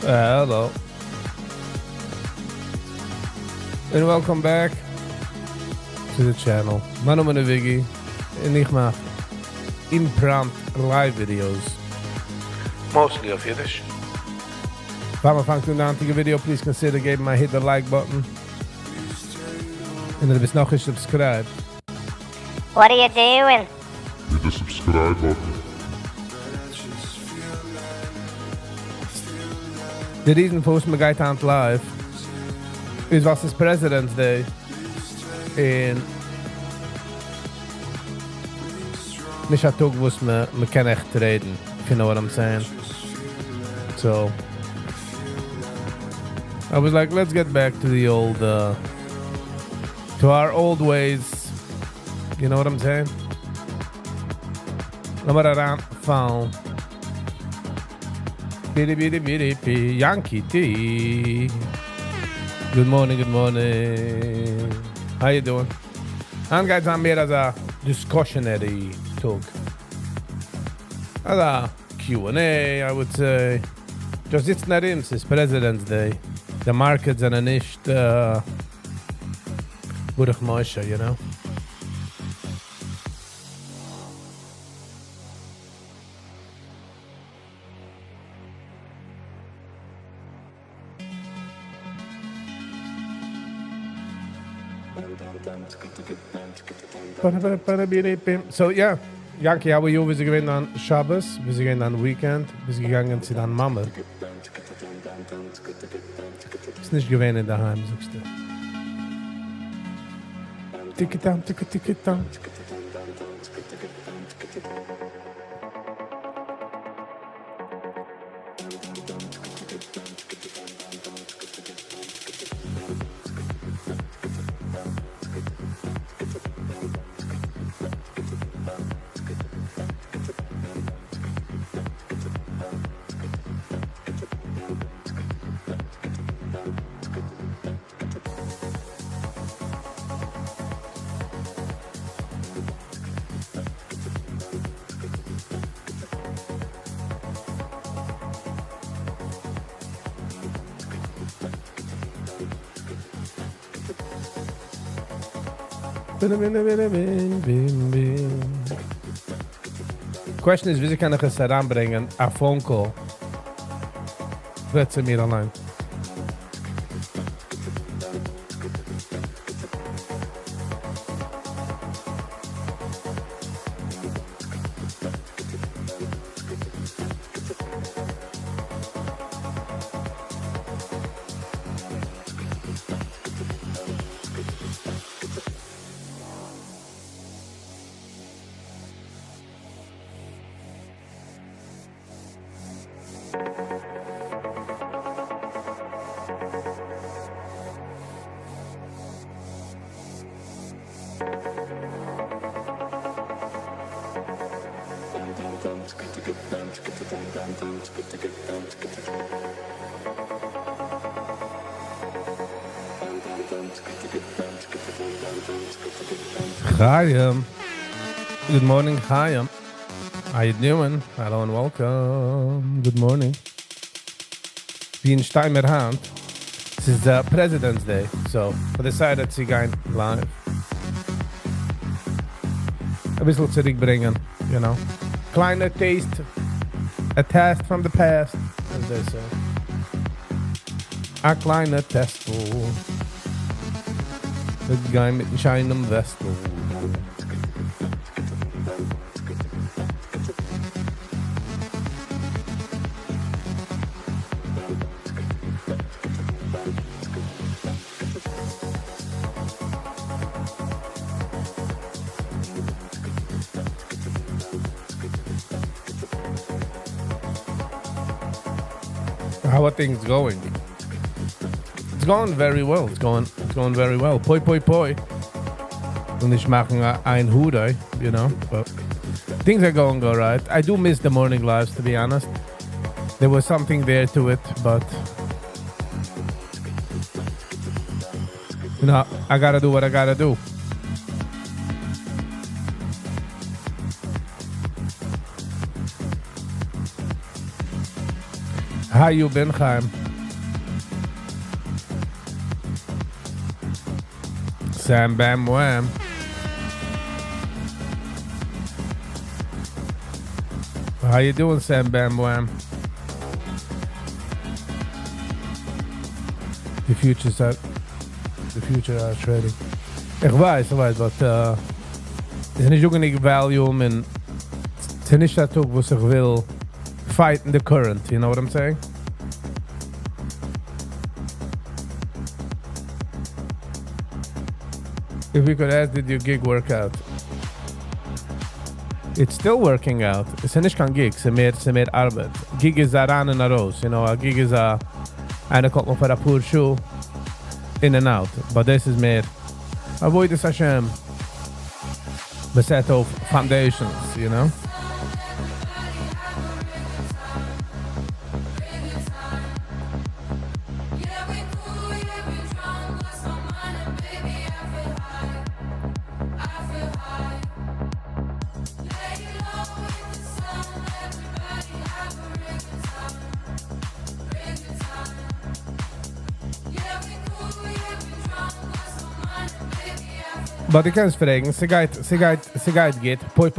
Hello. And welcome back to the channel. Mijn naam is Wiggy en ik maak imprant live videos. Mostly of Yiddish. If I'm fang to an video, please consider giving my hit the like button. And if it's not subscribe. What are you doing? Hit the subscribe button. The reason for me gaat aan het live is was het President's Day. En nicht a tog was me kan echt reden. If you know what I'm saying. So I was like, let's get back to the old to our old ways. You know what I'm saying? Laat maar eraan vallen. Yankee T. Good morning, good morning. How you doing? I'm guys on meer as a discussionary talk. As a Q&A, I would say. Just it's not him, it's President's Day. The markets are nicht Burach Moshe, you know? So yeah, Yankee, how are you? Wir sind gewesen an Shabbos, wir sind gewesen an Weekend, wir sind gegangen zu an Mama. Ist nicht gewesen daheim, sagst du. Tikitam, tikitam. Question is, wie kann ich es heranbringen? A phone call. Wird sie mir allein. Chaim. Good morning, Chaim. How you doing? Hello and welcome. Good morning. Wie in Steimer Hand. This is President's Day, so we decided to go live. A bisschen zurückbringen, you know. Kleiner taste, a taste from the past, as they say. A kleiner Testel. Mit Guy mit scheinem Westel. How are things going? It's going very well. It's going very well. Poi, poi, poi. Und ich mache ein Hudai, you know. But things are going all right. I do miss the morning lives, to be honest. There was something there to it, but you know, I gotta do what I gotta do. How you been, Chaim? Sam Bam Wham. How you doing, Sam Bam Wham? The future are trading. Ich weiß, but es ist nicht so genug Volume and es ist nicht das, was ich will fight in the current, you know what I'm saying? If we could ask, did your gig work out? It's still working out. Es ist nicht kein Gig, es ist mehr Arbeit. Gig ist ran und raus, you know, a gig ist einer kommt noch für ein paar Schuhe in and out. But this is mehr avoid this Hashem beset of foundations, you know? But ich kann es fragen, sie geht, poi.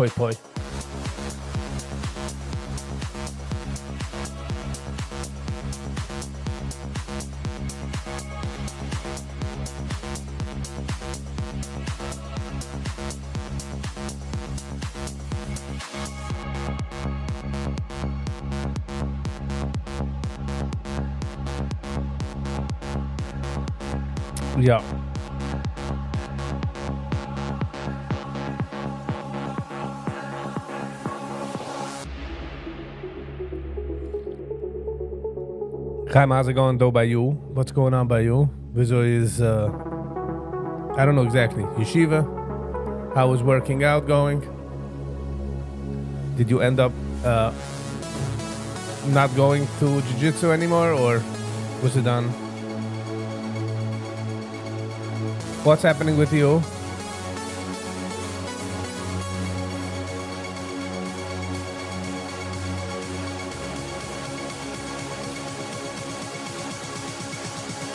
Ja. Chaim, how's it going though by you? What's going on by you? Wieso is, I don't know exactly. Yeshiva? How was working out going? Did you end up not going to jiu-jitsu anymore, or was it done? What's happening with you?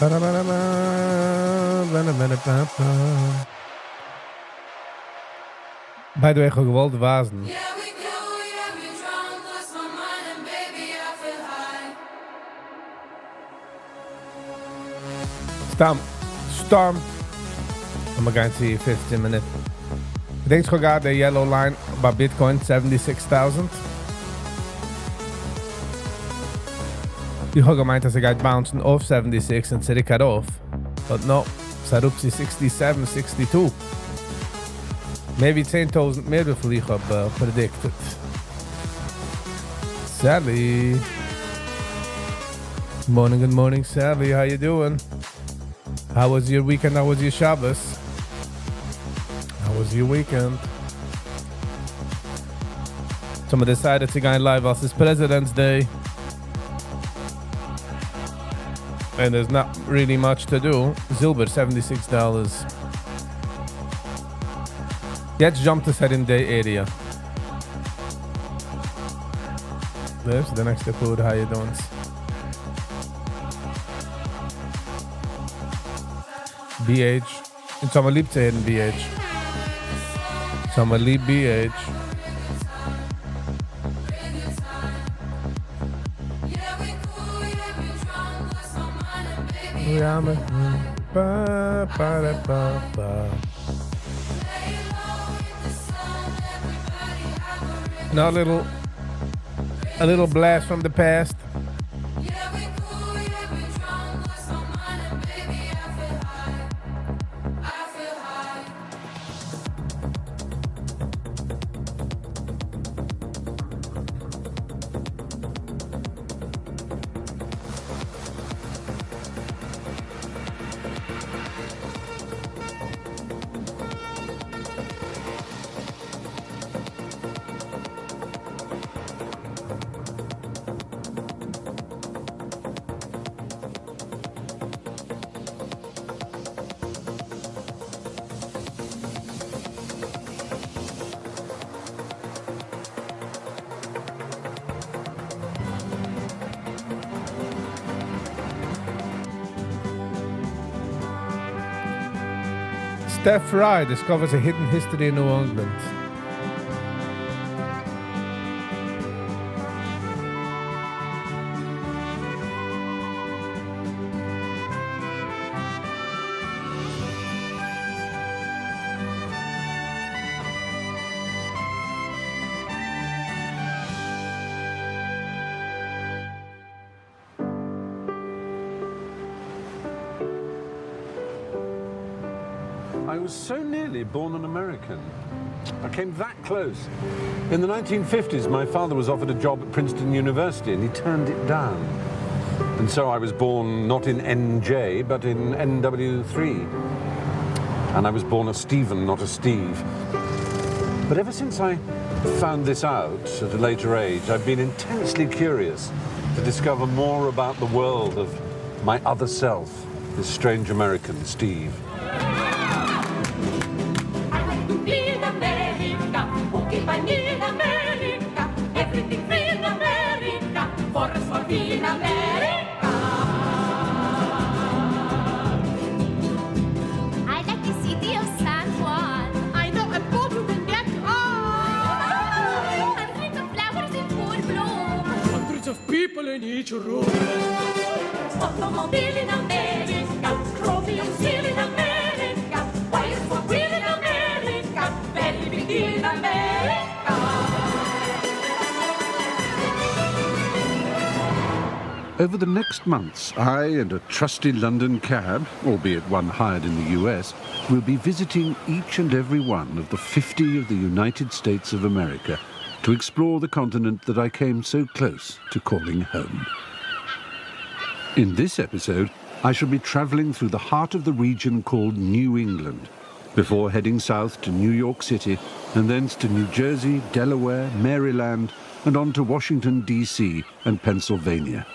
By the way, ich habe gewollt wasen. Storm. I'm going to see 15 minutes. I think I got the yellow line by Bitcoin, 76,000. Ich habe gemeint, dass geht bouncing off 76 and sit it off. But no, it's up to 67, 62. Maybe 10,000 mehr, wie ich habe predicted. Sally. Good morning, Sally. How you doing? How was your weekend? How was your Shabbos? How was your weekend? Someone decided to go live as it's President's Day. And there's not really much to do. Zilber, $76. Let's jump to Setting Day area. There's the next food. How you doing? BH. And someone leap to hidden BH. Someone leap BH. Now a little blast from the past. Steph Fry discovers a hidden history in New England. I was so nearly born an American. I came that close. In the 1950s, my father was offered a job at Princeton University and he turned it down. And so I was born not in NJ, but in NW3. And I was born a Stephen, not a Steve. But ever since I found this out at a later age, I've been intensely curious to discover more about the world of my other self, this strange American, Steve. I like the city of San Juan. I know a boat you can get on. Hundreds of flowers in full bloom. Hundreds of people in each room. Automobile in America. Chromium steel in America. Wires for wheel in America. Very big deal in America. Over the next months, I and a trusty London cab, albeit one hired in the US, will be visiting each and every one of the 50 of the United States of America to explore the continent that I came so close to calling home. In this episode, I shall be travelling through the heart of the region called New England, before heading south to New York City and thence to New Jersey, Delaware, Maryland, and on to Washington, D.C. and Pennsylvania.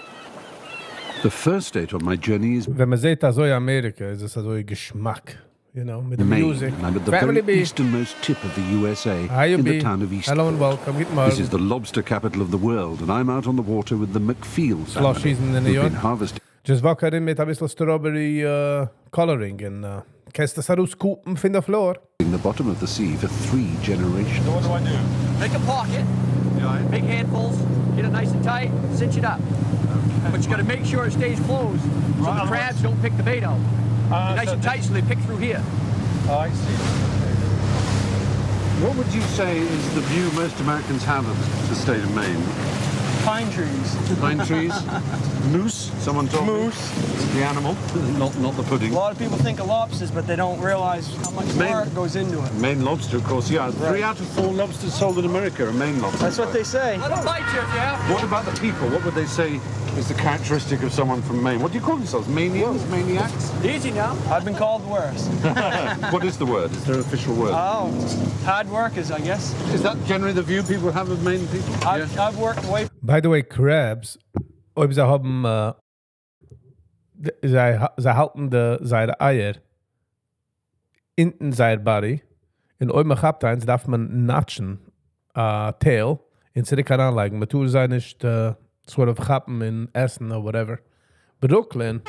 The first state on my journey is Wenn man sieht, also in Amerika, ist es also Geschmack, you know, mit Maine, Music. and I'm at the Family very B. easternmost tip of the USA, How you in be? the town of East. Hello and welcome. Good morning. This is the lobster capital of the world, and I'm out on the water with the McFeel Slosh family, season in New who've York. been harvesting Just wakker mit ein bisschen strawberry coloring and kannst das rausscoopen von der Floor. the bottom of the sea for 3 generations. What do I do? Make a pocket, big handfuls, get it nice and tight, cinch it up. But you got to make sure it stays closed so the crabs don't pick the bait out. Nice and tight so they pick through here. I see. What would you say is the view most Americans have of the state of Maine? Pine trees. Pine trees? Moose? Someone told Moose. me. The animal, not the A pudding. lot of people think of lobsters, but they don't realize how much Maine- work goes into it. Maine lobster, of course, yeah. 3 out of 4 lobsters sold in America are Maine lobsters. That's what they say. I don't bite you if you have to. What about the people? What would they say is the characteristic of someone from Maine? What do you call yourselves? Manians? Maniacs? Easy now. I've been called worse. What is the word? Is there an official word? Oh, hard workers, I guess. Is that generally the view people have of Maine people? I've worked away. By the way, crabs, ob sie haben, sie halten seine Eier in sein Body. In ob man gehabt eins, darf man natschen, tail, in sie kann anlegen. Man tut sie nicht, sort of gappen in Essen or whatever. Brooklyn.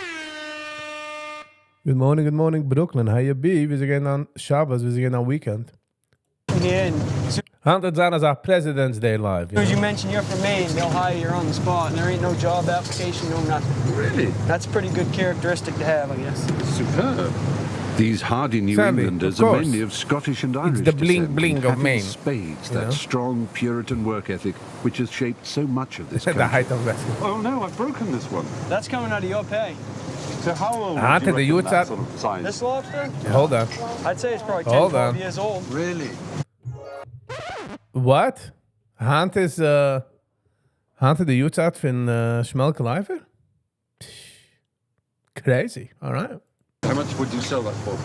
Good morning, Brooklyn. How you be? Wir sind an Shabbos, wir sind an Weekend. Yeah, and as Handelt sein als a President's Day live. soon as you mention you're from Maine, they'll hire you on the spot, and there ain't no job application, no nothing. Really? That's a pretty good characteristic to have, I guess. Superb. These hardy New Sandy, Englanders of are course. mainly of Scottish and Irish the bling descent, bling and of having Maine, spades, you that know? strong Puritan work ethic which has shaped so much of this The country. height of wrestling. Oh no, I've broken this one. That's coming out of your pay. So how old Ah, would you to the reckon youth that at- sort of size? This lobster? Hold on. I'd say it's probably 10, Hold 12 on. years old. Really? What? Hand is de youth uit van Schmelke Liver? Crazy. All right. How much would you sell that for?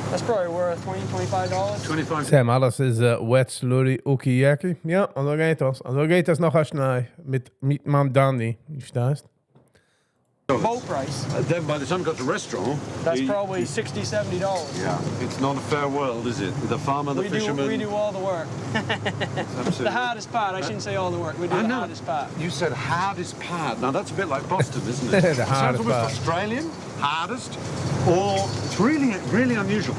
That's probably worth $20, $25. 25. Sam, alles is wet slurry ukiyaki. Ja, und so geht das. Und so geht das noch als schnell mit Mam Danny. Verstehst? Boat price. Then by the time you got to the restaurant, That's probably $60, $70. yeah, it's not a fair world, is it? The farmer, the We fisherman. do all the work. Absolutely. The hardest part. I shouldn't say all the work. We do I the know. hardest part. You said hardest part. Now that's a bit like Boston, isn't it? The It hardest sounds almost part. Australian, hardest, or it's really, really unusual.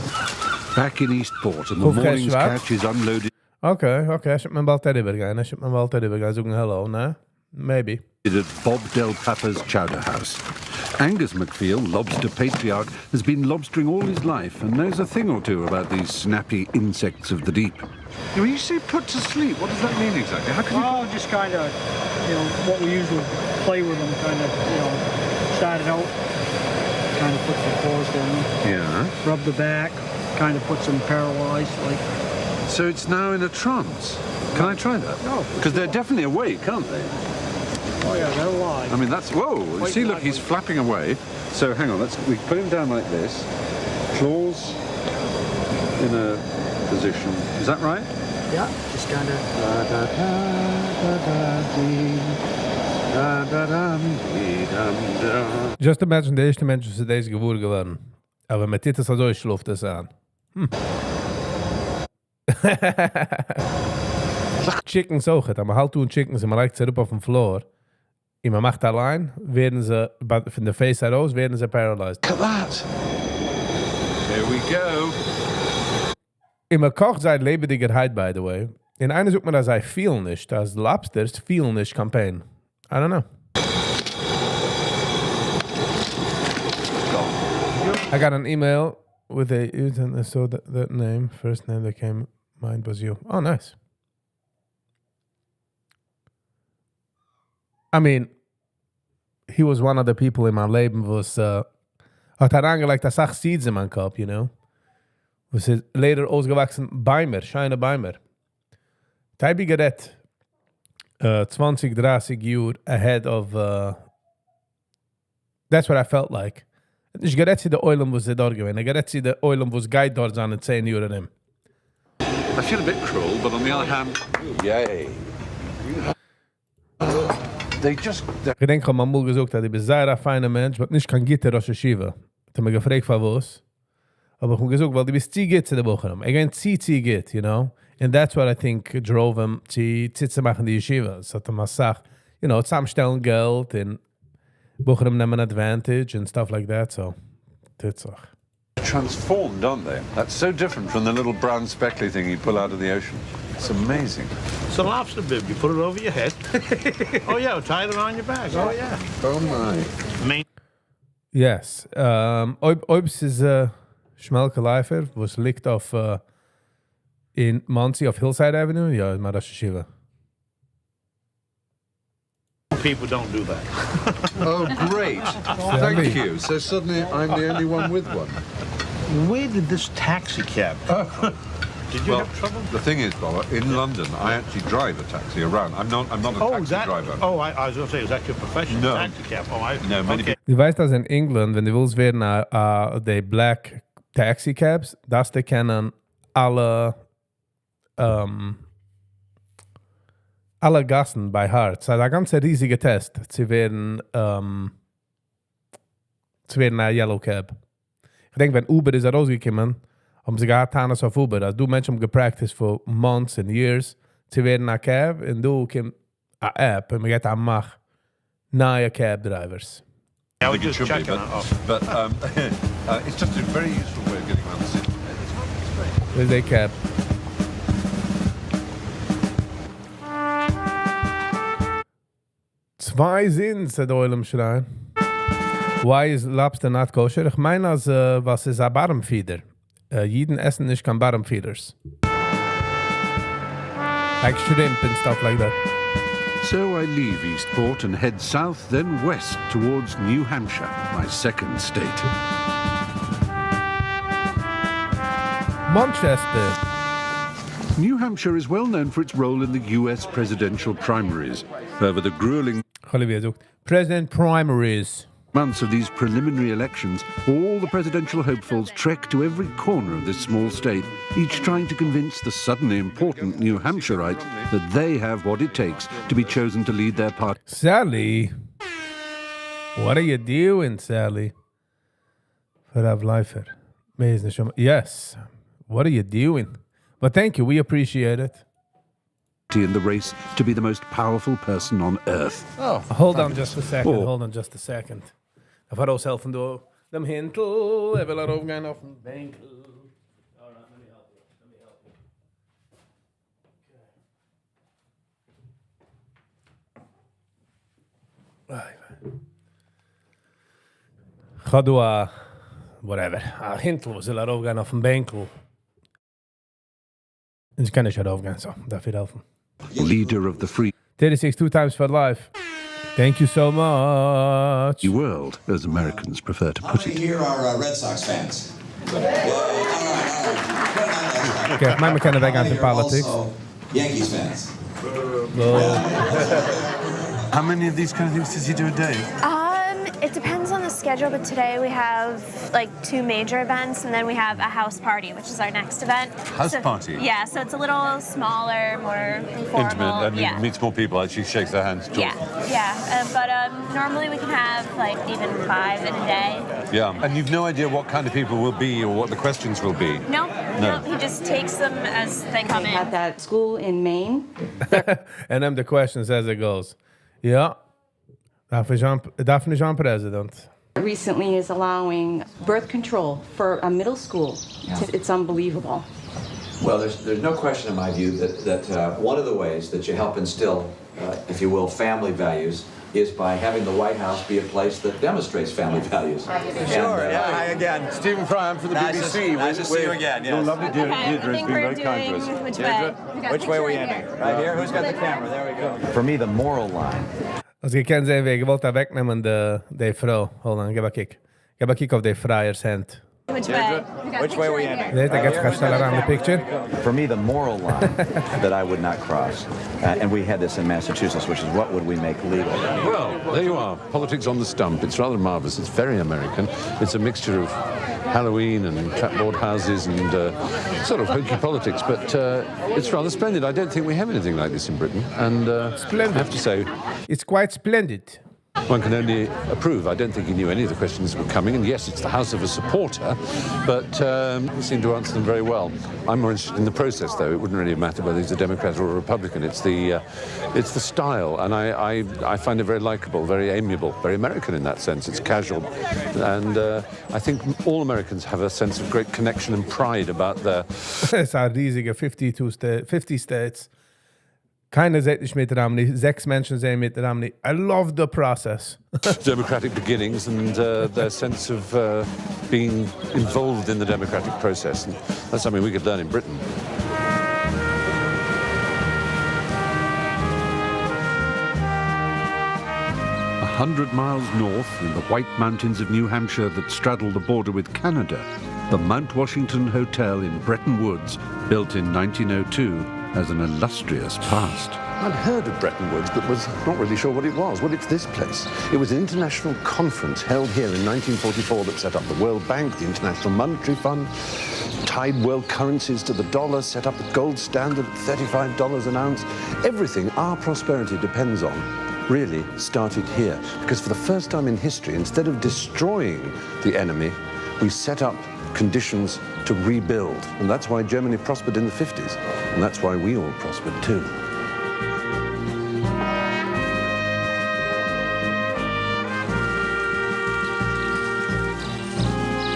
back in Eastport, and the Hoeveel morning's geld catch is unloaded Oké. Als je met mijn bal teddy gaan. Als je met mijn bal teddy gaan zoeken, hello, nee? Maybe. at Bob Del Papa's Chowder House. Angus McFeel, lobster patriarch, has been lobstering all his life and knows a thing or two about these snappy insects of the deep. When you say put to sleep, what does that mean exactly? How can you... Oh, just kind of, what we usually play with them, kind of, start it out, kind of put some paws down, Yeah. rub the back, kind of puts them paralyzed, like. So it's now in a trance. Can I try that? No. Because they're definitely awake, aren't they? Oh yeah, they're alive. I mean, that's... Whoa! See, look, he's flapping away. So, hang on, we put him down like this. Claws in a position. Is that right? Yeah, just kind of. Just imagine de eerste mensen ze deze geboren geworden. Aber met dit is zo schloft das aan. Chickens auch, aber halt tun Chickens, man legt sie up auf den Floor. Und man macht allein, werden sie, von der Face heraus, werden sie paralyzed. Look at that! Here we go. In mijn koch zei lebendigerheid, by the way. In einer sucht man, dass er viel nicht, dass Lobsters viel nicht campaign. I don't know. I got an email with I saw that name, first name that came mind was you. Oh, nice. I mean, he was one of the people in my Leben was, hat angelegt, dass ich Seeds in meinem Kopf, Was later ausgewachsen bei mir, scheine bei mir. Da habe ich geredet, 20, 30 Jahre ahead of, that's what I felt like. Ich geredet sie der Eulen, wo sie dort gewesen. Ich geredet sie der Eulen, wo es geht dort sein in 10 Jahren. I feel a bit cruel, but on the other hand, yay. They just... Ich denke, man muss gesagt, dass ich bin sehr ein feiner Mensch, aber nicht kann Gitter aus der Schiebe. Ich habe mich gefragt, von was. Aber ich habe gesagt, weil du bist zieh zu der Woche. Ich gehe zieh geht, And that's what I think drove him zu machen die Yeshiva. So hat er mal gesagt, zusammenstellen Geld und Bucherem nehmen advantage and stuff like that, so that's auch. transformed, aren't they? That's so different from the little brown speckly thing you pull out of the ocean. It's amazing. It's a lobster bib. You put it over your head. Oh, yeah, tie it around your back. Oh, yeah. Oh, my. Yes. Oibs is Schmelke Leifer, was liegt auf in Muncie auf Hillside Avenue. Ja, maar dat is Shiva. People don't do that. Oh, great. Thank you. So suddenly I'm the only one with one. Where did this taxi cab come from? Did you have trouble? The thing is, Bob, in London, I actually drive a taxi around. I'm not a taxi driver. Oh, I was going to say, is that your profession? No. Taxi cab. Oh, No, many people. Du weißt, dass in England, wenn du willst werden die Black Taxi Cabs, dass die kennen alle Gassen bei Hart. So ein ganz riesiger Test. Sie werden ein Yellow Cab. Ich denke, wenn Uber ist rausgekommen, haben sie getan auf Uber. Also du Menschen haben gepracticed for months and years. Sie werden ein Cab und du kommst eine App und man geht an Mach neue Cab Drivers. I was just checking it out. But it's just a very useful way of getting around the city. Where's the cab? Zwei sind sie da im Schrein. Why is lobster not kosher? Ich meine, was ist ein Barmfeeder? Jeden essen nicht kann Barmfeeders. Like shrimp and stuff like that. So I leave Eastport and head south, then west towards New Hampshire, my second state. Manchester. New Hampshire is well known for its role in the US presidential primaries. Over the grueling President primaries. months of these preliminary elections, all the presidential hopefuls trek to every corner of this small state, each trying to convince the suddenly important New Hampshireites that they have what it takes to be chosen to lead their party. Sally, what are you doing, Sally? Verhav Leifer. Yes, what are you doing? But thank you, we appreciate it. In the race to be the most powerful person on earth. Oh, hold on just a second. Oh. Hold on just a second. Ik had ook zelf van door. Dem hintel, wil er overgaan op een winkel. Ga doen, whatever. Hintel zullen er overgaan of een Benkel. En ze kunnen erover gaan, zo. Dat vind ik helpen. Leader of the free 36 2 times for life. Thank you so much. world, as Americans prefer to put it. Here are Red Sox fans. Kijk, mij kennen weg aan de politics. Yankees fans. How many of these kind of things does he do a day? It depends on the schedule, but today we have like 2 major events, and then we have a house party, which is our next event. House party? Yeah, so it's a little smaller, more informal. Intimate, and yeah. he meets more people, actually shakes their hands. Yeah, but normally we can have like even 5 in a day. Yeah, and you've no idea what kind of people will be or what the questions will be? No, he just takes them as they come in. At that school in Maine. And then the questions as it goes. Ja. Daphne Jean President. Recently is allowing birth control for a middle school. Yeah. It's unbelievable. Well, there's no question in my view that one of the ways that you help instill, if you will, family values is by having the White House be a place that demonstrates family values. Sure, hi again. Stephen Fry, I'm from the BBC. Nice to see you again, yes. Your lovely Deirdre has been very kind to us. Which way are we aiming? Right here? Who's got the camera? There we go. For me, the moral line. Als ik ken zijn wegen, wil dat wegnemen de vrouw. Hold on, ik heb een kick of de Friars hand. Which way? Which way are we aiming? Nee, ik ga stellen aan de picture. For me, the moral line that I would not cross, and we had this in Massachusetts, which is what would we make legal? Well, there you are. Politics on the stump. It's rather marvellous. It's very American. It's a mixture of Halloween and clapboard houses and sort of hokey politics, but it's rather splendid. I don't think we have anything like this in Britain, and Splendid. I have to say, It's quite splendid. one can only approve. I don't think he knew any of the questions that were coming, and yes, it's the house of a supporter, but he seemed to answer them very well. I'm more interested in the process, though. It wouldn't really matter whether he's a Democrat or a Republican. It's the style, and I find it very likable, very amiable, very American in that sense. It's casual, and I think all Americans have a sense of great connection and pride about their... Het zijn riesige 50 states. Keiner zit nicht mit Romney. 6 Menschen zijn mit Romney. I love the process. democratic beginnings and their sense of being involved in the democratic process. And that's something we could learn in Britain. A 100 miles north, in the White Mountains of New Hampshire that straddle the border with Canada, the Mount Washington Hotel in Bretton Woods, built in 1902, has an illustrious past. I'd heard of Bretton Woods, but was not really sure what it was. Well, it's this place. It was an international conference held here in 1944 that set up the World Bank, the International Monetary Fund, tied world currencies to the dollar, set up the gold standard at $35 an ounce. Everything our prosperity depends on really started here. Because for the first time in history, instead of destroying the enemy, we set up conditions to rebuild. And that's why Germany prospered in the 50s. And that's why we all prospered too.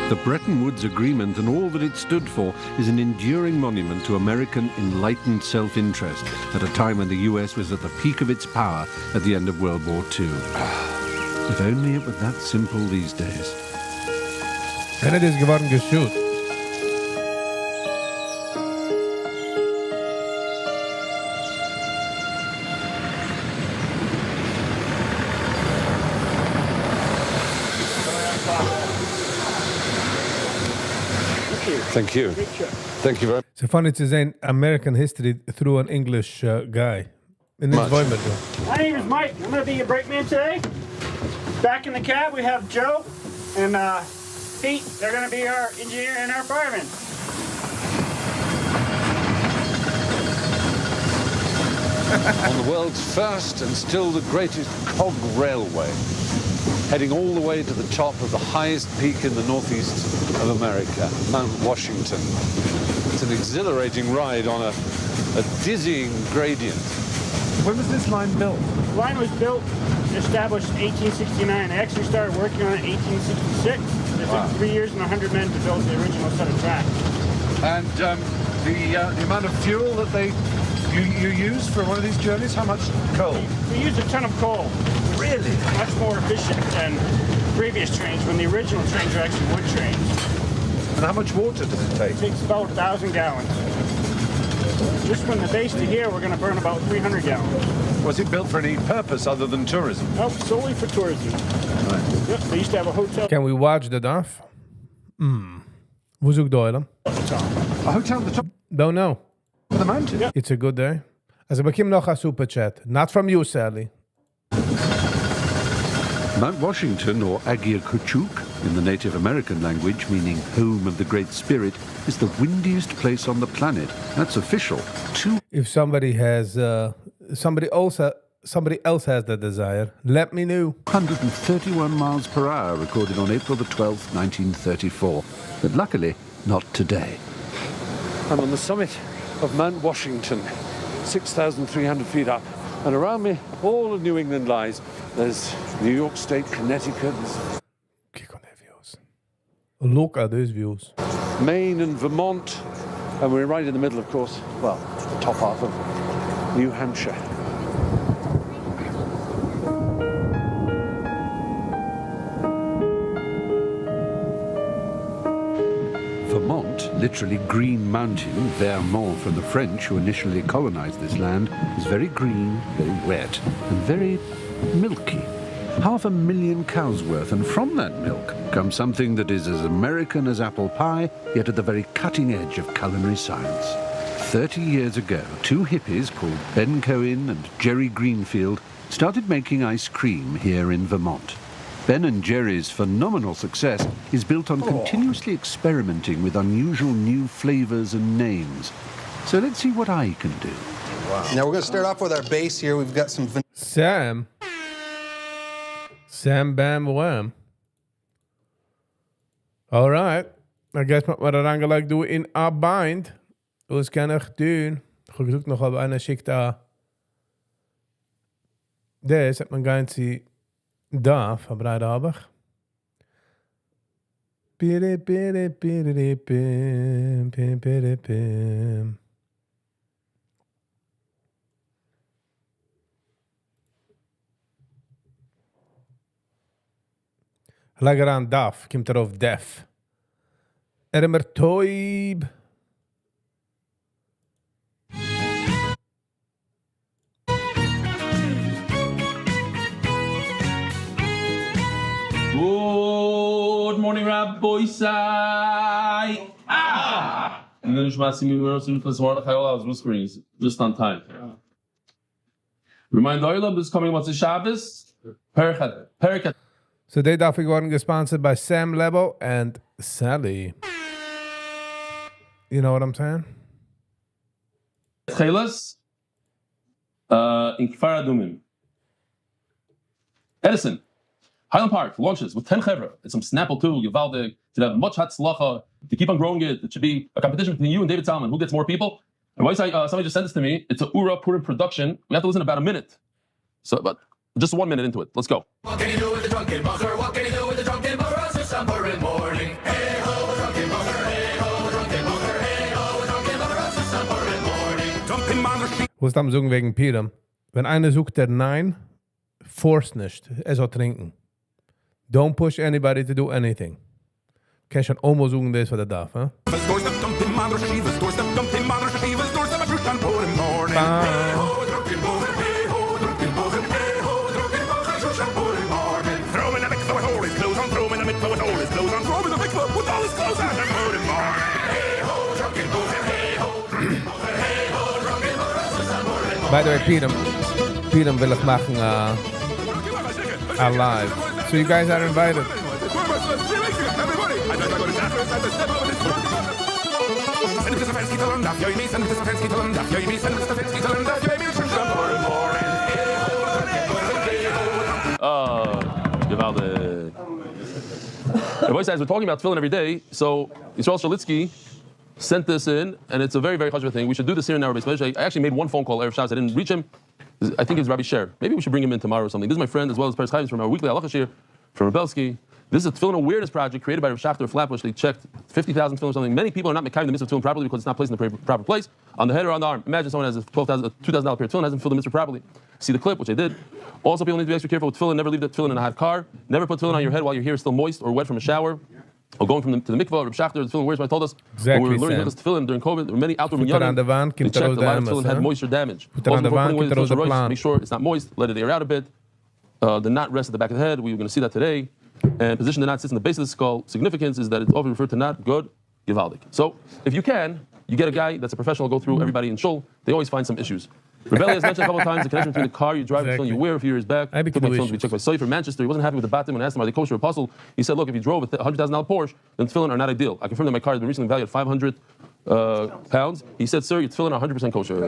The Bretton Woods Agreement and all that it stood for is an enduring monument to American enlightened self-interest at a time when the US was at the peak of its power at the end of World War II. If only it were that simple these days. En het is geworden geshoot. Thank you. Thank you very much. So funny to say American history through an English guy. In this environment. My name is Mike. I'm going to be your brakeman today. Back in the cab, we have Joe and Pete. They're going to be our engineer and our fireman. On the world's first and still the greatest cog railway, heading all the way to the top of the highest peak in the northeast of America, Mount Washington. It's an exhilarating ride on a dizzying gradient. When was this line built? The line was built, established in 1869. They actually started working on it in 1866. It took 3 years and 100 men to build the original set of tracks. And the amount of fuel that you use for one of these journeys, how much coal? We used a ton of coal. Really? Really? Much more efficient than previous trains when the original trains were actually wood trains. And how much water does it take? It takes about 1,000 gallons. Just from the base to here, we're going to burn about 300 gallons. Was it built for any purpose other than tourism? Nope, solely for tourism. Right. Yep, they used to have a hotel. Can we watch the DAF? Hoe zoek Doyle? A hotel at the top Don't know. of the mountain? Yep. It's a good day. As we bekim noch a super chat. Not from you, Sally. Mount Washington, or Agiakuchuk, in the Native American language, meaning home of the Great Spirit, is the windiest place on the planet. That's official. If somebody has, somebody else has the desire, let me know. 131 miles per hour recorded on April the 12th, 1934. But luckily, not today. I'm on the summit of Mount Washington, 6,300 feet up. And around me, all of New England lies. There's New York State, Connecticut. Kijk on their views. Look at those views. Maine and Vermont. And we're right in the middle, of course. Well, the top half of New Hampshire. Vermont, literally green mountain, Vermont from the French who initially colonized this land, is very green, very wet, and very milky. 500,000 cows worth, and from that milk comes something that is as American as apple pie, yet at the very cutting edge of culinary science. 30 years ago, two hippies called Ben Cohen and Jerry Greenfield started making ice cream here in Vermont. Ben and Jerry's phenomenal success is built on continuously experimenting with unusual new flavors and names. So let's see what I can do. Wow. Now we're going to start off with our base here. We've got some... Sam Bam Wham. All right. I guess wat we dan gelijk doen in our bind. Was kan ik doen? Ik zoek nog op een schik daar. Deze heeft mijn ganze da verbreitet habe. Piri piri piri pim pim piri pim. Lekker aan DAF, komt er op def. Ermer toib. Good morning, Rabbi Sai. And then I was whispering just on time. Remind Oilab is coming what's the Shabbos? Perichat. So they DAF geworden sponsored by Sam Lebo and Sally. You know what I'm saying? Chelas in Kfar Adumim. Edison. Highland Park launches with 10 chevra. It's some Snapple too. Uvalde to have much hatzlacha to keep on growing it. It should be a competition between you and David Salmon. Who gets more people? And why somebody just sent this to me? It's a Ura Purim production. We have to listen about a minute. So, but just 1 minute into it. Let's go. What can you do with the drunken buzzer? What can you do with the drunken buzzer? It's a Purim morning. Hey ho, drunken buzzer. Hey ho, drunken buzzer. Hey ho, drunken buzzer. It's a Purim morning. Drunken buzzer. Wo am Sungen wegen Pirem? Wenn einer sucht der Nein, force nicht. Soll trinken. Don't push anybody to do anything. Kan je allemaal zoeken deze wat het DAF, hè? By the way, Peter will ik maken live. So you guys are invited. The voice guys, we're talking about tefillin every day. So Yisrael Shalitsky sent this in, and it's a very, very chashuv thing. We should do this here in our base. I actually made one phone call Erev Shabbos. I didn't reach him. I think it's Rabbi Sher. Maybe we should bring him in tomorrow or something. This is my friend as well as Paris Chayim from our weekly halacha shir from Rebelsky. This is a tefillin awareness project created by Rav Schachter Flatbush. They checked 50,000 tefillin or something. Many people are not making the mitzvah tefillin properly because it's not placed in the proper place. On the head or on the arm. Imagine someone has a $2,000 pair of tefillin, hasn't filled the mitzvah properly. see the clip, which I did. Also, people need to be extra careful with tefillin. Never leave the tefillin in a hot car. Never put tefillin on your head while your hair is still moist or wet from a shower. Or going to the mikvah, Reb Shachter, the tefillin wears, told us when we were learning this tefillin during COVID, there were many outdoor minyanim. They checked a lot of tefillin had moisture damage. Also, before putting away the tefillin royce, make sure it's not moist, let it air out a bit. The knot rests at the back of the head. We were going to see that today. And position the knot sits in the base of the skull. Significance is that it's often referred to knot, good, givaldik. So if you can, you get a guy that's a professional, go through everybody in shul. They always find some issues. Rebelli has mentioned a couple of times the connection between the car you drive and the tefillin you wear a few years back. Took my tefillin to be checked by Seifer Manchester. He wasn't happy with the batim when I asked him, are they kosher or apostle? He said, look, if you drove a $100,000 Porsche, then tefillin are not ideal. I confirmed that my car has been recently valued at 500 pounds. He said, sir, your tefillin are 100% kosher.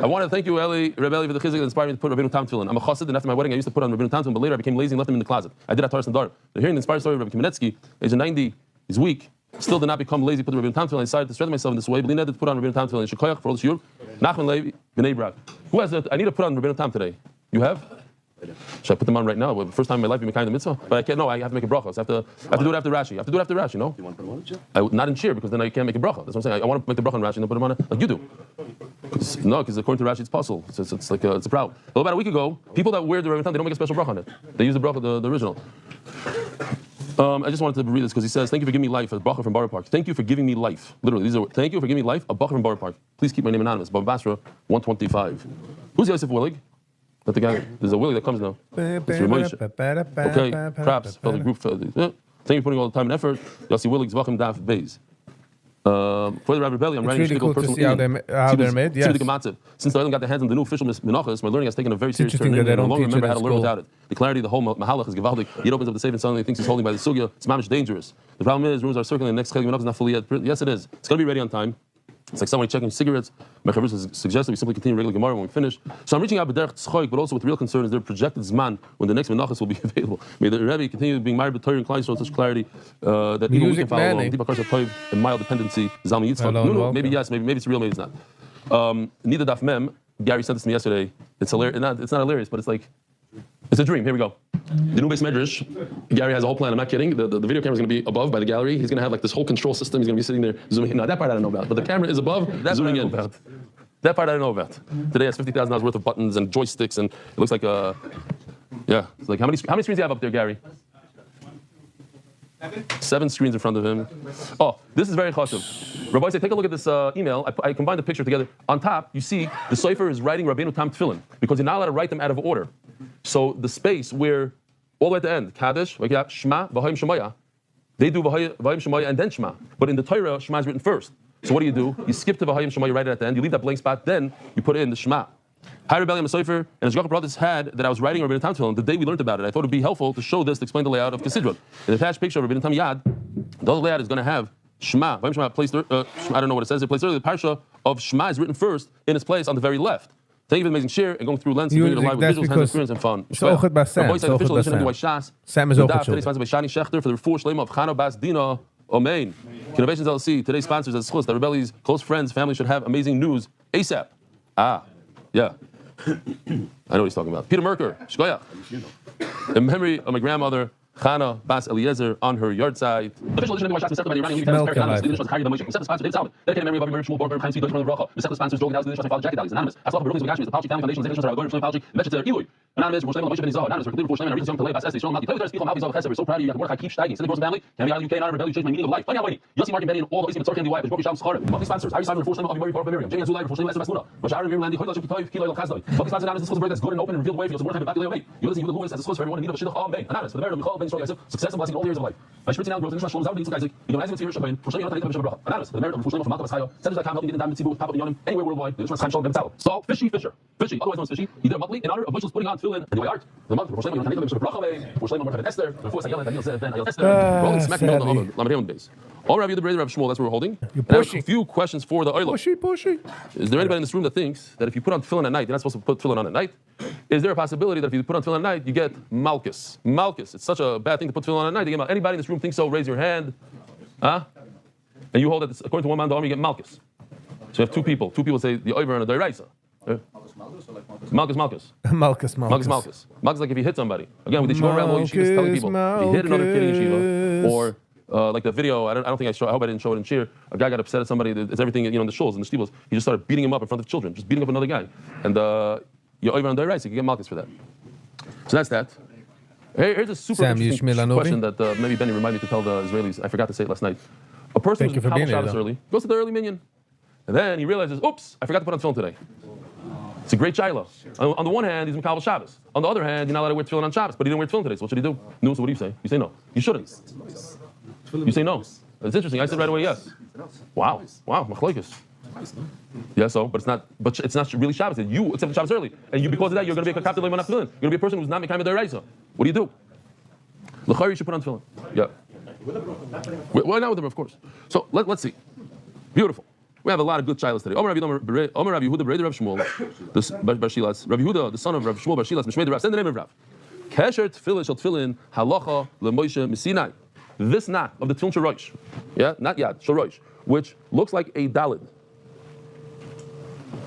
I want to thank you, Rebelli, for the chizuk that inspired me to put Rabbeinu Tam tefillin. I'm a chassid, and after my wedding, I used to put on Rabbeinu Tam tefillin, but later I became lazy and left them in the closet. I did that Taras and Dar. Hearing the inspired story of Rabbi Kamenetsky, age of 90, he's weak. Still did not become lazy, put the Rabbeinu Tam tefillin. I decided to strengthen myself in this way. But I to put on Rabbeinu Tam tefillin. Shekoyach for all the shiur. Nachman Levi, B'nai Brak. Who has it? I need to put on Rabbeinu Tam today. You have? Should I put them on right now? Well, the first time in my life, you kind of mitzvah. But I can't. No, I have to make a bracha. So I have to do it after Rashi. I have to do it after Rashi. No. You want to put them on? Not in cheer because then I can't make a bracha. That's what I'm saying. I want to make the bracha on Rashi and then put them on it like you do. No, because according to Rashi, it's possible. It's like it's a problem. Well, about a week ago, people that wear the Rabbeinu Tam, they don't make a special bracha on it. They use the bracha, the original. I just wanted to read this because he says, thank you for giving me life, a bracha from Borough Park. Thank you for giving me life. Literally, these are, thank you for giving me life, a bracha from Borough Park. Please keep my name anonymous. Baba Basra, 125. Who's Yosef Willig? Not the guy. There's a Willig that comes now. It's Ramosh. Okay, props for the group. Thank you for putting all the time and effort. Yossi Willig, Zvachim Daf Beis. For the Rabbi Belli, I'm writing really cool to see how they're made. Yes. Since I got the hands on the new official menachos, my learning has taken a very serious turn. I no longer remember how to learn without it. The clarity, the whole mahalach is givaldik. He opens up the safe and suddenly thinks he's holding by the sugya. It's mamish dangerous. The problem is, rooms are circling. The next chelik menachos is not fully yet. Yes, it is. It's going to be ready on time. It's like somebody checking cigarettes. My chavrusa suggested we simply continue regular Gemara when we finish. So I'm reaching out b'derech tzchoik, but also with real concern is their projected zman when the next menachos will be available. May the Rebbe continue being married b'Torah and Klal Yisrael with such clarity that even we can follow along. Deepak Karsha Toiv and mild dependency. Zalmi Yitzchak. No, maybe yes, maybe it's real, maybe it's not. Neither Daf Mem. Gary sent this to me yesterday. It's hilarious. It's not hilarious, but it's like it's a dream. Here we go. The new base medrash. Gary has a whole plan. I'm not kidding. The video camera is going to be above by the gallery. He's going to have like this whole control system. He's going to be sitting there zooming in. No, that part I don't know about. But the camera is above, zooming in. That part I don't know about. Today has $50,000 worth of buttons and joysticks, and it looks like yeah. It's like how many screens do you have up there, Gary? 7 screens in front of him. Oh, this is very chashuv. Rabbi said, take a look at this email. I combined the picture together. On top, you see the Sofer is writing Rabbeinu Tam tefillin because you're not allowed to write them out of order. So the space where all the way at the end, Kaddish, Shema, V'hayim Shemaya, they do V'hayim Shemaya and then Shema. But in the Torah, Shema is written first. So what do? You skip to V'hayim Shemaya, you write it at the end. You leave that blank spot, then you put it in the Shema. Hi, Rebellion Sofer, and as Jacob brought this had that I was writing Rabbeinu Tam tefillin the day we learned about it. I thought it would be helpful to show this to explain the layout of Kesidron. In the attached picture of Rabbeinu Tam Yad, the other layout is going to have Shema. V'hayim Shema placed. I don't know what it says. It placed earlier. The parsha of Shema is written first in its place on the very left. Thank you for the amazing share and going through lens and bringing it alive with visuals, hands experience, and fun. So good by Sam. So good by Sam. Sam is also good. Today's sponsored by Shani Schechter for the Refuah Shlema of Chana Bas Dina Omein. Innovations LLC. Today's sponsors as schus that Rebelli's close friends, family should have amazing news ASAP. Yeah. I know what he's talking about. Peter Merker, Shkoyach. In memory of my grandmother, Chana Bas Eliezer, on her yard side. Official edition of the accepted by the Iranian Union Sponsor David Salmon. Dedicated memory of Rabbi Shmuel Borger, Chaim Tzvi, Deutsch from the Bracha. The second sponsors, Joel Gauss, Father Jackie Dallas, Anonymous. As well for buildings of Gashmi, the Palchi Family Foundation, the Rabbi Gordon Palchi, Metchetzer Ilui. Anonymous, Rosh Hashanah, Moshe Ben Izah, Anonymous, for Cleveland, Rosh Hashanah, Reading Talei, Bas Esther, Shalom Mati, Play with our speaker, Malvi Zav Chesed. We're so proud of you. Mordechai keep steiging. Send the family. Can we out of the UK and our rebellion change my meaning of life? Find out waiting. Yossi Martin Benny and all the Islam Tzorki and the wife. Broken Sham Schar. Monthly sponsors. Harry Simon, Rosh Hashanah, Avi Mori, Miriam. Jane Zulai, Rosh Hashanah, Masuna. Rosh Hashanah, Miriam Landi, Hoyla Shukitoy, Kilo Chazdoi. Monthly sponsors. Anonymous, this was a bird that's good and open and revealed way. Yossi Mordechai, Bakilei Omei. You listen to the Lewis as a source for everyone in need of a shidduch. Amen. Anonymous, for the merit of Michal Ben Yisrael Yosef, success and blessing in all years of life. By spritzing out growth, Shalom Zav, Yitzchak Isaac. You know, as it's here, Shabbat. Rosh Hashanah, Rosh Hashanah, Anonymous, for the merit of Rosh Hashanah from Malta Baschaya. Senders.com helping get in down the Tzibu with Papa Yonim anywhere worldwide. The Yishmas Chaim Shalom Ben Tzal. So Fishy, otherwise known as Fishy. Either monthly in honor of Bushels putting on tefillin and the art. The month of Rosh Hashanah, Rosh Hashanah, Rosh Hashanah, Esther. Before Sayel and Daniel said, then Ayel Esther. Rolling smack middle of the Lamed base. All Rabbi the Brother of Shmuel, that's what we're holding. And I have a few questions for the Oilam. Pushy. Is there anybody in this room that thinks that if you put on tefillin at night, you're not supposed to put tefillin on at night? Is there a possibility that if you put on tefillin at night, you get malchus? Malchus. It's such a bad thing to put tefillin on at night. Anybody in this room thinks so? Raise your hand. Huh? And you hold that according to one man, the army, you get malchus. So you have two people. Two people say the Oiver and the Doiraisa. Malchus. Malchus like if you hit somebody. Again, with the Shmuel Ram, all yeshivas telling people, if you hit another kid in yeshiva, or like the video, I don't think I hope I didn't show it in cheer. A guy got upset at somebody. It's everything in the shuls and the shtibos. He just started beating him up in front of children, just beating up another guy. And you're over on the right, so you can get malchus for that. So that's that. Here's a super Sam, interesting Yishmael Anobi? question that maybe Benny reminded me to tell the Israelis. I forgot to say it last night. A person Thank you who's for being here, Shabbos though. early goes to the early minyan, and then he realizes, oops, I forgot to put on tefillin today. It's a great shaila. On the one hand, he's Makabel Shabbos. On the other hand, you're not allowed to wear tefillin on Shabbos, but he didn't wear tefillin today, so what should he do? No, so what do you say? You say no. You shouldn't. You say no. It's interesting. I said right away yes. Wow, machlokes. Yeah, so, but it's not really Shabbos. You accept Shabbos early, and because of that, you're going to be a kakapte leiman tefillin. You're going to be a person who's not mekayim d'oraisa. What do you do? L'chayr, you should put on tefillin. Yeah. Well, not with them, of course. So let's see. Beautiful. We have a lot of good shilas today. Omer Rabbi Yehuda B'rei Rav Shmuel, Bar Shilas. Rabbi Yehuda, the son of Rav Shmuel Bar Shilas, Mishmei Rav. Send the name of Rav. Kesher tefillin shel tefillin halacha leMoshe Misinai. This knot of the tefillin shel Rosh, yeah, not yad shel Rosh, which looks like a dalid.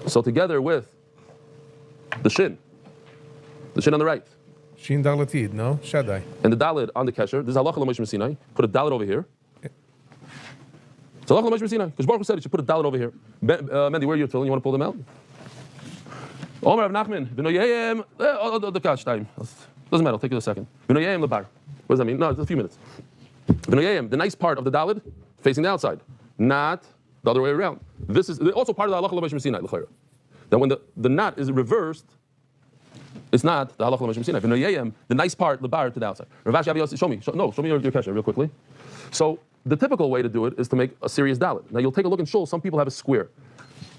So together with the shin on the right. Shin dalatid, no? Shaddai. And the dalid on the kesher. This is halacha leMoshe Misinai. Put a dalid over here. It's halacha leMoshe Misinai. Because Baruch Hu said you should put a dalid over here. Mendy, where are your tefillin? You want to pull them out? Omer Rav Nachman. V'noyayim. The kash time. Doesn't matter. I'll take it a second. V'noyayim lebar. What does that mean? No, it's a few minutes. V'noyayim. The nice part of the dalid facing the outside, not the other way around. This is also part of the halacha leMoshe Misinai. That when the knot is reversed, it's not the halacha leMoshe Misinai. V'noyayim. The nice part, lebar to the outside. Rav Ashi Abi, show me your kesher real quickly. So the typical way to do it is to make a serious dalit. Now you'll take a look in shul. Some people have a square.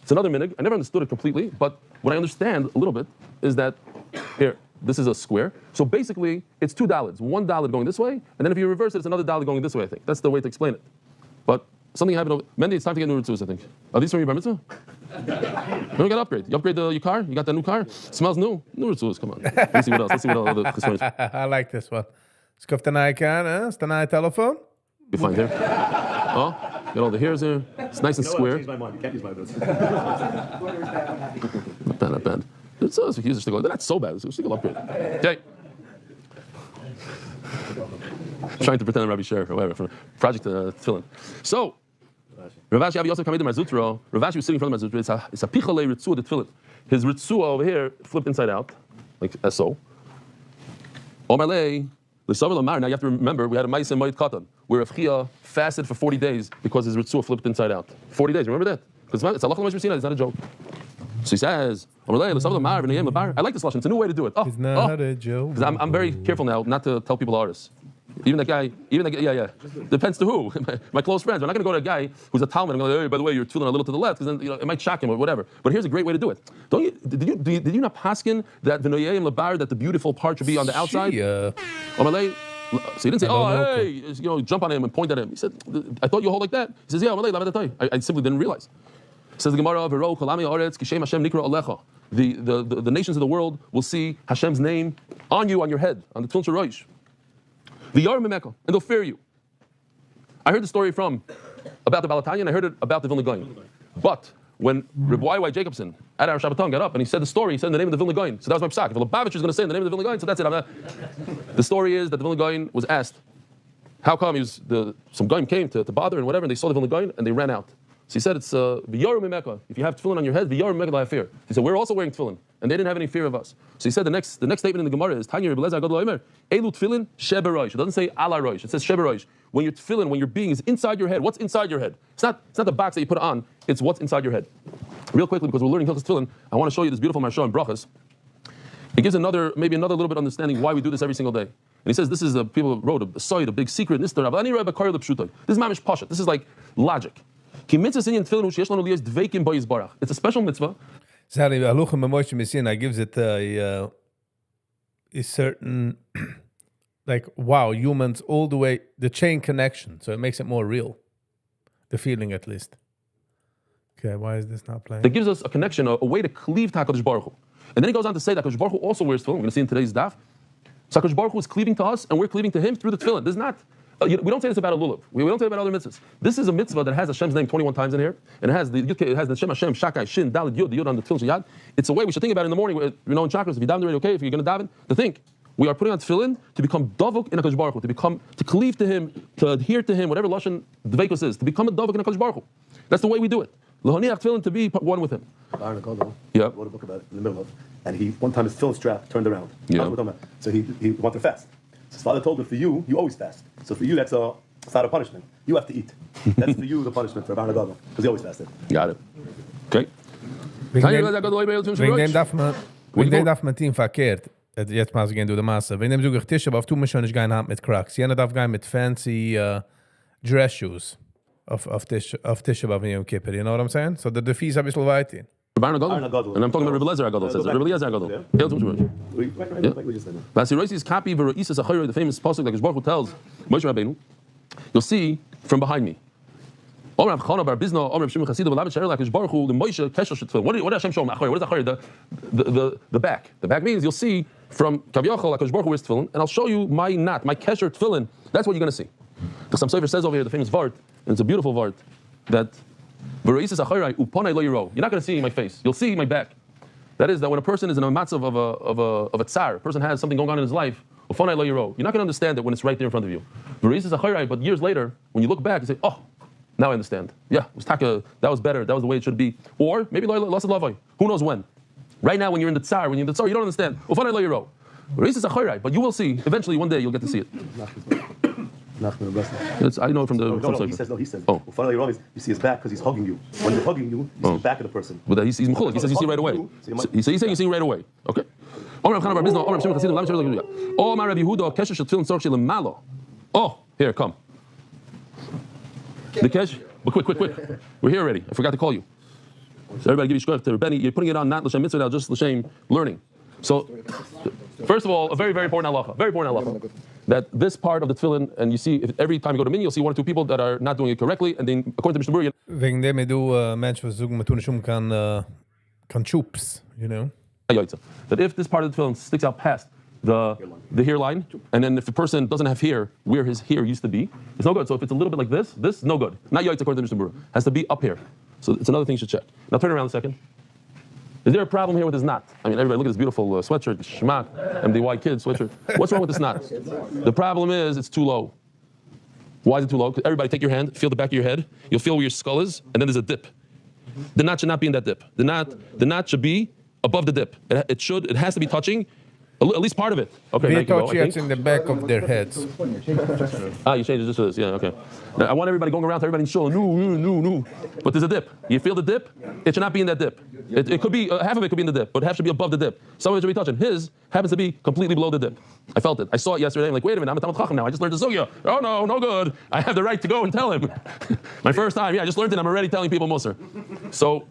It's another minig. I never understood it completely, but what I understand a little bit is that here, this is a square. So basically, it's two dalids. One dalid going this way, and then if you reverse it, it's another dalid going this way. I think that's the way to explain it. But something happened. Mendy, it's time to get new ritzvahs, I think. Are these from your bar mitzvah? You don't got to upgrade. You upgrade your car. You got that new car. It smells new. New ritzvahs. Come on. Let's see what else. Let's see what other chesronis. I like this one. Skuf the icon, it's the night telephone. You find there. Oh, got all the hairs there. It's nice and square. Change my mind. Can't use my votes. Not bad. It's a shtickle. They're not so bad. It's a shtickle upgrade. Okay. Trying to pretend I'm Rabbi Sher or whatever for Project Tefillin. So, Rav Ashi Abi Yosef Kamei de Marzutro. Rav Ashi was sitting in front of the Marzutro. It's a pichalei ritzua de Tefillin. His ritzua over here flipped inside out, like so. Omerlei. Now you have to remember, we had a Ma'aseh in Moed Katan, where Rav Chia fasted for 40 days because his ritzua flipped inside out. 40 days, remember that? Because it's halacha leMoshe Misinai, it's not a joke. So he says, I like this lashon, it's a new way to do it. It's not a joke. Because I'm very careful now not to tell people artists. Even that guy, yeah. Depends to who. My close friends. I'm not going to go to a guy who's a Talmud and go, hey, by the way, you're tefillin a little to the left, because then it might shock him or whatever. But here's a great way to do it. Did you not paskin that v'noyayim lebar, that the beautiful part should be on the outside? So he didn't say, hey, jump on him and point at him. He said, I thought you hold like that. He says, yeah, I simply didn't realize. Says the Gemara, the nations of the world will see Hashem's name on you, on your head, on the Tefillin Shel Rosh. And they'll fear you. I heard the story about the Balatanya, and I heard it about the Vilna Gaon. But when Reb Y.Y. Jacobson at our Shabbaton got up and he said the story, he said the name of the Vilna Gaon. So that was my psak. If Lubavitch is going to say the name of the Vilna Gaon, so that's it. The story is that the Vilna Gaon was asked, how come some Gaon came to bother and whatever, and they saw the Vilna Gaon and they ran out. So he said it's v'yorim mimeka. If you have tefillin on your head, v'yorim mimeka la fear. He said we're also wearing tefillin, and they didn't have any fear of us. So he said the next statement in the Gemara is Tanya Rebbe Lezer Gadol Omer Elu tefillin sheberosh. It doesn't say ala rosh. It says sheberosh. When your tefillin, when your being is inside your head, what's inside your head? It's not the box that you put on. It's what's inside your head. Real quickly, because we're learning Hilchos Tefillin, I want to show you this beautiful Marsha in Brachas. It gives maybe another little bit of understanding why we do this every single day. And he says this is people wrote a side, a big secret. This is mamish pasha. This is like logic. It's a special mitzvah. Sally, Haluchim Moshe Misinai gives it a certain, like, wow, humans all the way, the chain connection. So it makes it more real. The feeling, at least. Okay, why is this not playing? That gives us a connection, a way to cleave to HaKadosh Baruch Hu. And then he goes on to say that HaKadosh Baruch Hu also wears tefillin. We're going to see in today's daf. So HaKadosh Baruch Hu is cleaving to us, and we're cleaving to him through the tefillin. This is not... we don't say this about a lulav. We don't say it about other mitzvahs. This is a mitzvah that has Hashem's name 21 times in here, and it has the Shem Hashem, Shakai, Shin, Daled, Yud, the Yud on the Tefillin Sheyad. It's a way we should think about it in the morning. In chakras, if you daven already, okay. If you're going to daven, to think we are putting on tefillin to become davuk in HaKadosh Baruch Hu, to cleave to Him, to adhere to Him, whatever lashon dveikus is, to become a davuk in HaKadosh Baruch Hu. That's the way we do it. L'honiach tefillin, to be one with Him. Aaron Agadol. Yeah. Wrote a book about it in the middle of, and one time his film strap turned around. Yeah. So he wanted to fast. So his father told him, for you always fast. So for you, that's a side of punishment. You have to eat. That's for you the punishment for Aaron Agadol, because he always fasted. Got it. Okay. Wegen dem darf man ihn verkehrt. Jetzt mal gehen du der Masse. Wegen dem suche ich Tische, aber auf tu mich schon nicht gehen Hand mit Crocs. Jener darf gehen mit fancy dress shoes auf Tische, aber Yom Kippur. You know what I'm saying? So the fees ein bisschen weit hin. And I'm talking about Rebbe Lezer Agadol says it. Rebbe Lezer Agadol. Hail to Moshe. Basi Roisi's copy of Isas Achayra, the famous pasuk that Baruch Hu tells Moshe Rabbeinu. You'll see from behind me. Omer Rav Chana bar Bizna, Omer Rav Shimon Chasida, V'lamet She'er Lakish Baruch Hu, the Moshe Kesher Shetfil. What did Hashem show him? Achayra. What is Achayra? The back. The back means you'll see from Kaviyachal Lakish Baruch Hu wears tefillin, and I'll show you my knot, my Kesher tefillin. That's what you're going to see. The Sam Sofer says over here, the famous Vart, and it's a beautiful Vart, that you're not going to see my face. You'll see my back. That is that when a person is in a matzav of a tsar, a person has something going on in his life, you're not going to understand it when it's right there in front of you. But years later, when you look back, you say, oh, now I understand. Yeah, it was taka, that was better, that was the way it should be. Or maybe lost lavai. Who knows when? Right now, when you're in the tsar, you don't understand. But you will see, eventually one day you'll get to see it. I know from the. He says. Oh. You see his back because he's hugging you. When he's hugging you, you see the back of the person. But he's mechulek. He says you see right away. He's saying you see right away. Okay. Oh, here, come. The kesh. But quick. We're here already. I forgot to call you. So everybody give you shkoyach to Benny. You're putting it on not l'shem mitzvah now, just l'shem learning. So, first of all, a very, very important halacha. That this part of the tefillin, and you see, every time you go to mini, you'll see one or two people that are not doing it correctly, and then according to Mishnah Berurah, wegen dem du Menschen versuchen, man tun nicht kann chups, you know. That if this part of the tefillin sticks out past the hairline, and then if the person doesn't have hair where his hair used to be, it's no good. So if it's a little bit like this no good. Not yaitz according to Mishnah Berurah. Has to be up here. So it's another thing you should check. Now turn around a second. Is there a problem here with his knot? I mean, everybody look at this beautiful sweatshirt, Shmak, MDY Kids sweatshirt. What's wrong with this knot? The problem is it's too low. Why is it too low? Because everybody take your hand, feel the back of your head. You'll feel where your skull is, and then there's a dip. The knot should not be in that dip. The knot should be above the dip. It has to be touching at least part of it. Okay, we touch it in the back of their heads. You changed it just for this. Yeah, okay. Now, I want everybody going around to everybody showing, no. But there's a dip. You feel the dip? It should not be in that dip. It could be, half of it could be in the dip, but half should be above the dip. Some of it should be touching. His happens to be completely below the dip. I felt it. I saw it yesterday. I'm like, wait a minute, I'm a Talmud Chacham now. I just learned the Sugya. Oh no good. I have the right to go and tell him. My first time, I just learned it. I'm already telling people Musar. So,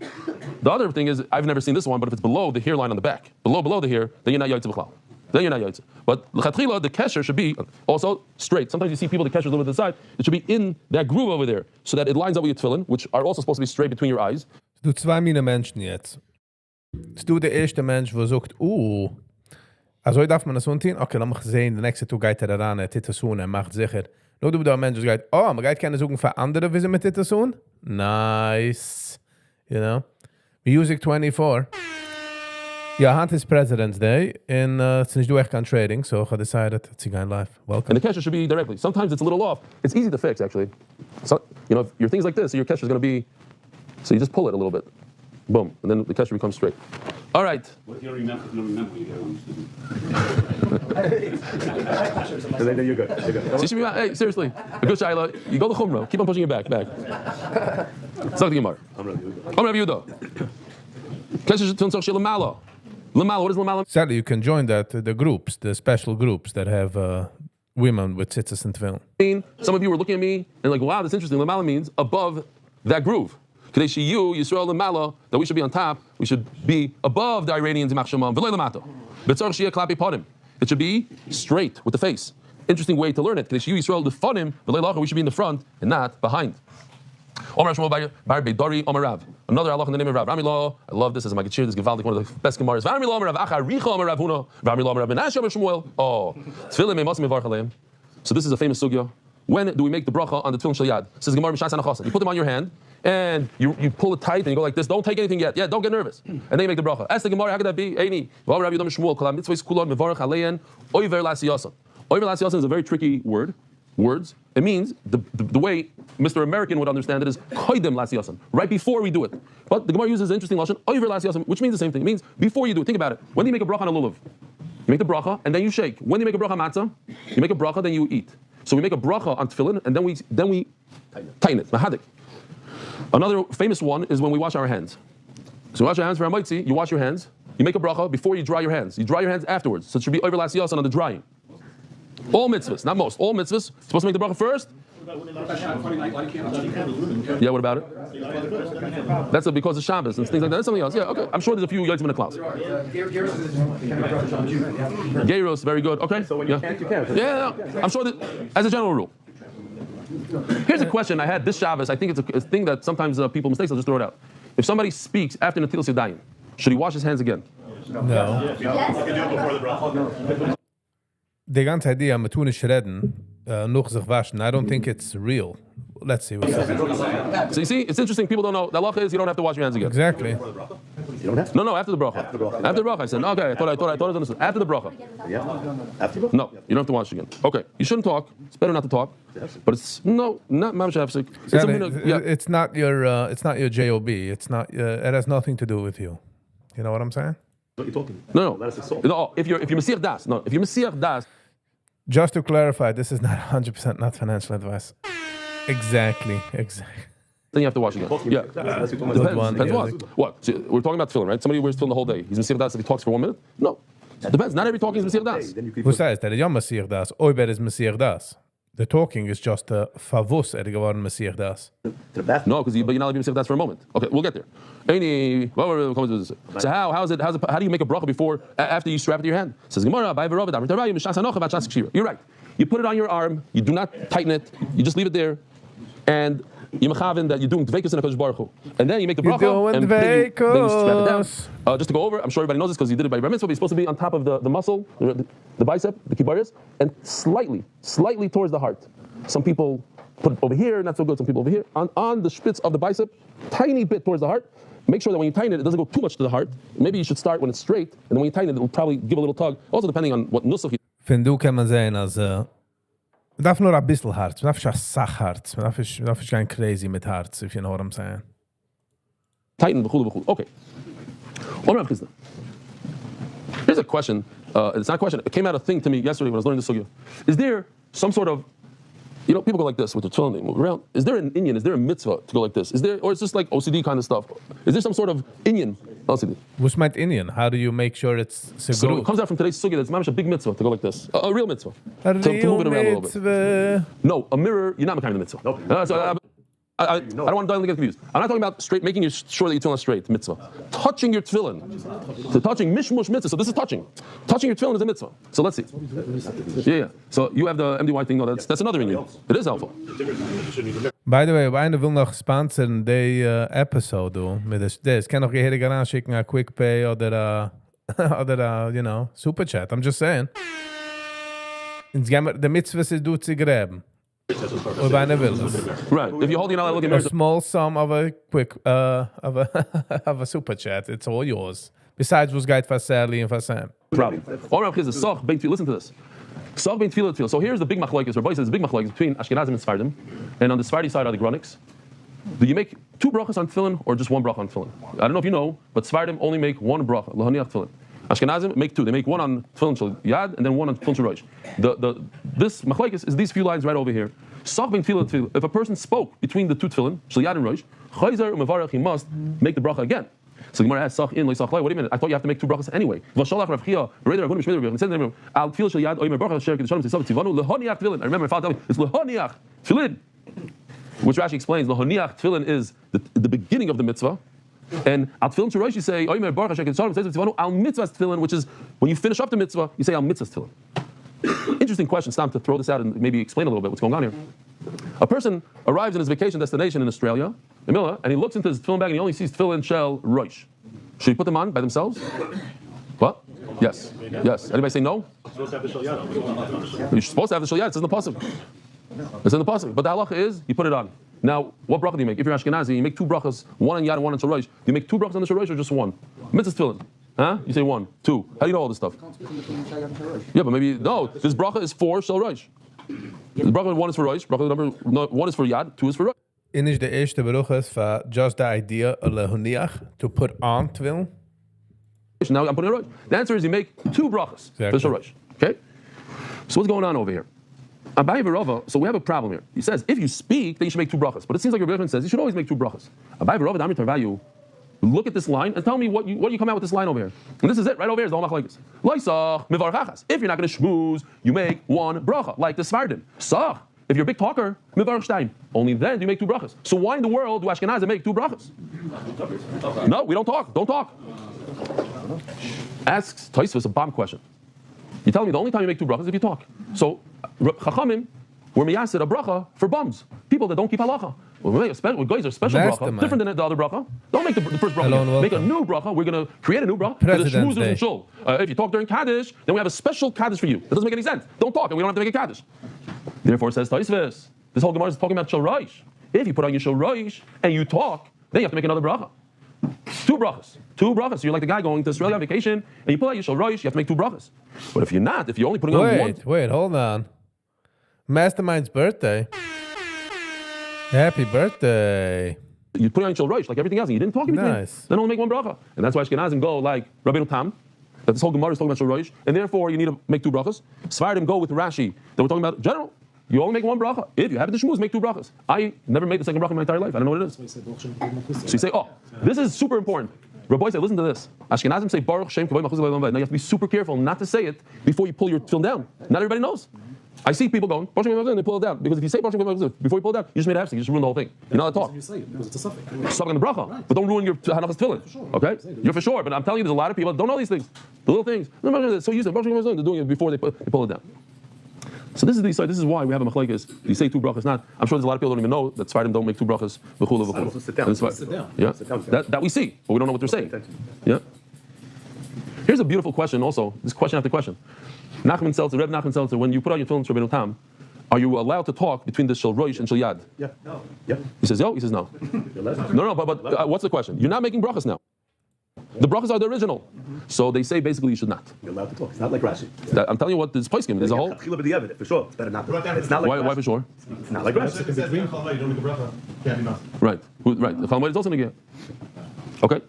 the other thing is, I've never seen this one, but if it's below the hairline on the back, below the hair, then you're not Yaitz B'chlal. Then you're not Yaitz. But l'chatchila, the kesher should be also straight. Sometimes you see people, the kesher is a little bit to the side. It should be in that groove over there, so that it lines up with your tefillin, which are also supposed to be straight between your eyes. Du zwei meine Menschen jetzt. Du der erste Mensch, der sagt, also darf man das untun? Okay, lass mich sehen, der nächste Tag geht ran, Titasun, macht sicher. Nur du der Mensch, der sagt, man geht keine suchen für andere, wie sie mit Titasun? Nice. You know? Music 24. Yeah, Hunt is President's Day, and since you do trading, so I decided to go live. Welcome. And the kesher should be directly. Sometimes it's a little off. It's easy to fix, actually. So, if your things like this, so your kesher is going to be, so you just pull it a little bit. Boom, and then the kesher becomes straight. All right. What do you remember? You Then you're good. Hey, seriously, a good shayla. You go to Chumrah. Keep on pushing your back. Suck the Gemara. I'm Rabbi Yehuda. Kesher tefillin tzarich she'lemala. Lemala. What is lemala? Sadly, you can join the groups, the special groups that have women with tzitzis and tefillin. Some of you were looking at me and like, wow, that's interesting. Lemala means above that groove. Kadesh you, Yisrael Lemala, that we should be on top. We should be above the Iranians in Machshamam. V'lei lamato. B'tzarich she'eh klapi podim. It should be straight with the face. Interesting way to learn it. Kadesh you, Yisrael lefanim. V'lei lacha. We should be in the front and not behind. Omer Shmuel Bar Beidari Omer Rav. Another halach in the name of Rav. Rami I love this as a Magachir. This is Givaldik, one of the best Gemaras. Rami Lo Omer Rav Acha Richa Omer Rav Huna. Rami Lo Omer Rav Menashe Omer Shmuel. Tefillin me'masim mevarch aleim. So this is a famous sugya. When do we make the bracha on the tefillin shel yad? Says Gemara Mishas Anachasa. You put them on your hand and you pull it tight and you go like this. Don't take anything yet. Yeah, don't get nervous. And then you make the bracha. Ask the Gemara, how could that be? Eini. V'Omer Rav Yudam Shmuel. Kol mitzvahs kulon mevarch aleim. Oiver lasiyasan. Oiver lasiyasan is a very tricky word. words. It means the way Mr. American would understand it is koidem lasiyasim, right before we do it. But the Gemara uses an interesting lashon, oiver lasiyasim, which means the same thing. It means before you do it. Think about it. When do you make a bracha on a lulav? You make the bracha and then you shake. When do you make a bracha on matzah? You make a bracha, then you eat. So we make a bracha on tefillin and then we tighten it. Mahadik. Another famous one is when we wash our hands. So you wash your hands for a mitzi, you wash your hands, you make a bracha before you dry your hands. You dry your hands afterwards. So it should be over lasiyasan on the drying. All mitzvahs, not most. All mitzvahs. Supposed to make the bracha first. Yeah, what about it? That's because of Shabbos and things like that. That's something else. Yeah, okay. I'm sure there's a few yotzim in the class. Geiros, very good. Okay. So when yeah. you can't, you can't. Yeah, no. I'm sure that, as a general rule. Here's a question I had this Shabbos. I think it's a thing that sometimes people mistake. I'll just throw it out. If somebody speaks after Netilas Yadayim, should he wash his hands again? No. The ganze idea, man tun nicht reden, noch sich waschen. I don't think it's real. Let's see. So you see, it's interesting. People don't know. The halacha is you don't have to wash your hands again. Exactly. You don't have to? No, after the bracha. After the bracha. I said, okay, I thought it was understood. After the bracha. Yeah. After the bracha? No, you don't have to wash again. Okay, you shouldn't talk. It's better not to talk. But it's not mamash hafsik. It's not your job. It's not. It has nothing to do with you. You know what I'm saying? What are you talking? No. That is a soul. No, if you're Mesiach Das. No, if you're Mesiach Das. Just to clarify, this is not 100% not financial advice. Exactly. Then you have to wash again. Yeah. Depends what? So we're talking about tefillin, right? Somebody wears tefillin the whole day. He's Mesiach Das if he talks for 1 minute? No. Depends. Not every talking is Mesiach Das. Who says that? Ja Mesiach Das. Oiber is Mesiach Das. The talking is just favus geworden Mesiach Das. No, but you're not allowed to be Mesiach Das for a moment. Okay, we'll get there. So how do you make a bracha before, after you strap it to your hand? Says Gemara, you're right. You put it on your arm, you do not tighten it, you just leave it there, and you mechaven that you're doing dveikus in HaKadosh Baruch Hu. And then you make the bracha, and then you strap it down. Just to go over, I'm sure everybody knows this because you did it by Bar Mitzvah, but you're supposed to be on top of the muscle, the bicep, the kibaris, and slightly towards the heart. Some people put it over here, not so good, some people over here. On the spitz of the bicep, tiny bit towards the heart. Make sure that when you tighten it, it doesn't go too much to the heart. Maybe you should start when it's straight, and then when you tighten it, it'll probably give a little tug. Also depending on what nusach you... Wenn du kann man sehen, als... Man darf nur ein bisschen Harz, man darf nicht ein Sachharz, man darf nicht gehen crazy mit Harz, if you know what I'm saying. Tighten, b'chulu. Okay. Here's a question. It's not a question. It came out a thing to me yesterday when I was learning this sugya. Is there some sort of... You know, people go like this with their tefillin, they move around. Is there an inyan? Is there a mitzvah to go like this? Is there, or it's just like OCD kind of stuff? Is there some sort of inyan? OCD. What's meant inyan? How do you make sure it's segru? So it comes out from today's sugya that's mamish a big mitzvah to go like this. A real mitzvah. To move it around a little bit. No, a mirror, you're not making the mitzvah. Nope. I don't want to get confused. I'm not talking about straight, making sure that your tefillin is straight, mitzvah. Touching your tefillin. So touching mishmush mitzvah. So this is touching. Touching your tefillin is a mitzvah. So let's see. Yeah. So you have the MDY thing. No, that's another inyan. It is helpful. By the way, Weine will noch sponsoren die episode mit das. Kann noch jeder gerne schicken a quick pay oder you know, super chat. I'm just saying. The mitzvah is du zu graben. Right. If you hold your look a small sum of a quick of a super chat, it's all yours. Besides what's guide for Sally and for Sam. Problem. Listen to this. So here's the big machlokes. Rabbi says the big machlokes between Ashkenazim and Sephardim, and on the Sephardi side are the Gronics. Do you make 2 brachas on tefillin or just 1 bracha on tefillin? I don't know if you know, but Sephardim only make 1 bracha, lahaniach tefillin. Ashkenazim make 2. They make 1 on tefillin shel yad and then 1 on tefillin shel rosh. This machlokes is these few lines right over here. If a person spoke between the 2 tefillin shel yad and rosh, chayzer umevarach, he must make the bracha again. So the Gemara asks, "Sach in, loy sach loy." Wait a minute, I thought you have to make 2 brachas anyway. I remember my father telling me it's lehoniach tefillin, which Rashi explains. Lehoniach tefillin is the beginning of the mitzvah. And al tefillin to Rosh you say al mitzvahs tefillin, which is when you finish up the mitzvah, you say al mitzvahs tefillin. Interesting question. It's time to throw this out and maybe explain a little bit what's going on here. A person arrives in his vacation destination in Australia, Emila, and he looks into his tefillin bag and he only sees tefillin shel rosh. Should he put them on by themselves? What? Yes. Anybody say no? You're supposed to have the shel yad. It says in the pasuk. It's in the pasuk. But the halacha is you put it on. Now, what bracha do you make? If you're Ashkenazi, you make 2 brachas, 1 on yad and 1 on shel rosh. Do you make 2 brachas on the shel rosh or just 1? Mitzvahs tefillin. Huh? You say 1, 2. How do you know all this stuff? Yeah, but maybe no. This bracha is for shel rosh. The bracha 1 is for Rosh, bracha number 1 is for Yad, 2 is for Rosh. In is de eerste beruches for just the idea of lehuniach, to put on tefillin. Now I'm putting a Rosh. The answer is you make 2 brachas. That's a Rosh. Okay? So what's going on over here? Abaye v'Rava, so we have a problem here. He says, if you speak, then you should make 2 brachas. But it seems like your Rebbe says you should always make 2 brachas. Abaye v'Rava, Dami Tarvayu, look at this line and tell me what you come out with this line over here. And this is it, right over here is the whole machlokes. Loisach mivarachachas. If you're not going to shmooze, you make 1 bracha, like the Svardim. Sach, if you're a big talker, mivarach shtayim. Only then do you make 2 brachas. So why in the world do Ashkenazim make 2 brachas? No, we don't talk. Don't talk. Asks Tosfos a bomb question. You tell me the only time you make 2 brachas is if you talk. So Chachamim were miyased a bracha for bums, people that don't keep halacha. With guys are special bracha, different than the other bracha. Don't make the first bracha. Make a new bracha. We're going to create a new bracha for the shmoozers and shul. If you talk during Kaddish, then we have a special Kaddish for you. That doesn't make any sense. Don't talk, and we don't have to make a Kaddish. Therefore, says Tosfos, this whole Gemara is talking about Shel Rosh. If you put on your Shel Rosh and you talk, then you have to make another bracha. 2 brachas. 2 brachas. So you're like the guy going to Australia on vacation, and you pull out your Shel Rosh, you have to make 2 brachas. But if you're not, if you're only putting on 1... Wait, hold on. Mastermind's birthday. Happy birthday. You put on Shel Rosh like everything else, and you didn't talk in between. Nice. Then only make 1 bracha. And that's why Ashkenazim go like Rabbeinu Tam, that this whole Gemara is talking about Shel Rosh, and therefore you need to make 2 brachas. Svardim go with Rashi, that we're talking about general. You only make 1 bracha. If you have the shmooze, make 2 brachas. I never made the second bracha in my entire life. I don't know what it is. So you say, oh, this is super important. Rabbi said, listen to this. Ashkenazim say, Baruch Shem Kavod Machuz Le'olam V'ed. Now you have to be super careful not to say it before you pull your tefillin down. Not everybody knows. I see people going, Baruch Shem Kavod and they pull it down. Because if you say Baruch Shem Kavod before you pull it down, you just made a half. You just ruined the whole thing. You're not allowed to talk. Because it's a suffix. Suffix on the bracha. But don't ruin your Hanachas tefillin. Okay? You're for sure. But I'm telling you, there's a lot of people that don't know these things. The little things. So you said, Baruch Shem Kavod, they're doing it before they pull it down. So this is why we have a machlekes. You say 2 brachas. Not. I'm sure there's a lot of people who don't even know that Svardim don't make 2 brachas. V'chulu. Sit down. Sit down. Yeah. That we see, but we don't know what they're saying. Yeah. Here's a beautiful question. Also, this question after question. Nachman Seltzer, Reb Nachman Seltzer. When you put on your tefillin Rabbeinu Tam, are you allowed to talk between the Shel Rosh and Shel Yad? Yeah. No. Yeah. He says yo. He says no. No. But what's the question? You're not making brachas now. The brachas are the original. So they say basically you should not. You're allowed to talk. It's not like Rashi. I'm telling you what this poskim. There's a whole. For sure. It's better not. It's not like Rashi. Why for sure? It's not like Rashi. Right. Right. The Chalamoid is also negay. Okay.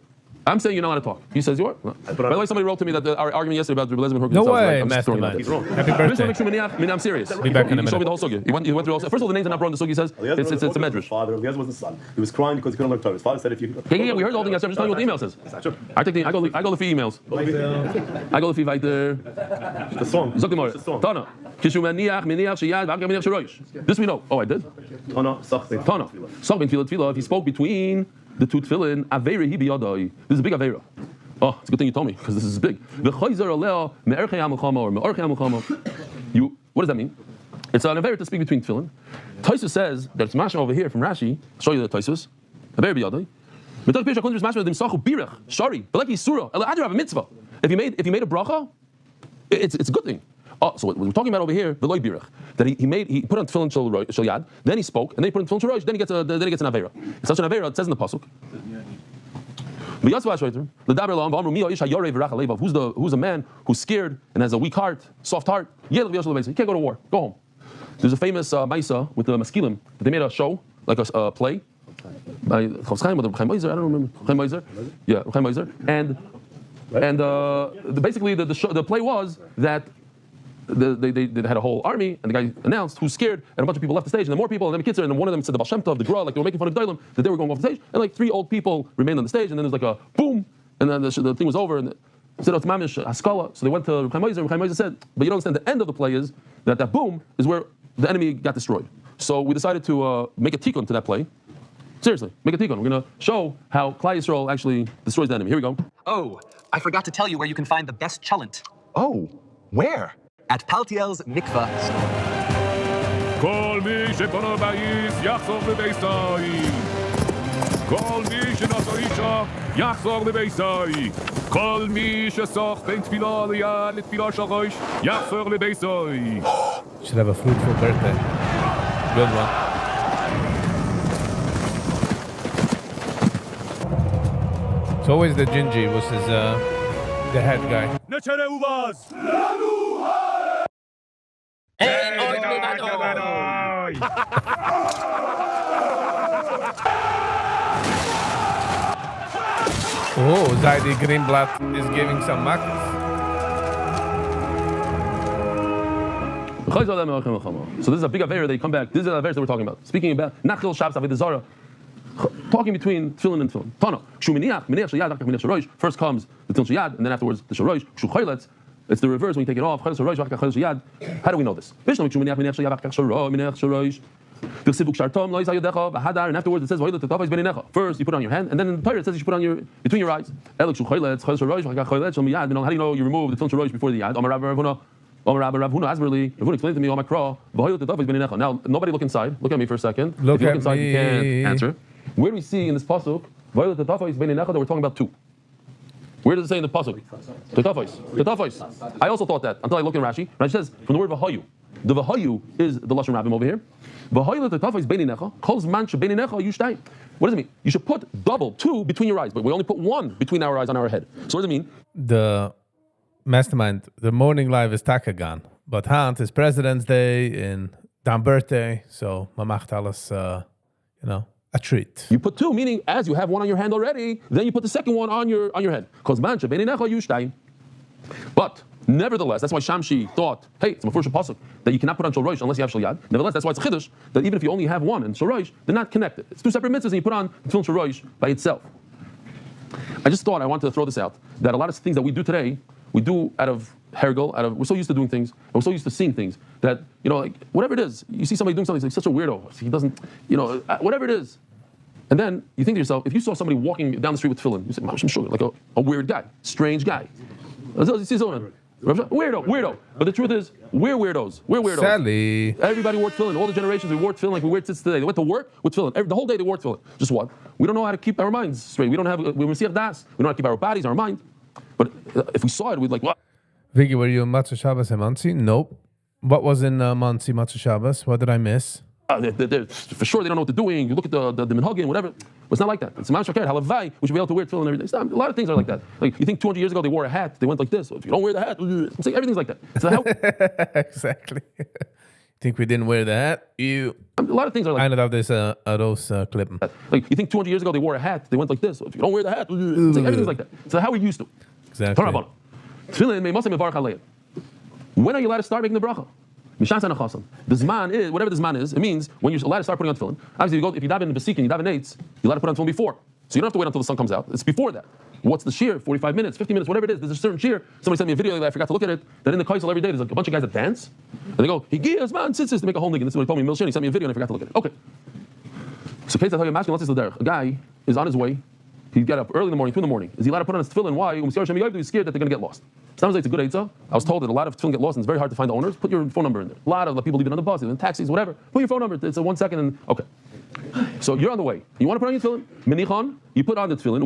I'm saying you're not allowed to talk. He says you are. No. By the way, somebody wrote to me that our argument yesterday about Rebbe Lezer and Hurkis. No way, I'm just throwing it out. He's wrong. Happy birthday. I'm serious. Be back in a minute. He showed me the whole sugya. He went through all. First of all, the names are not wrong. The sugya says it's a medrash. Father, Eliezer was the son. He was crying because he couldn't learn Torah. His father said, "If you..." Yeah. We heard the whole thing yesterday. I'm just telling you what the email says. That's not true. I go the fee emails. I go the fee weiter. The song. Tana. This we know. Oh, I did. Tana. Tana. If he spoke between the 2 tefillin, avera hi biyadai. This is a big avera. Oh, it's a good thing you told me, because this is big. What does that mean? It's an avera to speak between tefillin. Tosfos says that it's mashma over here from Rashi. I'll show you the Tosfos. Avera biyadai. If you made a bracha, it's a good thing. Oh, so what we're talking about over here, the loy birach, that he put on tefillin shel yad, then he spoke, and then he put on tefillin shel rosh, then he gets an avera. It's such an avera. It says in the pasuk. Who's a man who's scared and has a weak heart, soft heart? He can't go to war. Go home. There's a famous Maisa with the Maskilim that they made a show, like a play. By Chaim Chaim or Chaim Meiser, I don't remember. Chaim Meiser. Yeah, Chaim Meiser. And basically the play was that they had a whole army, and the guy announced who's scared, and a bunch of people left the stage, and then more people, and then Kitzer, and then one of them said the Baal Shem Tov, the Gra, like they were making fun of Gdolim, that they were going off the stage, and like 3 old people remained on the stage, and then there's like a boom, and then the thing was over, and they said, it's Mamish Haskala. So they went to Chaim Meiser, and Chaim Meiser said, but you don't understand, the end of the play is that boom is where the enemy got destroyed. So we decided to make a tikkun to that play. Seriously, make a tikkun. We're going to show how Klal Yisrael actually destroys the enemy. Here we go. Oh, I forgot to tell you where you can find the best cholent. Oh, where? At Paltiel's Mikvah. כל מי שבנו בייס יחזור לביסאי. כל מי שנשא אישה יחזור לביסאי. כל מי שסח בין תפילה ליד לתפילה של ראש יחזור לביסאי. Should have a fruitful birthday. Good one. It's always the Gingy was the head guy. נצ'רה ובאז. Hey, Oh, Zaidi Greenblatt is giving some makas. So this is a big affair. They come back. This is the affairs that we're talking about. Speaking about Nachil Shabbos Avodah Zarah, talking between tefillin and tefillin. Tana, Shuminiach, Miniach Shayad, Miniach Shorosh. First comes the tefillin Shayad, and then afterwards the Shorosh. Shu Chayletz. It's the reverse when you take it off. Chayletz Shorosh, Chayletz Shayad. How do we know this? Vishnam Shuminiach, Miniach Shayad, Miniach Shorosh. And afterwards it says first you put on your hand, and then in the Torah it says you should put on your between your eyes. How do you know you remove the tefillin shorosh before the yad? Ravuna explained to me, now nobody look inside. Look at me for a second. If you look inside, you can't answer. Where do we see in this pasuk that we're talking about two? Where does it say in the pasuk? Tetafos. I also thought that until I looked in Rashi. Rashi says from the word v'hayu. The v'hayu is the lashon rabbim over here. What does it mean? You should put double, two between your eyes, but we only put one between our eyes on our head. So what does it mean? The mastermind, the morning live is Takagan, but Hans is President's Day and Dan birthday, so Mamach alles, a treat. You put two, meaning as you have one on your hand already, then you put the second one on your head. But nevertheless, that's why Shamshi thought, hey, it's a Mefurish pasuk that you cannot put on Shal Rosh unless you have Shal Yad. Nevertheless, that's why it's a Chiddush that even if you only have one in Shal Rosh, they're not connected. It's two separate mitzvahs, and you put on Tefillin Shal Rosh by itself. I just thought I wanted to throw this out that a lot of things that we do today, we do out of hergel, we're so used to doing things, and we're so used to seeing things that like whatever it is, you see somebody doing something, he's like such a weirdo. He doesn't, whatever it is. And then you think to yourself, if you saw somebody walking down the street with tefillin, you say, like a weird guy, strange guy. You see someone. Weirdo. But the truth is, we're weirdos. Sadly. Everybody wore tefillin. All the generations, we wore tefillin like we wear tzitz today. They went to work with tefillin. The whole day they wore tefillin. Just what? We don't know how to keep our minds straight. We receive das. We don't know how to keep our bodies, our mind. But if we saw it, we'd like, what? Vicky, were you in Matzah Shabbos in Monsey? Nope. What was in Monsey Matzah Shabbos? What did I miss? For sure, they don't know what they're doing. You look at the minhagim, whatever. But it's not like that. It's a mamash shakir, halavai. We should be able to wear tefillin every day. A lot of things are like that. Like you think 200 years ago they wore a hat, they went like this. So if you don't wear the hat, it's like everything's like that. So exactly. Think we didn't wear the hat? A lot of things are like that. This those clipping. Like you think 200 years ago they wore a hat, they went like this. So if you don't wear the hat, it's like everything's like that. So how we're used to. Exactly. When are you allowed to start making the bracha? The Zman is, whatever the Zman is, it means when you're allowed to start putting on tefillin. Obviously, if you dive in the Besikin, you dive in Eitz, you're allowed to put on tefillin before. So you don't have to wait until the sun comes out. It's before that. What's the shear? 45 minutes, 50 minutes, whatever it is. There's a certain shear. Somebody sent me a video that I forgot to look at it. That in the Kaisel every day, there's like a bunch of guys that dance. And they go, he gives man sitzes to make a whole nigga. And this is what he told me, Milshin. He sent me a video and I forgot to look at it. Okay. So Kate, I tell you, a guy is on his way. He got up early in the morning, 2 in. Is he allowed to put on his tefillin? Why? He's scared that they're going to get lost. Sounds like it's a good eitzah. I was told that a lot of tefillin get lost and it's very hard to find the owners. Put your phone number in there. A lot of people leave it on the bus, in taxis, whatever. Put your phone number. It's a 1 second and okay. So you're on the way. You want to put on your tefillin? Menichon, you put on the tefillin.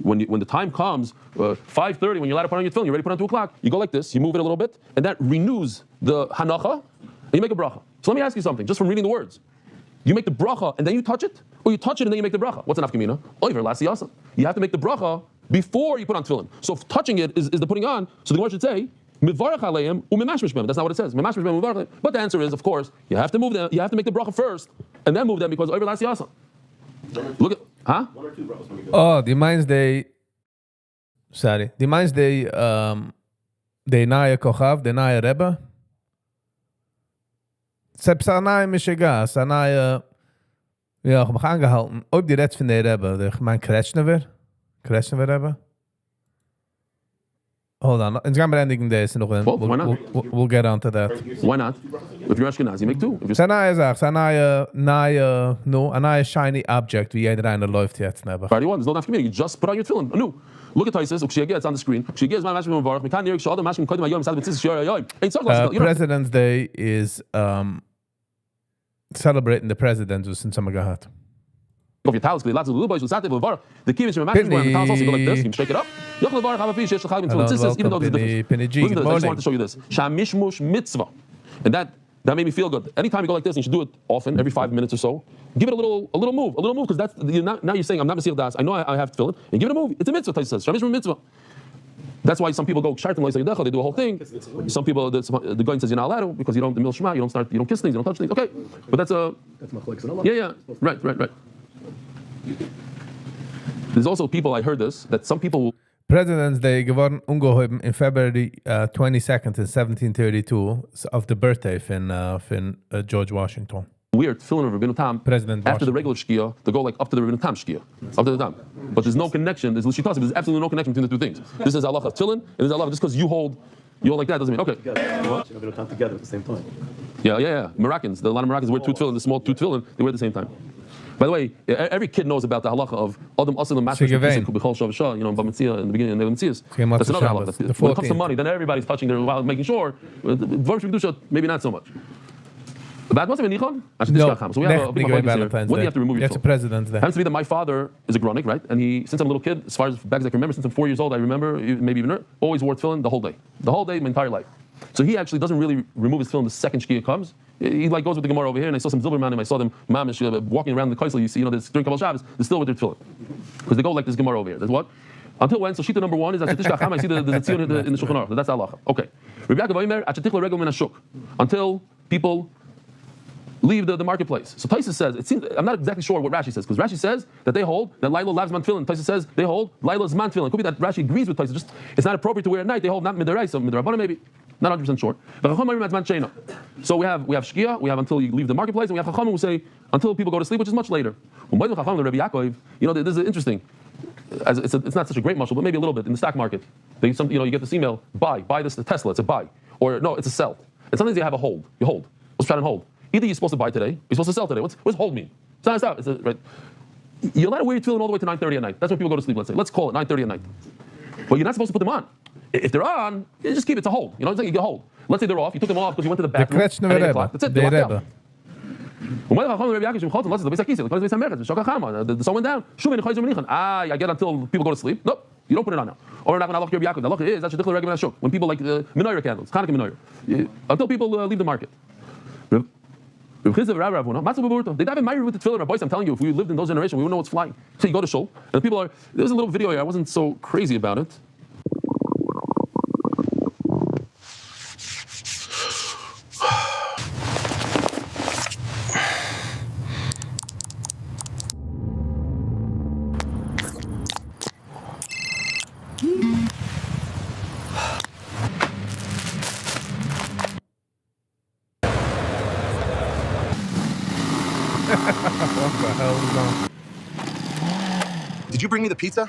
When the time comes, 5:30, when you're allowed to put on your tefillin, you're ready to put on 2 o'clock. You go like this. You move it a little bit, and that renews the hanacha, and you make a bracha. So let me ask you something, just from reading the words. You make the bracha and then you touch it, or you touch it and then you make the bracha. What's an afkamina? Oiver lasiyasa. You have to make the bracha before you put on tefillin. So if touching it is the putting on, so the Gemara should say, mivarach aleim umemashmish b'hem. That's not what it says. Memashmish b'hem mivarach. But the answer is, of course, you have to move them. You have to make the bracha first and then move them because oiver lasiyasa. Look at, huh? 1 or 2 brachas when we go. Oh, the minds they. Sorry, the minds they. The Naya Kochav, the Naya Rebbe. Selbst Sanaya Mishiga, Sanaya, ja, ich habe angehalten, ob die Reds von der Rebbe, der gemein Kretschnever Rebbe. Hold on, it's going to be ending this. Why not? We'll get on to that. Why not? If you're Ashkenazi, make 2. Sanaya sagt, Sanaya, Anaya shiny object, wie jeder eine läuft jetzt neben. There's no nafkamina. You just put on your tefillin. No. Look at Taisus. It's on the screen. President's Day is celebrating the president who's in Samagahat. Of your talis, the key from also go like this. You can shake it up. Even though there's a difference. I just wanted to show you this. Shamishmush mitzvah, and that made me feel good. Anytime you go like this, you should do it often, every 5 minutes or so. Give it a little move, because that's now you're saying I'm not Masir Das. I know I have tefillin, and give it a move. It's a mitzvah. Taisus says Shamishmush mitzvah. That's why some people go shartim they do a whole thing. Some people, the guy says you're not allowed to because you don't the mil shema, you don't kiss things, you don't touch things. Okay, but that's yeah, right. There's also people, I heard this, that some people. President's Day geworden ungehoben in February 22nd in 1732 of the birthday von George Washington. Weird tefillin of Rabbeinu Tam President after the regular shkia, they go like up to the Rabbeinu Tam shkia, up to the Tam. But there's no connection. There's absolutely no connection between the two things. This is halacha tefillin, and this is halacha just because you hold like that doesn't mean okay. What? Rabbeinu Tam together at the same time. Yeah. Moroccans, a lot of Moroccans wear two tefillin, the small two tefillin, they wear at the same time. By the way, every kid knows about the halacha of Adam Asalim Master B'chol Shavashah, in Bamitzia in the beginning of the Metzias. That's another halacha. When it comes to money, then everybody's touching their while making sure. Maybe not so much. No, so we have a big When do you have to remove your That's a President's Day. It happens to be that my father is a Gronik, right? And he, since I'm a little kid, as far as back as I can remember, since I'm 4 years old, I remember, maybe even always wore tefillin the whole day. The whole day, my entire life. So he actually doesn't really remove his tefillin the second shkia comes. He like goes with the Gemara over here, and I saw some Zilberman, and I saw them mamish walking around the Kaisel. You see, during Kabbalah Shabbos, they're still with their tefillin. Because they go like this Gemara over here. That's what? Until when? So Shita number 1 is that Tishka Chama. I see the Tzion in the Shulchan Aruch. That's Allah. Okay. Rabbi Yaakov Omer, Achatichla Regel Min Hashuk. Until people leave the marketplace. So Taisa says, it seems, I'm not exactly sure what Rashi says, because Rashi says that they hold that Laila lavs man tefillin. Taisa says they hold Laila's man tefillin. It could be that Rashi agrees with Taisa, just it's not appropriate to wear at night. They hold not midaraisa, midarabana maybe. Not 100% sure. So we have Shkia, we have until you leave the marketplace, and we have Chachamim who say until people go to sleep, which is much later. This is interesting. It's not such a great mashal, but maybe a little bit in the stock market. You get this email, buy this, the Tesla, it's a buy. Or no, it's a sell. And sometimes you have a hold. You hold. Let's try and hold. Either you're supposed to buy today, or you're supposed to sell today. What's hold mean? It's not. Right? You're allowed to wear your tefillin all the way to 9:30 at night. That's when people go to sleep, let's say. Let's call it 9:30 at night. But you're not supposed to put them on. If they're on, you just keep it to hold. It's like you get hold. Let's say they're off. You took them off because you went to the bathroom at 8 o'clock. That's it. They're locked out. The sun went down. I get until people go to sleep. Nope, you don't put it on now. Or not going to lock your The is that's the regular shuk. When people like menorah candles, Hanukkah menorah, until people leave the market. They dive in my with the tefillin, Rabbi. I'm telling you, if we lived in those generations, we wouldn't know what's flying. So you go to shul, and the people are. There's a little video here. I wasn't so crazy about it. What the hell is on? Did you bring me the pizza?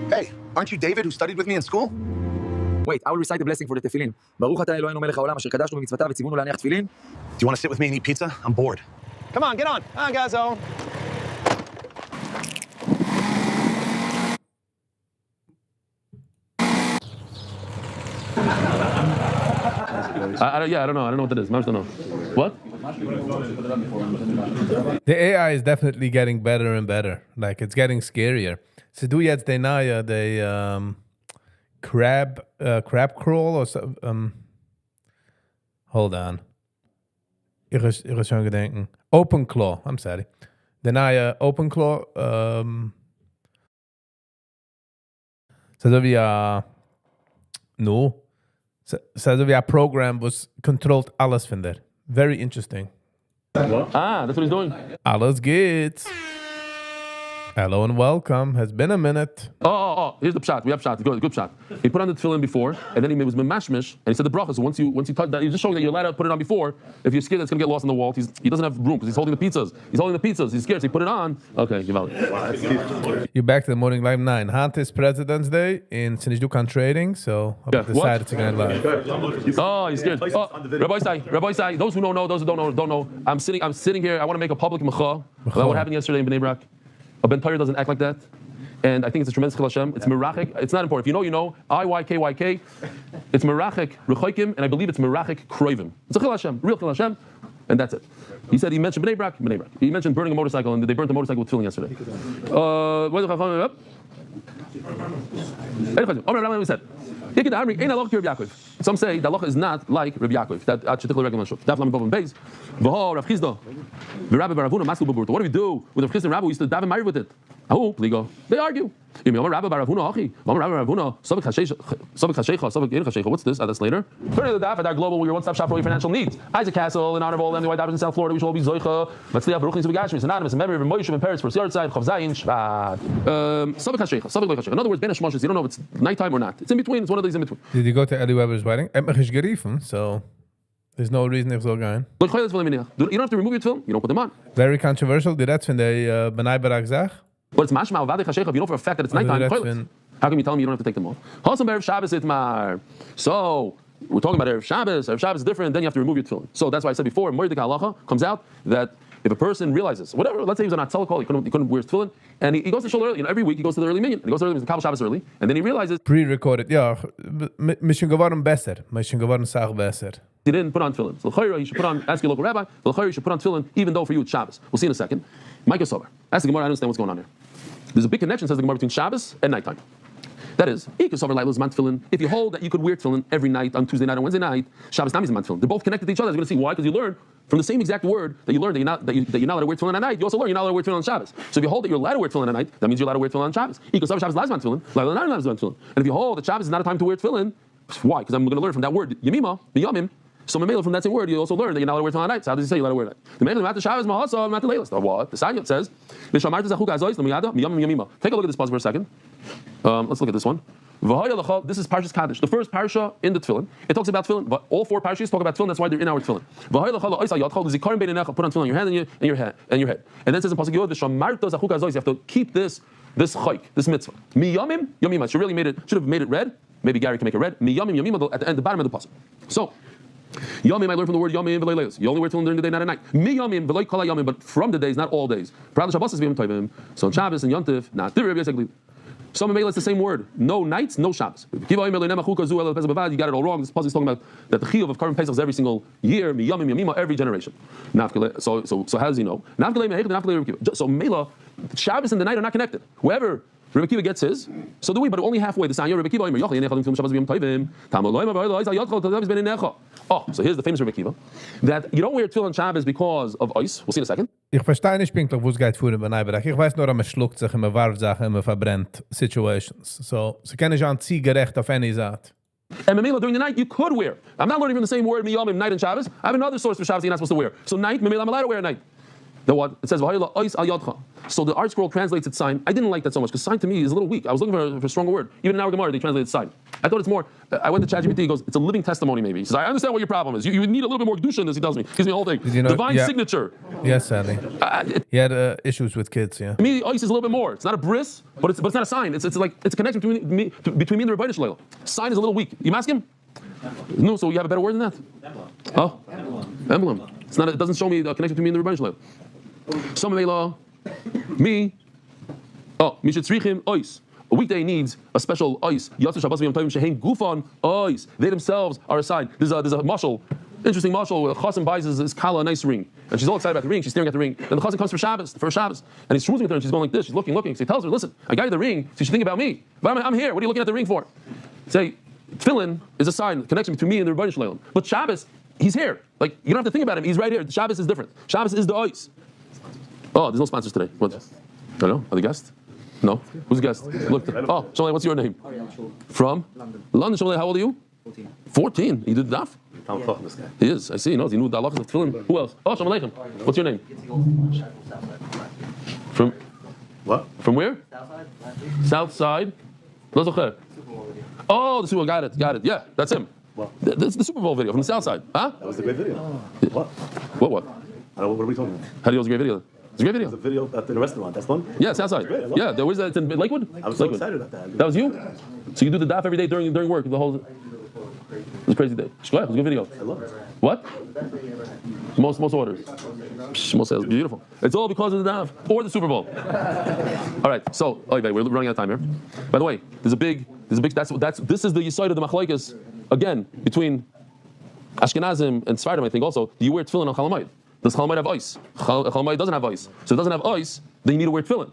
Hey, aren't you David who studied with me in school? Wait, I will recite the blessing for the tefillin. Baruch atah Eloheinu melech haolam asher kadashnu b'mitzvotav v'tzivunu להניח tefillin. Do you want to sit with me and eat pizza? I'm bored. Come on, get on. On, Gazzo. I don't know. I don't know what that is. I don't know. What? The AI is definitely getting better and better. Like, it's getting scarier. So do jetzt the neue, the crab crawl or so, hold on. Ich is schon gedenken. Open Claw, I'm sorry. The neue Open Claw, so wie wie a program was controlled alles von der. Very interesting. What? That's what he's doing. Alles geht's. Hello and welcome. Has been a minute. Oh, here's the pshat. We have pshat. Good pshat. He put on the tefillin before, and then he was mashmish, and he said the bracha. So once you touch that, he's just showing that you're allowed to put it on before. If you're scared, it's going to get lost in the wall. He doesn't have room because he's holding the pizzas. He's scared, so he put it on. Okay, You're back to the Morning Live 9. Hand is President's Day in Sinishdukan Trading, so I've decided to go live. Oh, he's scared. Rabbi Sai, those who don't know, those who don't know. I'm sitting here. I want to make a public mecha about what happened yesterday in Bnei Brak. A Ben Torah doesn't act like that, and I think it's a tremendous chil Hashem. It's merachik. It's not important. If you know. IYKYK. It's merachik rechoikim, and I believe it's merachik kroivim. It's a chil Hashem, real chil Hashem, and that's it. He said he mentioned Bnei Brak. He mentioned burning a motorcycle, and they burnt the motorcycle with tefillin yesterday. What said? some say the halacha is not like Rabbi Yaakov. That particular regular shuk. Daf Lamed Vav Beis. V'ho Rav Chizda. V'Rabbi Bar Ravuna Maslu B'Burta. What do we do with Rav Chizda and Rabbi? We used to daven married with it. Oh, pligo. They argue. What's this? That's later. Turn to the daf at our global, your one-stop shop for all your financial needs. Isaac Castle, in honor of all MDY Dabbers in South Florida, we should all be Zoicha. Let's live Baruch Nitzvah anonymous in memory of Moshe and Paris for Siyar Tzayim Chav Zayin Shvat. In other words, Ben Hashmoshes, you don't know if it's nighttime or not. It's in between. It's one of these in between. Did you go to Eli Weber's wedding? So there's no reason if so going. You don't have to remove your tefillin. You don't put them on. Very controversial. Did that when they Benai Barak Zach? But it's mashma avadei chashecha. If you know for a fact that it's nighttime, how can you tell me you don't have to take them off? Hasam Erev Shabbos itmar. So we're talking about Erev Shabbos. Erev Shabbos is different. Then you have to remove your tefillin. So that's why I said before, Moedik halacha comes out that if a person realizes whatever, let's say he was on a tzalakol, he couldn't wear his tefillin, and he goes to shul early. Every week he goes to the early minyan. He goes to the Kabbalah Shabbos early, and then he realizes pre-recorded. Yeah, mission geworden besser. Mission geworden sag besser. He didn't put on tefillin. So l'chayra, you should put on. Ask your local rabbi. L'chayra, you should put on tefillin, even though for you it's Shabbos. We'll see in a second. Micah Sober. Ask the Gemara. I understand what's going on here. There's a big connection, says the Gemara, between Shabbos and nighttime. That is, if you hold that you could wear tefillin every night on Tuesday night or Wednesday night, Shabbos Tam is man tefillin. They're both connected to each other. You're going to see why, because you learn from the same exact word that you learned that you're not allowed to wear tefillin at night. You also learn you're not allowed to wear tefillin on Shabbos. So if you hold that you're allowed to wear tefillin at night, that means you're allowed to wear tefillin on Shabbos. Because Shabbos is man tefillin, and if you hold that Shabbos is not a time to wear tefillin, why? Because I'm going to learn from that word yemima, biyamim. So Mamela, from that same word, you also learn that you're not allowed to wear tefillin at night. So how does he say you're allowed to wear it at night? The Mamela, not the Shabbos, mahasa, not the Leilas. What? The Sanyot says, take a look at this pause for a second. Let's look at this one. This is Parshas Kaddish, the first parsha in the tefillin. It talks about tefillin, but all four parshas talk about tefillin. That's why they're in our tefillin. Put on tefillin on your hand and your head. And then it says in pasuk Yod, you have to keep this chayk, this mitzvah. Miyamim yamima. Should have made it red. Maybe Gary can make it red. Miyamim yamima at the end, the bottom of the pasuk. So. Yamim, I learned from the word yamim v'lei leilos. You only wear tefillin during the day, not at night. Mi yamim v'lei kol yamim, but from the days, not all days. Prav Shabbos is v'yom tovim. So on Shabbos and Yontif, not. Some Mamela, it's the same word. No nights, no Shabbos. You got it all wrong. This puzzle is talking about that the chiyuv of Karban Pesach is every single year. Mi yamim yamima, every generation. So how does he know? So Mamela, Shabbos and the night are not connected. Whoever Rebbe Kiva gets his, so do we, but only halfway. The Sanya Rebbe Kiva. Oh, so here's the famous Rebbe Kiva that you don't wear tefillin on Shabbos because of ice. We'll see in a second. Ich verstehe nicht pinklich, wo es geht vor in Benaiberach. Ich weiß nur, man schluckt sich, man warf Sachen, man verbrennt Situations. So, sie können schon zielgerecht auf eine Seite. And Mamela, during the night, you could wear. I'm not learning from the same word, miyamim, night and Shabbos. I have another source for Shabbos you're not supposed to wear. So night, Mamela, I'm allowed to wear at night. Then what? It says, so the art scroll translates it sign. I didn't like that so much because sign to me is a little weak. I was looking for a stronger word. Even in our Gemara, they translated sign. I thought it's more. I went to ChatGPT. He goes, it's a living testimony. Maybe he says, I understand what your problem is. You need a little bit more kedusha in this. He tells me. He gives me the whole thing. Divine signature. Yes, Sally. He had issues with kids. Yeah. To me, ice is a little bit more. It's not a bris, but it's not a sign. It's like it's a connection between me and the Rebbeinu Shleil. Sign is a little weak. You ask him? No. So you have a better word than that? Oh, emblem. It's not. It doesn't show me the connection between me and the Rebbeinu Shleil. Some Mamela, me. Oh, Mishat Tzrichim ois. A weekday needs a special ois. Yatsu Shabbos v'yom tovim shehein gufon ois. They themselves are a sign. There's a mashal, interesting mashal where the chassan buys his kala a nice ring, and she's all excited about the ring. She's staring at the ring. Then the chassan comes for Shabbos, and he's schmoozing with her, and she's going like this. She's looking. So he tells her, "Listen, I got you the ring, so you should think about me. But I'm here. What are you looking at the ring for?" Say, tefillin is a sign, the connection between me and the Rebbeinu Shleil. But Shabbos, he's here. Like you don't have to think about him. He's right here. Shabbos is different. Shabbos is the ois. Oh, there's no sponsors today. What? I don't know. Are they guests? No. Who's the guest? Look. Oh, Shalom, what's your name? From? London. Shalom, how old are you? 14. You did daf? He is. I see. He knows. He knew the halachas of tefillin. Who else? Oh, Shalom Aleichem. What's your name? From? What? From where? South Side. Oh, the Super Bowl. Got it. Yeah, that's him. What? That's the Super Bowl video from the South Side. Huh? That was a great video. What? What? What are we talking about? How do you know it was a great video? It's a great video. It was a video at the restaurant. That's fun? Yeah, Southside. Yeah, there was that in Lakewood. I was so excited about that. That was you? So you do the daf every day during work, the whole. It was a crazy day. It was a good video. I love it. What? Most orders. Most sales. Beautiful. It's all because of the daf or the Super Bowl. All right. So, we're running out of time here. By the way, there's a big. This is the yesod of the machlokes again between Ashkenazim and Sfardim. I think also. Do you wear tefillin on Chol Hamoed? Does Chol Hamoed have ice? Chol Hamoed doesn't have ice. So if it doesn't have ice, then you need to wear tefillin.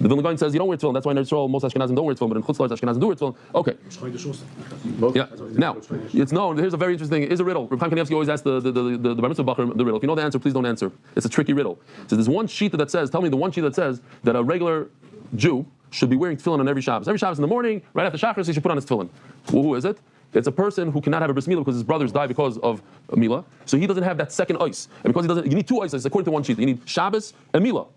The Vilna Gaon says you don't wear tefillin. That's why in Israel most Ashkenazim don't wear tefillin, but in Chutz La'aretz Ashkenazim do wear tefillin. Okay. Yeah. Now, it's known. Here's a very interesting thing. It is a riddle. Reb Chaim Kanievsky always asks the Bar Mitzvah Bacher the riddle. If you know the answer, please don't answer. It's a tricky riddle. So there's one sheet that says, tell me the one sheet that says that a regular Jew should be wearing tefillin on every Shabbos. Every Shabbos in the morning, right after Shachris, he should put on his tefillin. Well, who is it? It's a person who cannot have a bris milah because his brothers die because of milah. So he doesn't have that second ice. And because he doesn't, you need two ices according to one sheet. You need Shabbos and milah.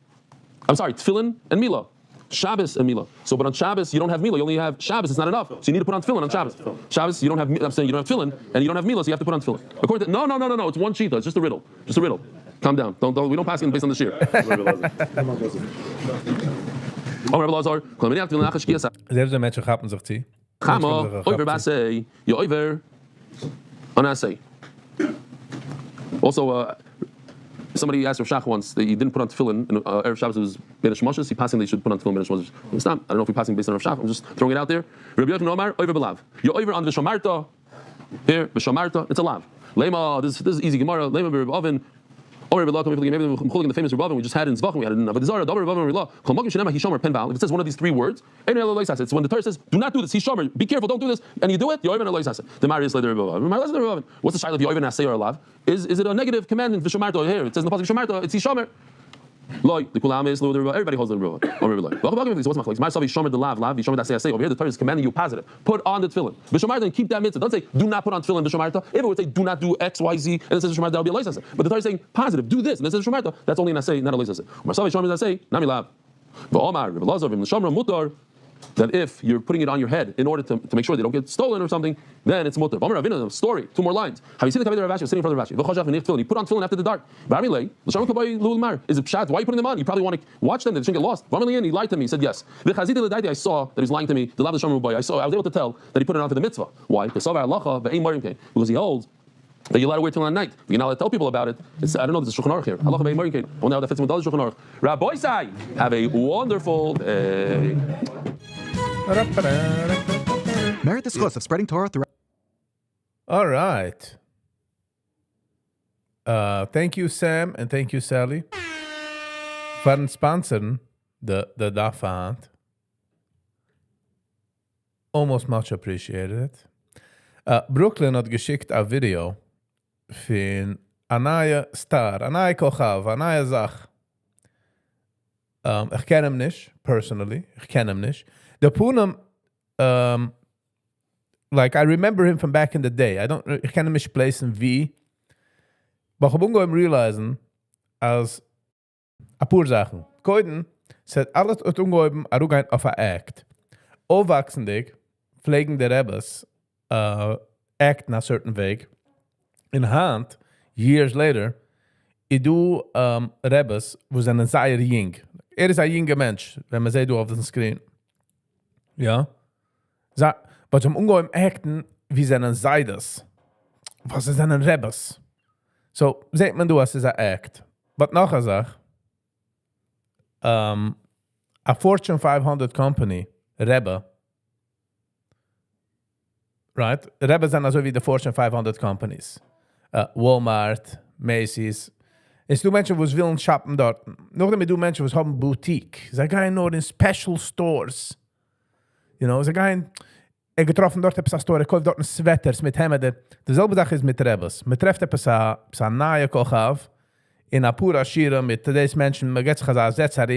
I'm sorry, tefillin and milah. Shabbos and milah. So, but on Shabbos you don't have milah. You only have Shabbos. It's not enough. So you need to put on tefillin on Shabbos. Shabbos you don't have. I'm saying you don't have tefillin and you don't have milah, so you have to put on tefillin. According to no. It's one sheet. It's just a riddle. Just a riddle. Calm down. Don't. We don't pass it based on the shir. There's a match of happens of tea. Chama, over basei, you over, anasei. Also, somebody asked Rav Shach once that he didn't put on tefillin, and Erev Shabbos was Bein HaShmoshes. He passing they should put on tefillin Bein HaShmoshes. I don't know if we're passing based on Rav Shach. I'm just throwing it out there. Rabbi Yochanan Omar, over belav. You're over on V'shamarta. Here, V'shamarta. It's a lav. Lema. This is easy Gemara. Lema b'Reb Oven. Maybe the famous Rebbe we just had in Zvachim, we had it in Avodah Zarah. If it says one of these three words, it's when the Torah says, do not do this, Hishomer, be careful, don't do this, and you do it, you're even a loisase. The Marius later Rebbe. What's the shaila of you're even asay or alav? Is it a negative command in Vishomarta here? It says in the pasuk Vishomarta, it's Hishomer. Loy, the kulam is loy. Everybody holds the Rebbe. What's my case? My savi Shomer the lav, Hishomer the asay. Over here, the Torah is commanding you positive. Put on the tefillin. Vishomarta and keep that mitzvah. Don't say do not put on tefillin Vishomarta. If it would say do not do X, Y, Z, and it says Vishomarta, that would be a loisase. But the Torah is saying positive, do this, and it says Vishomarta. That's only an asay, not a loisase. My savi Shomer the asay, nami lav. V'omar Rebbe Lazar v'Shomer mutar. That if you're putting it on your head in order to make sure they don't get stolen or something, then it's mutar. Amar Ravina, story, two more lines. Have you seen the Talmidei Rav Ashi sitting in front of Rav Ashi? He put on tefillin after the dark. Is it pshat? Why are you putting them on? You probably want to watch them, they shouldn't get lost. He lied to me, he said yes. I saw that he's lying to me. I was able to tell that he put it on for the mitzvah. Why? Because he holds that you're allowed to wear tefillin at night. You're not allowed to tell people about it. I don't know, there's a Shulchan Aruch here. Allah b'Ein Morim. Well, now that fits with the other Shulchan Aruch. Rabbi Sai, have a wonderful day. Merit the schos of spreading Torah throughout. All right. Thank you, Sam, and thank you, Sally, for sponsoring the Dafant. Almost much appreciated. Brooklyn hat geschickt a Video von a Star, a Kochav, a Zach. Ich kenne ihn nicht, personally. Ich kenne ihn nicht. The Poonam, like, I remember him from back in the day. Ich kenne mich placen wie. Aber ich habe realizen, als a paar Sachen. Koiden, seit alles hat ungeheben, auf a Act. Aufwachsendig, pflegen der Rebbes, act in a certain way. In hand, years later, I do Rebbes, was an sehr jing. Is a jinger Mensch, wenn man sieht auf dem Screen. Ja? Aber zum Ungeheben acten, wie seinen Seides. Was ist einen Rebbes? So, sieht man was is a act. But noch a Sache, a Fortune 500 company, Rebbe, right? Rebbe sind also wie die Fortune 500 companies. Walmart, Macy's. Es du Menschen, die willen shoppen dort. Noch damit du Menschen, die haben Boutique. Sie gehen nur in special stores. You know, sie gehen, getroffen dort etwas Store, kauft dort ein Sweaters mit Hemden. Dieselbe Sache ist mit Rebbes. Man trefft etwas an neue Kochav, in a pura Schire mit diesen Menschen, man geht sich als Setzer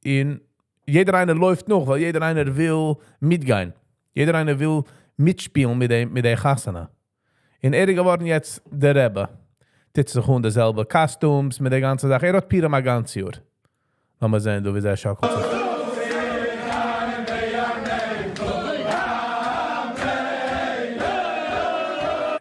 in jeder einer läuft noch, weil jeder einer will mitgehen. Jeder einer will mitspielen mit der Chassana. In geworden jetzt der Rebbe. Dit sich dieselbe Costumes mit der ganzen Sache. Hat Pira mal ganz Jahr. Lass mal sehen, wie sehr schaukelt sich.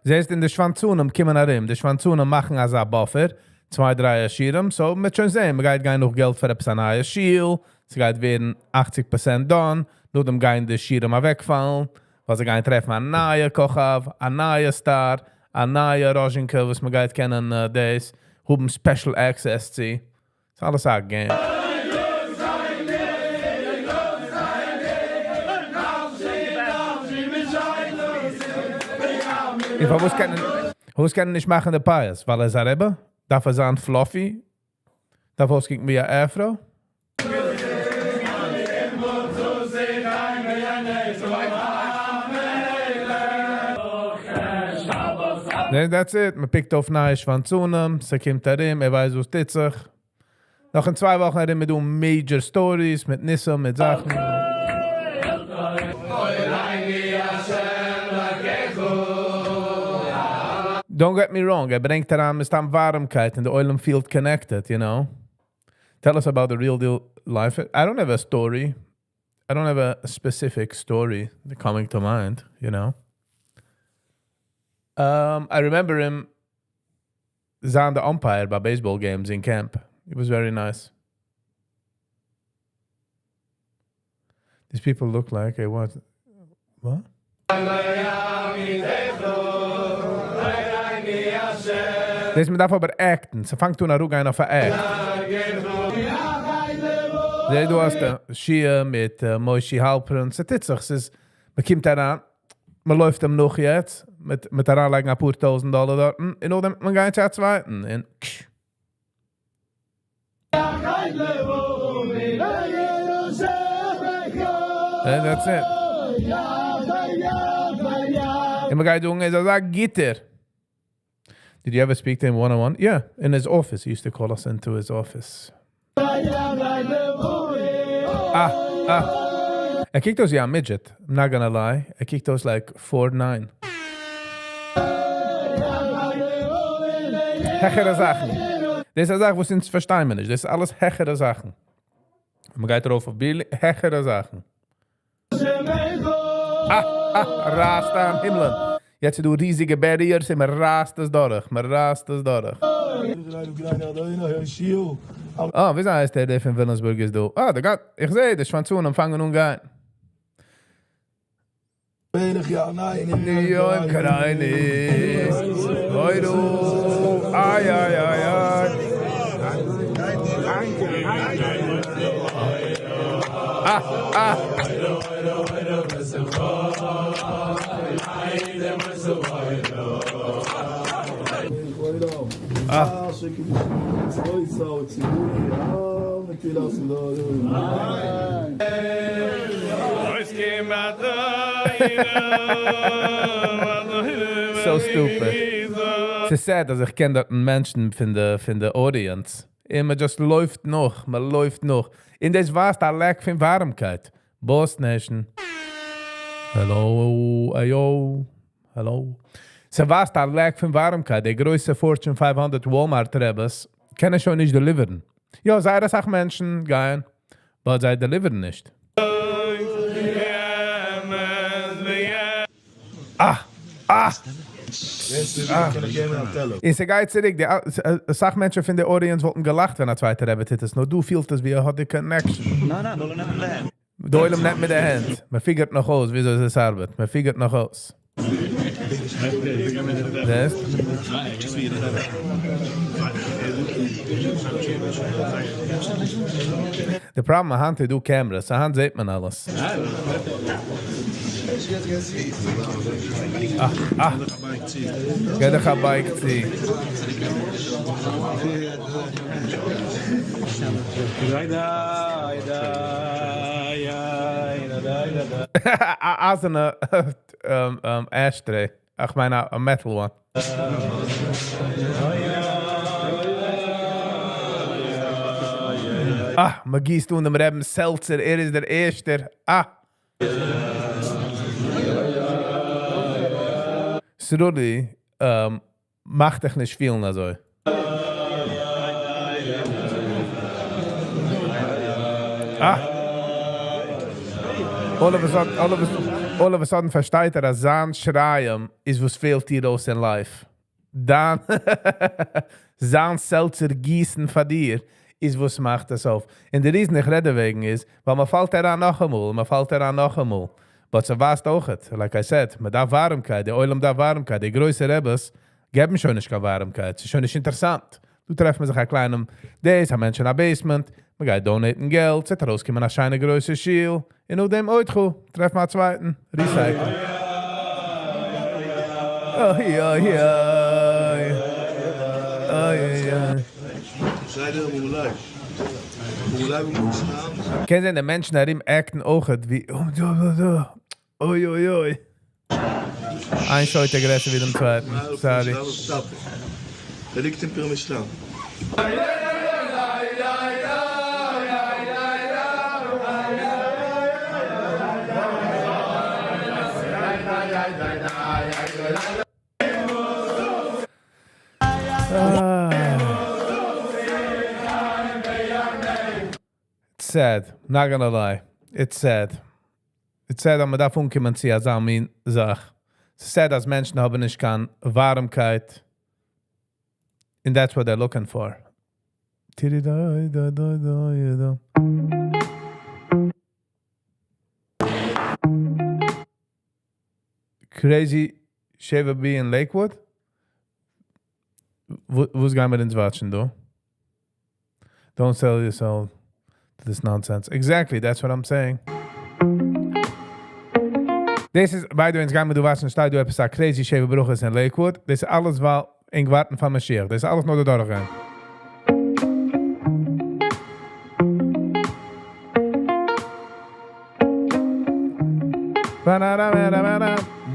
Sie ist in der Schwanzunem, kommen nach Die Schwanzunem machen als ein Buffer, 2-3 Schirem, so mit schon sehen, man geht gar noch Geld für ein neues Schiel, sie geht werden 80% done, nur dem gehen die Schirem wegfallen, weil sie gehen treffen ein neuer Kochav, ein neuer Star, ein neuer Roschenke, was man geht kennen, das, haben Special Access zu. Das ist alles ein Game. Ich kann nicht machen der Pies, weil er Rebbe, darf sein Fluffy, darf es gegen mir Afro. That's it. Man pickt auf neue Schwanzunem, sie kommt darin, weiß, was dit sich. Noch in 2 Wochen haben wir doen major stories mit Nissa, mit Sachen. Don't get me wrong, bringt daran mit der Warmkeit and the oil and field connected, you know. Tell us about the real deal life. I don't have a story. I don't have a specific story coming to mind, you know. I remember him on the umpire by baseball games in camp. It was very nice. These people look like what? Das ist mir davon aber acten. Sie fängt an Ruga auf Act. Du hast der Schia mit Moishi Halpern. Sie tut sich. Man kommt daran. Man läuft ihm noch jetzt. Mit der Anlage ein paar $1,000 dort. Und dann man geht ja zweiten. Und that's it. And my guy doing is like Gitter. Did you ever speak to him one-on-one? Yeah, in his office. He used to call us into his office. I kicked those young midget. I'm not gonna lie. I kicked those like 4'9". Hechere Sachen. Das ist eine Sache, wo sie uns verstehen nicht. Das ist alles hechere Sachen. Man geht drauf auf Bier, hechere Sachen. Rasta am Himmel. Jetzt du riesige Barriers, man rast es durch. Man rast es durch. Oh, wie heißt der von Wilhelmsburg ist du? Ah, ich sehe, der Schwanzun empfangen und gehen. Ja, im Kreine. Hoi du. Ai. So stupid. Es ist sad, dass ich kenne dort einen Menschen von der Audience. Man just läuft noch, man läuft noch. In das war es da Lack von Warmkeit. Boss Nation. Hello, ayo, hello. So war es da Lack von Warmkeit. Der größte Fortune 500 Walmart-Rebels können schon nicht deliveren. Ja, sei das auch Menschen, gehen, aber sie deliveren nicht. Ist egal zurück. Die Sachmenschen von der Audience wollten gelacht, wenn er zweite Rebbe ist. Nur du fühlst es, wie er hat die Connection. Nein, du nicht mit der Hand. Du nicht mit der Hand. Man figert noch aus, wieso ist es Arbeit. Man figert noch aus. Das? Der Problem ist, Hand du Kameras. Hand sieht man alles. Geh dich ein Bike ziehen. Als een ashtray. Ich meine, a metal one. Man gießt unter dem Reben Seltzer. Ist der Erste. Srudi, macht dich nicht viel, also. All of a sudden versteht dass sein Schreien ist, was fehlt dir aus in life. Dann sein Seltzer gießen von dir ist, was macht das auf. Und der Riesen, ich rede wegen ist, weil man fällt daran noch einmal, Aber so war es auch nicht. Like I said, mit der Warmkeit, der Oilem der Warmkeit, die größeren Rebels, geben schon nicht keine Warmkeit. Es ist schon nicht interessant. Du treffst sich ein kleinem Days, ein Mensch in einem Basement, man geht donaten Geld, zet rauskommen eine scheine größere Schiel, und auf dem Outgo, treff mal einen zweiten, recyceln. Kennen Sie den Menschen, die im Acten auch wie... Oi. Ein Schoit aggressiv wie dem zweiten. Sorry. Der liegt im Pyramidschlamm. It's sad. Not gonna lie. It's sad. It's sad, dass man davon kommen zu als Amin Sach. It's sad, dass Menschen haben nicht kann Warmkeit. And that's what they're looking for. Crazy Shava B in Lakewood? Wo's gaan wir ins Watschen, do? Don't sell yourself to this nonsense. Exactly, that's what I'm saying. This is, by the way, gaan we doen watschen, sta je door episode Crazy Shava Bruches in Lakewood. Dit is alles wel in warten van Mashiach. Dit is alles nog door gaan.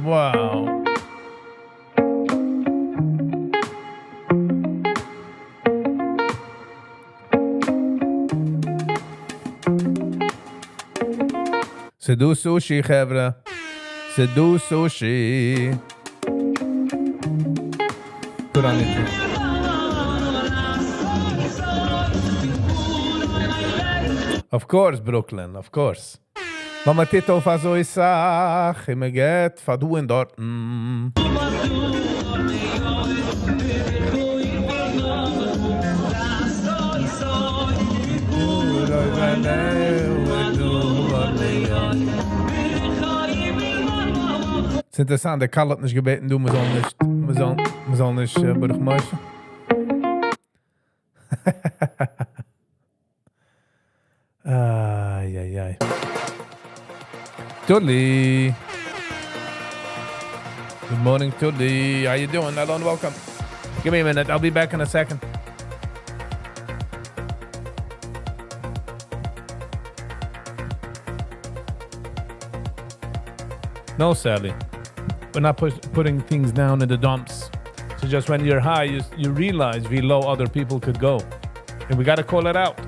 Wow. Ze doen sushi, חבר'ה. Ze doen sushi. Put on it. Of course, Brooklyn, of course. Mama Tito fa so isach, im get fa du in dort. Es ist interessant, der Karl hat nicht gebeten, du, wir sollen nicht Burgmeister. Ay. Tudley. Good morning, Tudley. How you doing? Hello and welcome. Give me a minute. I'll be back in a second. No, Sally. We're not putting things down in the dumps. So just when you're high, you realize how low other people could go. And we got to call it out.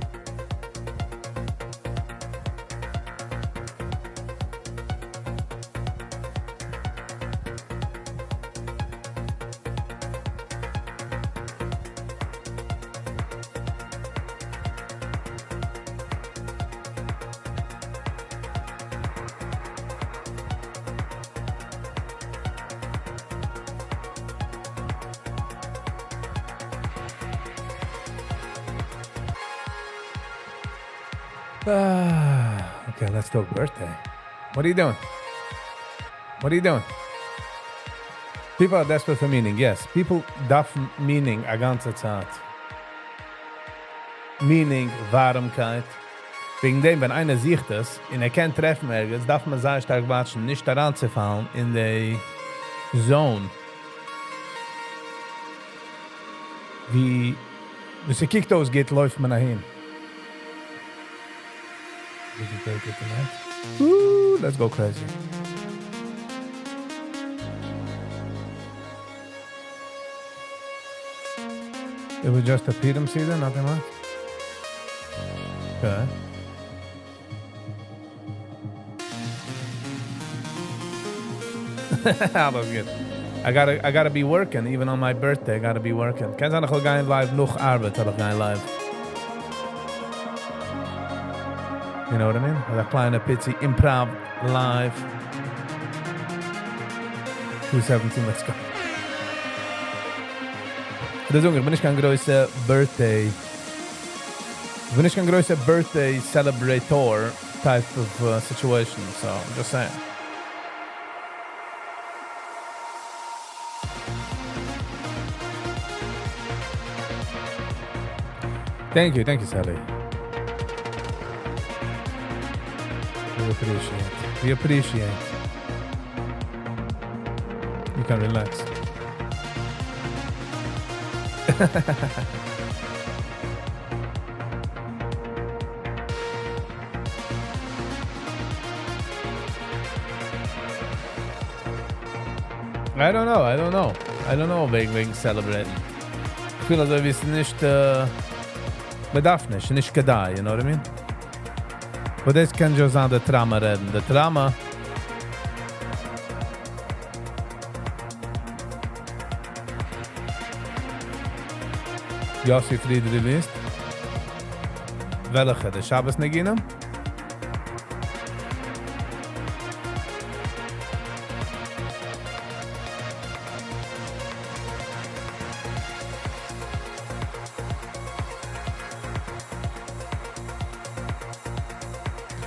Okay, let's talk birthday. What are you doing? What are you doing? People are desperate for meaning. Yes, people darf meaning a ganze Zeit. Meaning, Warmkeit. Wegen dem, wenn einer sieht das, und kennt treffen ergens, darf man sehr stark watschen, nicht daran zu fallen in die Zone. Wie es gekickt ausgeht, läuft man dahin. Did you take it tonight? Woo, let's go crazy. It was just a Pidum season, nothing much? Okay. That was good. I gotta be working, even on my birthday, I gotta be working. Ken ze nog wel gaan live, nog arbeid, had ik gaan live. You know what I mean? That kleine pizzy improv live. 217, let's go. Das ist ich bin nicht kein größer Birthday. Ich bin nicht kein größer Birthday celebrator type of situation, so I'm just saying. Thank you, Sally. We appreciate. You can relax. I don't know wegen celebrating. Ich fühle, also wir sind nicht, bedarf nicht gedei, you know what I mean? Aber das kann ich auch an der Trama reden. Der Trama, Yossi Fried released. Welche? Der Shabbos Negina?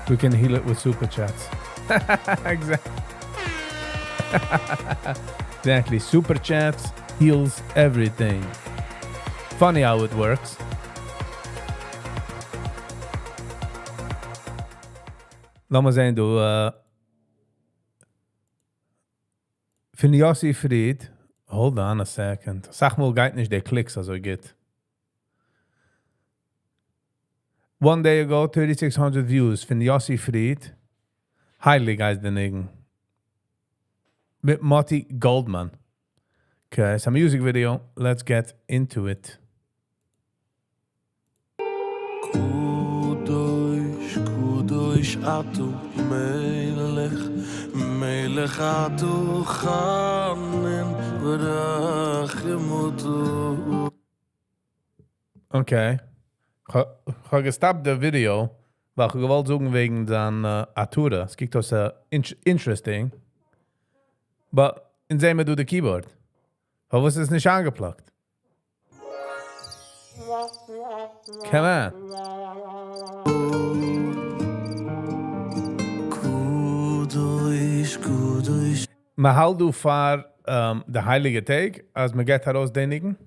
We can heal it with super chats. Exactly. Exactly. Super chats heals everything. Funny how it works. Lass mal sehen, du. Für Yossi Fried. Hold on a second. Sag mal, geht nicht der Klicks, also geht. One day ago, 3,600 views von Yossi Fried. Heilig heißt der Niggen. Mit Motti Goldman. Okay, it's a music video. Let's get into it. Kudosh atu melech atu chanen v'rachimutu. Okay. Ich habe gestoppt das Video, weil ich gewollt sagen wegen dann Atura. Es gibt das interesting. Aber in sehen wir du the keyboard. Aber was ist nicht angeplagt? Come on. Man halt du fahr der heilige Tag, als man geht heraus denigen.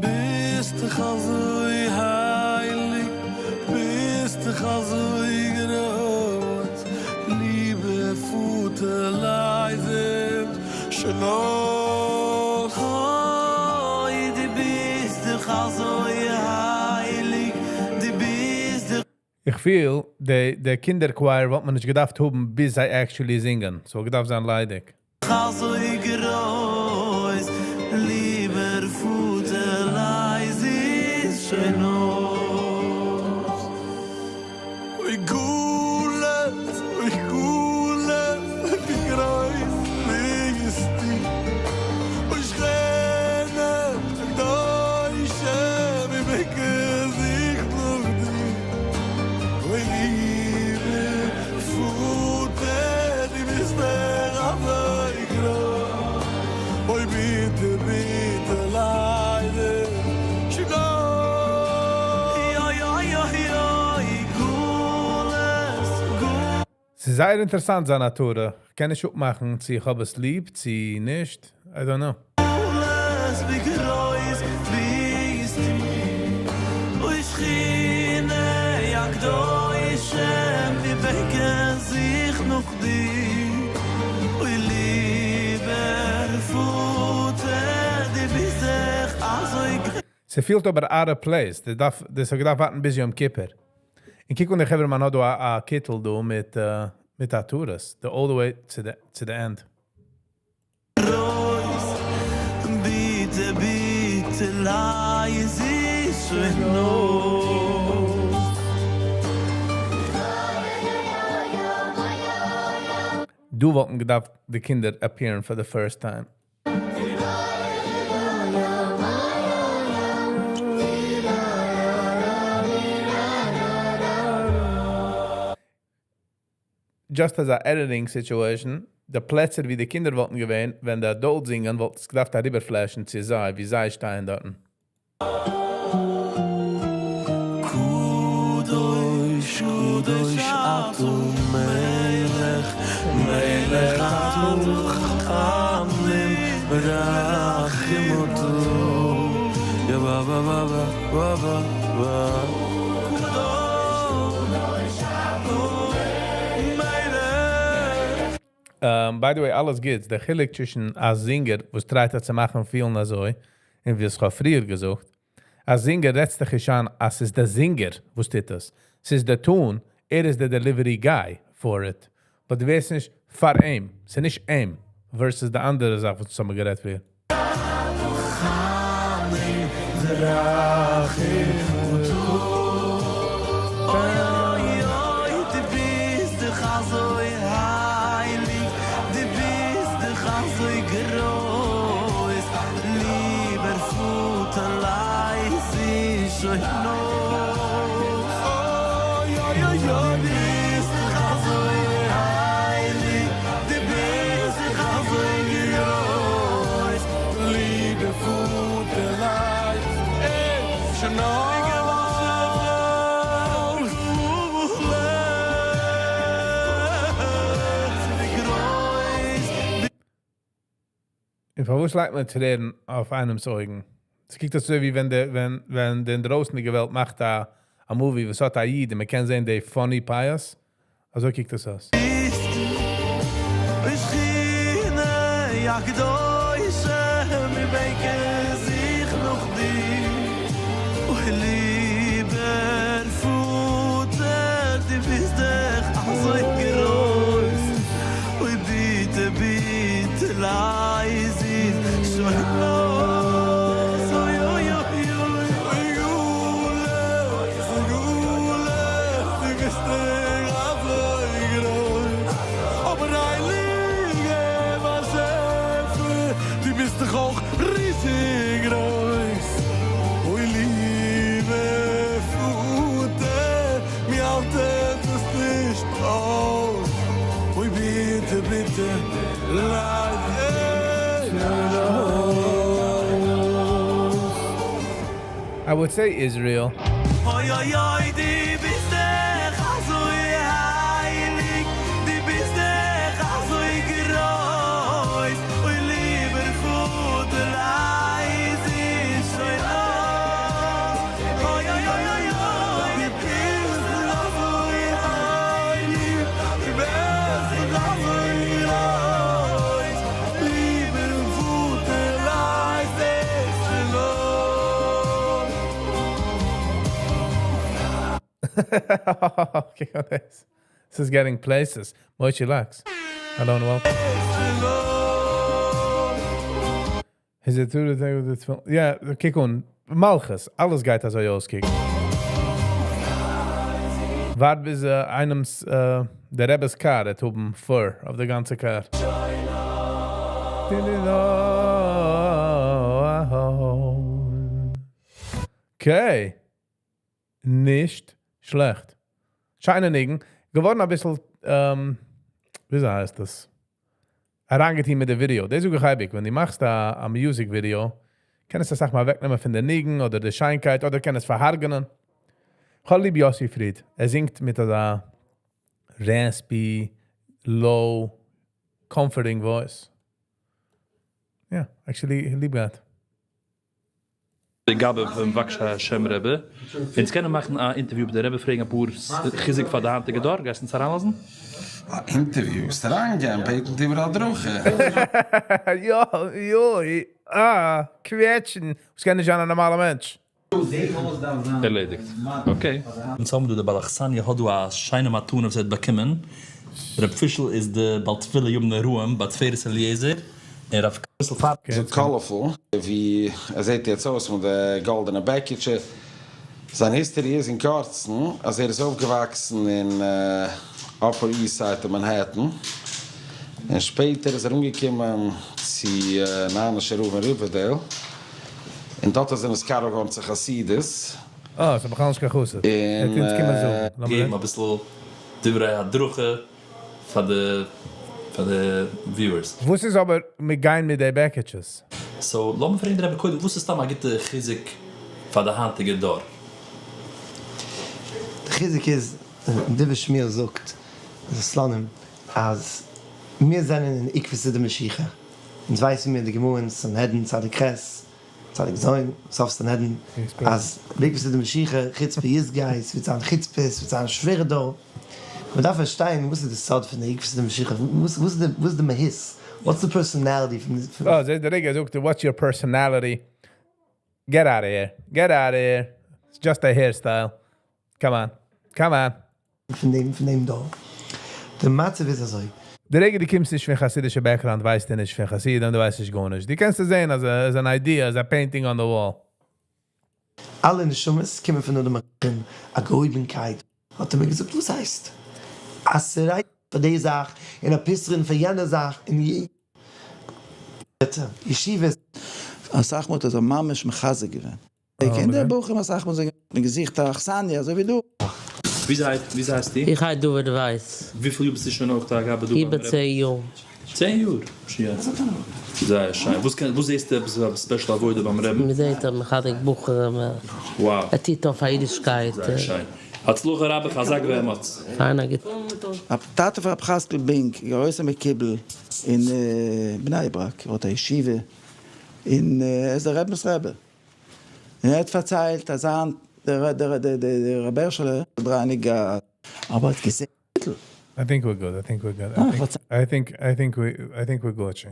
Bist du chazoi heilig, bist du chazoi groß, liebe Fute leise, schloss. Hoi, du bist du chazoi heilig, du bist du... Ich fühl, der Kinderchoir, was man nicht gedacht haben, bis sie actually singen. So gedacht sein leidig. Chazoi groß, lieber Fute leise, schloss. Oi gules, wie groß bist du. Oi schreine, deutsche, wie begesicht noch dich. Oi liebe Fute, die bist der Amor groß. Oi bitte, leide, Es ist sehr interessant, seine Natur. Kann ich auch machen, sie habe es lieb, sie nicht. I don't know. Sie fühlt aber out of place. Das ist gedacht, warten bis Yom Kippur. Und kiek, und ich habe mir noch a Kittel do mit Aturas. All the way to the end. Bitte, bitte, leise, schön. Du wollten gedacht, die Kinder appearen for the first time. Just as a editing situation, der Plätze, wie die Kinder wollten gewähnen, wenn der Adult singen, wollten es gedacht, da rüberflashen zu sein, wie sei stehen dort. Kudosh, atu melech, atu chanim, v'rachimutu. Ya ba ba ba ba ba ba ba. By the way, alles geht's. Der Chilik zwischen als Singer, was treibt zu machen, vielen so, und wie es früher gesucht. A Singer setzt dich an, als ist der Singer, wo steht das? Es ist der Ton, ist der Delivery Guy for it. Aber du weißt nicht, für ihm. Es ist nicht ihm, versus der andere Sache, was zusammen geredet wird. In Verwurst leicht man zu reden auf einem Zeugen. Es klingt das so, wie wenn den draußen die Welt macht da ein Movie, was hat da jeder, man kann sehen, die funny pious. Also klingt das aus. I would say Israel. Okay, this is getting places. Moichi Lax. Hello and welcome. Is it true that this film? Yeah, kick on. Malchus. Alles geht also auskick. Wart bis einem der Rebbes Car, der oben Fur auf der ganze Car. Okay. Nicht schlecht. Scheinenigen. Geworden ein bisschen, wie heißt das? Herangetein mit dem Video. Das ist auch geheimig. Wenn du machst ein Music-Video, kannst du das auch mal wegnehmen von der Nigen oder der Scheinkeit oder kannst es verhargenen. Ich liebe Yossi Fried. Singt mit einer raspy, low, comforting voice. Ja, actually, ich liebe das. Ich gabe vom Waksha Shem Rebbe. Jetzt können wir machen ein Interview mit der Rebbe, fragen, ob Chizik von der Hand gedauert, gehst du uns heranlassen? Interview, ist der Angehen, pekelt überall drauf. Quetschen. Ich kenne nicht an ein normaler Mensch. Erledigt. Okay. Und so haben wir die Balachsani, hat du a scheine Matun auf Zed bekommen. Der Fischl ist der Baltwille Jumne Ruhem, Baltferis Eliezer. Auf so colorful, wie seht jetzt aus mit der goldene Bäckchen. Seine History ist in Karsten, als ist aufgewachsen in Upper East Side of Manhattan. Und später ist umgekommen zu Nana Sheruf in Riverdale. Und dort ist ein Skaragon zu Hasidus. Oh, so begann es gekozen. Und geben ein bisschen Divrei Druche von der viewers. Was ist aber mit gein mit den Packages? So, lass mich fragen, Rebbe, was ist da mal der Chizik von der Hand gedauert? Der Chizik ist, der Schmier sagt, das Slanem, als wir sind in Ikwisse der Mashiach. Und weiß mir die Gemoen, Sanhedrin, Zadig Kress, Zadig Zoin, Sof Sanhedrin, als Ikwisse der Mashiach, Chitzpe Yizgeis, wir sind Chitzpes, wir sind schwere da. Man darf verstehen, was ist das Sound von der Ikwisse der Mashiach? Was ist der Mahis? What's the personality from Oh, der Regel sagt, what's your personality? Get out of here. Get out of here. It's just a hairstyle. Come on. Come on. Von dem da. Der Matze ist so. Der Regel, die kommst nicht von chassidischer Background, weißt du nicht von Chassidem, du weißt nicht gar nicht. Die kannst du sehen als an idea, als a painting on the wall. Alle in der Schummes kommen von der Marken, a Gläubigkeit. Hat mir gesagt, was heißt? Asserei für die Sache, in der Pisserin für jene Sache, in je... Yeshiva. הסחמות הזאת ממש מחזה גוון. כן, der Buch immer sagt man so ein Gesicht der Achsania, so wie du. Wie heißt die? Ich heiße Duvet Weiss. Wie viel bist du schon noch da gehabt? Über 10 Jahre. 10 Jahre? Sehr schön. Wo siehst du special Worte beim Rebbe? Wir sehen, ich hatte ein Buch, wow. ein Titel auf Heiligkeit. Sehr schön. Hat's noch ein Rebbe gesagt, wer macht's? Feiner geht. Ab Tate von Abchaskel Bink, größer mit Kibbel in Bnei Brak, oder Yeshiva, in der Rebbes Rebbe. Hat verzeiht, dass der Rebbe schon dreinig Arbeit gesehen. I think we're good. I think we're good. I think we're good.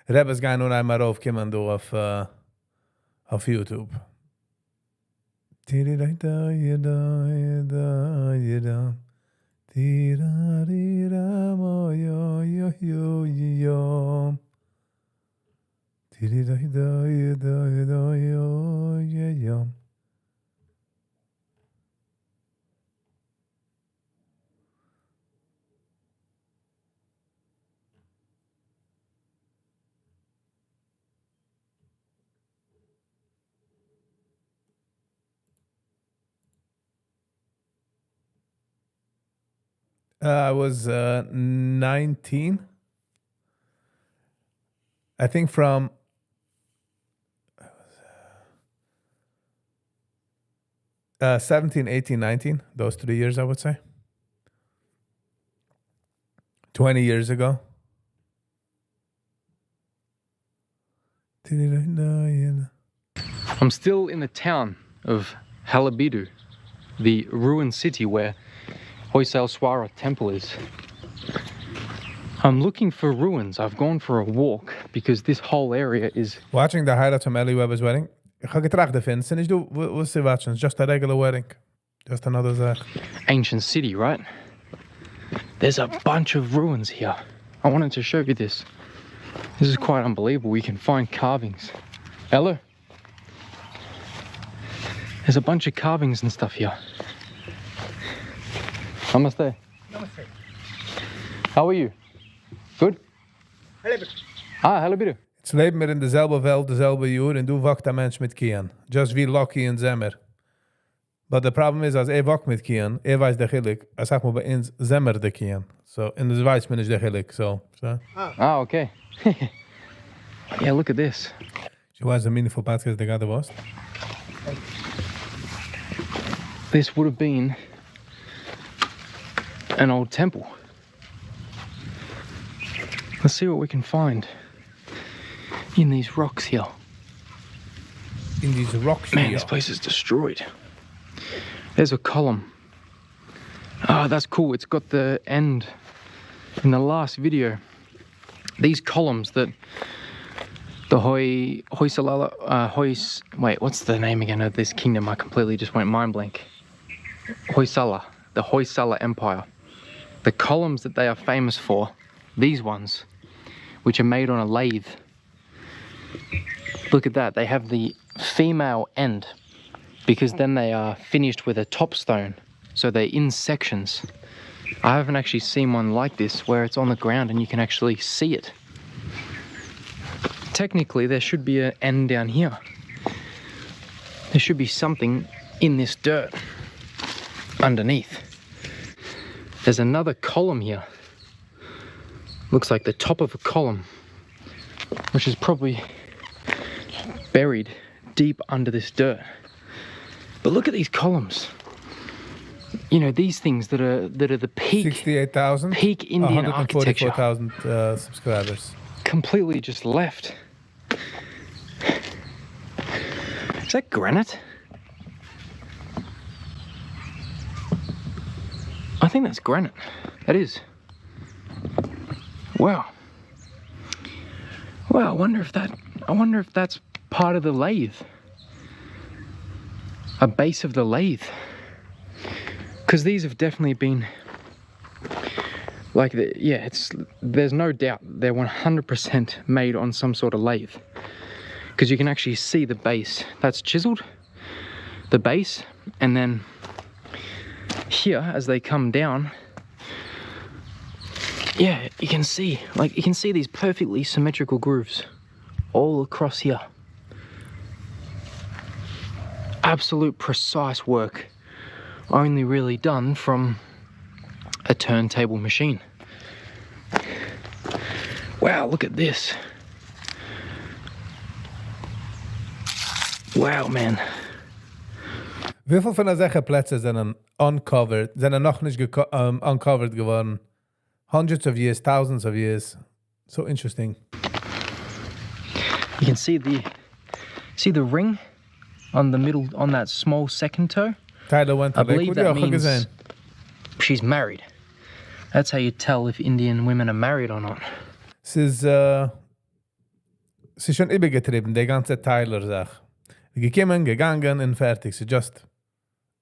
Rebbe's guy nun einmal raufkommen du auf YouTube. I was 19. I think from 17, 18, 19, those 3 years, I would say. 20 years ago. I'm still in the town of Halabidu, the ruined city where Hoysal Swara Temple is. I'm looking for ruins. I've gone for a walk because this whole area is... Watching the highlights from Eli Weber's wedding. Ich habe getracht davon. Es ist nicht du, was sie watchen. It's just a regular wedding. Just another Zach. Ancient city, right? There's a bunch of ruins here. I wanted to show you this. This is quite unbelievable. We can find carvings. Hello? There's a bunch of carvings and stuff here. Namaste. Namaste. How are you? Good? Hallo bitte. Hallo bitte. Jetzt leben wir in derselbe Welt, derselbe Jahr, und du wachst ein Mensch mit Kian. Just wie Loki und Zemmer. But the problem is, als wacht mit Kian, weiß der Chilik, als sag mal bei uns Zemmer der Kian. So, in das weiß man nicht der Chilik, so. Okay. Yeah, look at this. She was the meaningful podcast the guy was. This would have been an old temple. Let's see what we can find in these rocks here. In these rocks Man, here? this place is destroyed. There's a column. Ah, that's cool. It's got the end in the last video. These columns that the wait, what's the name again of this kingdom? I completely just went mind blank. Hoysala, the Hoysala Empire. The columns that they are famous for, these ones, which are made on a lathe. Look at that, they have the female end because then they are finished with a top stone. So they're in sections. I haven't actually seen one like this where it's on the ground and you can actually see it. Technically, there should be an end down here. There should be something in this dirt underneath. There's another column here. Looks like the top of a column, which is probably buried deep under this dirt. But look at these columns. You know, these things that are the peak 68,000 peak Indian architecture. 144,000 subscribers. Completely just left. Is that granite? I think that's granite. That is. Wow. Wow, I wonder if that's part of the lathe. a base of the lathe. Because these have definitely been, like, there's no doubt they're 100% made on some sort of lathe. Because you can actually see the base. That's chiseled, the base, and then here, as they come down, yeah, you can see these perfectly symmetrical grooves all across here. Absolute precise work, only really done from a turntable machine. Wow, look at this. Wow, man. Wie viel von solchen Plätzen sind uncovered, sind noch nicht uncovered geworden? Hundreds of years, thousands of years. So interesting. You can see the ring on the middle, on that small second toe. Tyler went to I believe that means she's married. That's how you tell if Indian women are married or not. Sie ist schon übergetrieben, die ganze Tyler-Sache. Gekommen, gegangen und fertig. Sie just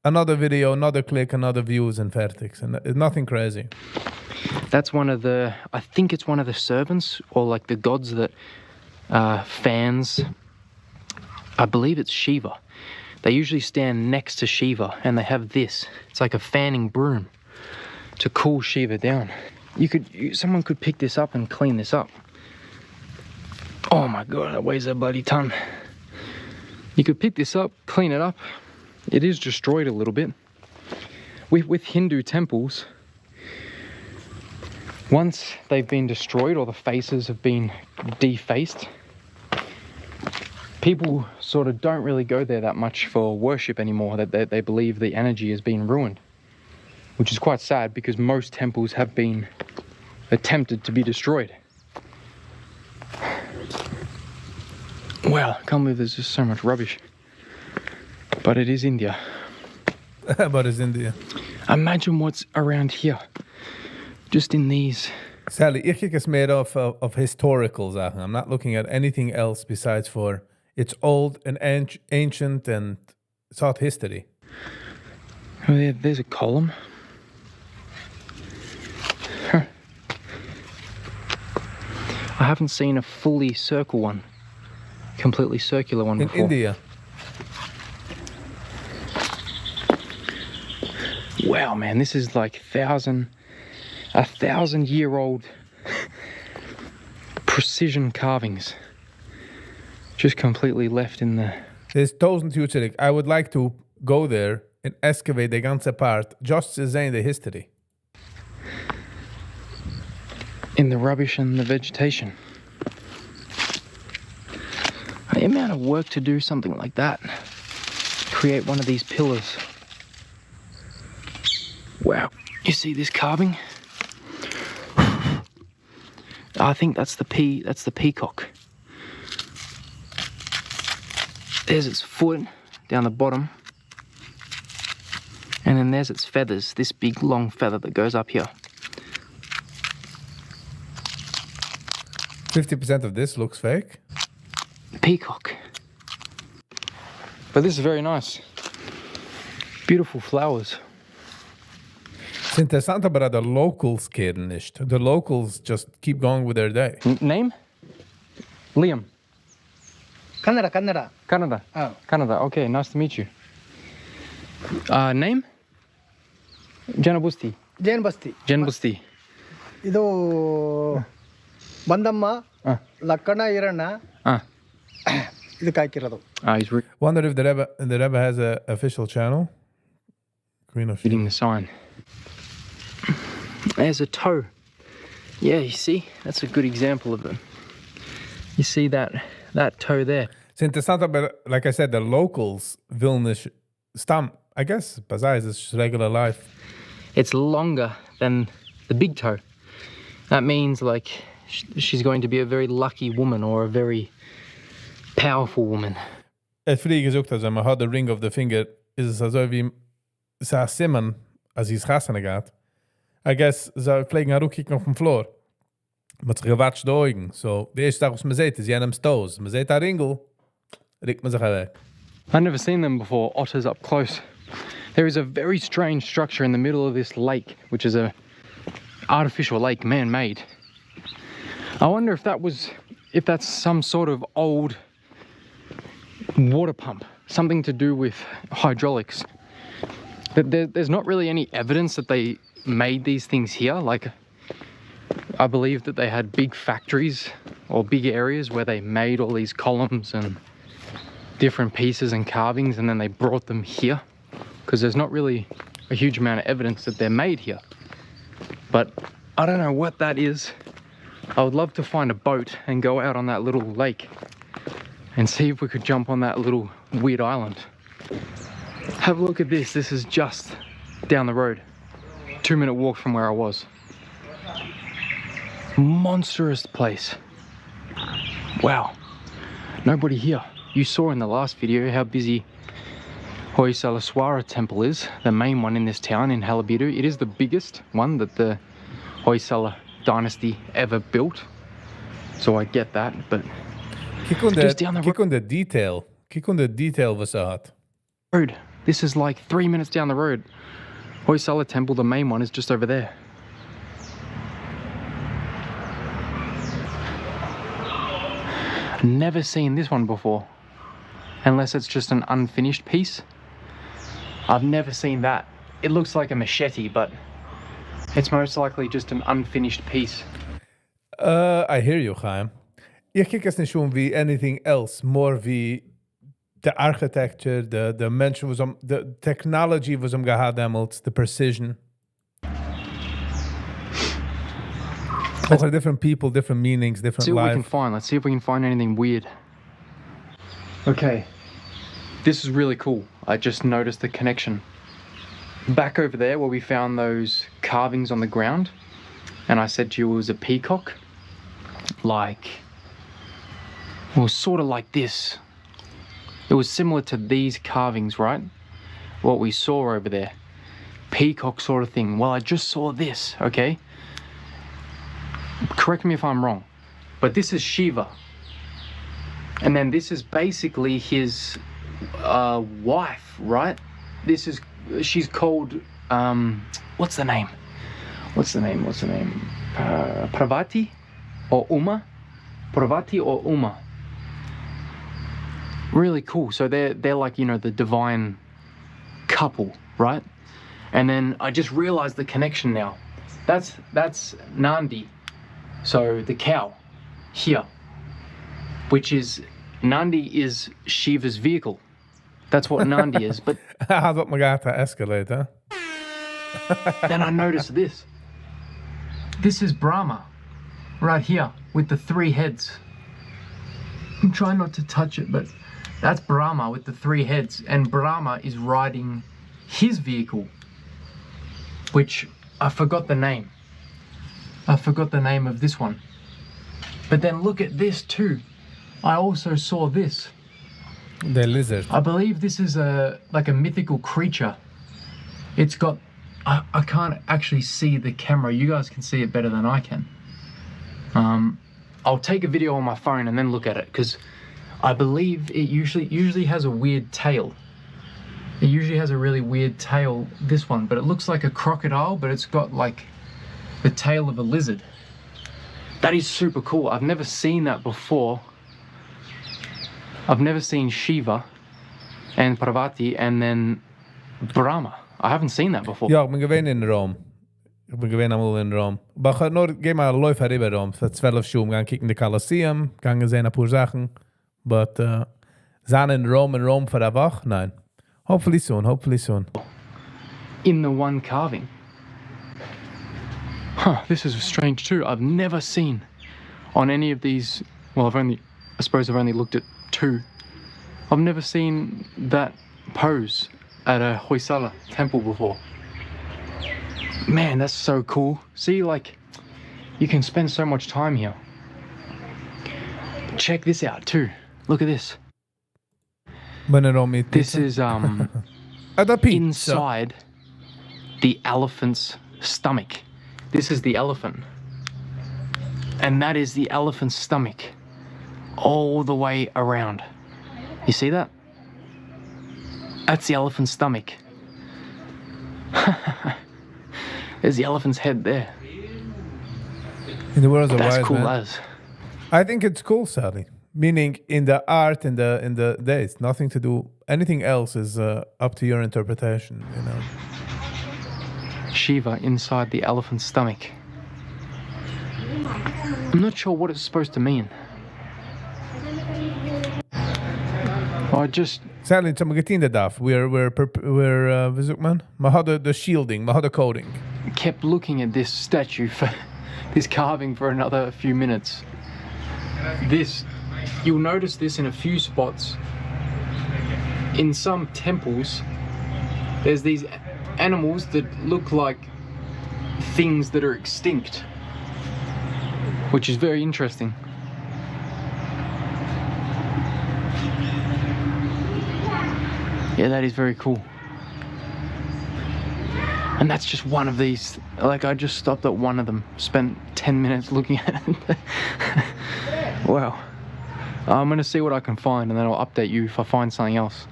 another video, another click, another views and fertig. And nothing crazy. That's I think it's one of the servants or like the gods that fans. I believe it's Shiva. They usually stand next to Shiva and they have this. It's like a fanning broom to cool Shiva down. Someone could pick this up and clean this up. Oh my God, that weighs a bloody ton. You could pick this up, clean it up. It is destroyed a little bit. With Hindu temples, once they've been destroyed or the faces have been defaced, people sort of don't really go there that much for worship anymore. That they believe the energy has been ruined, which is quite sad because most temples have been attempted to be destroyed. Wow, I can't believe there's just so much rubbish. But it is India. But it's India. Imagine what's around here. Just in these. Sally, ich kijk is made of historical Sachen. I'm not looking at anything else besides for it's old and ancient and it's art history. Oh, there's a column. Huh. I haven't seen a fully circle one. Completely circular one before. In India. Wow, man, this is like 1,000-year-old precision carvings. Just completely left in the... There's 1,000 years zurück. I would like to go there and excavate the ganze part, just to see the history. In the rubbish and the vegetation. The amount of work to do something like that. Create one of these pillars. Wow, you see this carving? I think that's the peacock. There's its foot down the bottom. And then there's its feathers, this big long feather that goes up here. 50% of this looks fake. Peacock. But this is very nice. Beautiful flowers. It's interessant, aber the locals caren nicht. The locals just keep going with their day. Name? Liam. Canada. Canada. Oh. Canada. Okay, nice to meet you. Name? Janabusti. Janbusti. ಇದು ಬಂದಮ್ಮ ಲಕ್ಕಣ ಈರಣ್ಣ ಇದಕ್ಕೆ ಹಾಕಿರೋದು. Wonder if the Rebbe has an official channel. Reading the sign. There's a toe. Yeah, you see? That's a good example of it. You see that toe there. It's interessant, but like I said, the locals will nicht stamp. I guess besides it's regular life. It's longer than the big toe. That means like she's going to be a very lucky woman or a very powerful woman. Het vliegen is ook dat man had the ring of the finger is also wie sa simmen als hij schassen gaat. I guess ze vliegen haar ook kijken op de floor. Met ze gewatscht de ogen. So, de eerste dag als me zet is jenem stoos. Me zet haar ringel, riekt me zich weg. I've never seen them before, otters up close. There is a very strange structure in the middle of this lake, which is a artificial lake, man-made. I wonder if that's some sort of old water pump, something to do with hydraulics. There's not really any evidence that they made these things here. Like, I believe that they had big factories or big areas where they made all these columns and different pieces and carvings, and then they brought them here, because there's not really a huge amount of evidence that they're made here. But I don't know what that is. I would love to find a boat and go out on that little lake and see if we could jump on that little weird island. Have a look at this. This is just down the road. 2-minute walk from where I was. Monstrous place. Wow. Nobody here. You saw in the last video how busy Hoysala temple is, the main one in this town in Halebidu. It is the biggest one that the Hoysala dynasty ever built. So I get that, but just down the road. Kijk on the detail facade. Road. This is like 3 minutes down the road. Hoysala temple, the main one, is just over there. Never seen this one before, unless it's just an unfinished piece. I've never seen that. It looks like a machete, but it's most likely just an unfinished piece. I hear you, Chaim. Ich kijk es nicht schon wie anything else, more wie the architecture, the Menschen, the technology was gehad damals, the precision. Also different people, different meanings, different life. Let's see what we can find. Let's see if we can find anything weird. Okay, this is really cool. I just noticed the connection. Back over there where we found those carvings on the ground, and I said to you it was a peacock, like, well, sort of like this. It was similar to these carvings, right? What we saw over there. Peacock sort of thing. Well, I just saw this, okay? Correct me if I'm wrong, but this is Shiva. And then this is basically his wife, right? She's called, what's the name? Parvati or Uma? Parvati or Uma? Really cool. So they're like, you know, the divine couple, right? And then I just realized the connection now. That's Nandi. So the cow here, which is, Nandi is Shiva's vehicle. That's what Nandi is. But How's what Magata escalate, huh? Then I noticed this. This is Brahma, right here, with the 3 heads. I'm trying not to touch it, but that's Brahma with the 3 heads, and Brahma is riding his vehicle, which I forgot the name. I forgot the name of this one. But then look at this too. I also saw this. The lizard. I believe this is like a mythical creature. It's got, I can't actually see the camera. You guys can see it better than I can. I'll take a video on my phone and then look at it, because I believe it usually has a weird tail. It usually has a really weird tail, this one, but it looks like a crocodile, but it's got like the tail of a lizard. That is super cool. I've never seen that before. I've never seen Shiva and Parvati and then Brahma. I haven't seen that before. Ja, ich bin gewesen in Rom. Ich bin gewesen einmal in Rom. Aber ich nur geh mal Läufe herüber Rom. Für 12 Stunden. Gehen kicken die Kolosseum. Gehen sehen ein paar Sachen. But sein in Rom für eine Woche? Nein. Hopefully soon. In the one carving. Huh, this is strange too. I've never seen on any of these, well, I suppose I've only looked at 2. I've never seen that pose at a Hoysala temple before. Man, that's so cool. See, like, you can spend so much time here. Check this out too. Look at this. This is inside the elephant's stomach. This is the elephant. And that is the elephant's stomach all the way around. You see that? That's the elephant's stomach. There's the elephant's head there. In the words of That's wise cool man. as. I think it's cool, Sally. Meaning, in the art, in the days, nothing to do. Anything else is up to your interpretation. You know. Shiva inside the elephant's stomach. I'm not sure what it's supposed to mean. I just... Sally, it's a daf. We're Vizukman. Mahada the shielding, Mahada coding. Kept looking at this statue for this carving for another few minutes. This, you'll notice this in a few spots. In some temples, there's these animals that look like things that are extinct, which is very interesting. Yeah, that is very cool. And that's just one of these. Like, I just stopped at one of them, spent 10 minutes looking at it. Wow. I'm gonna see what I can find, and then I'll update you if I find something else.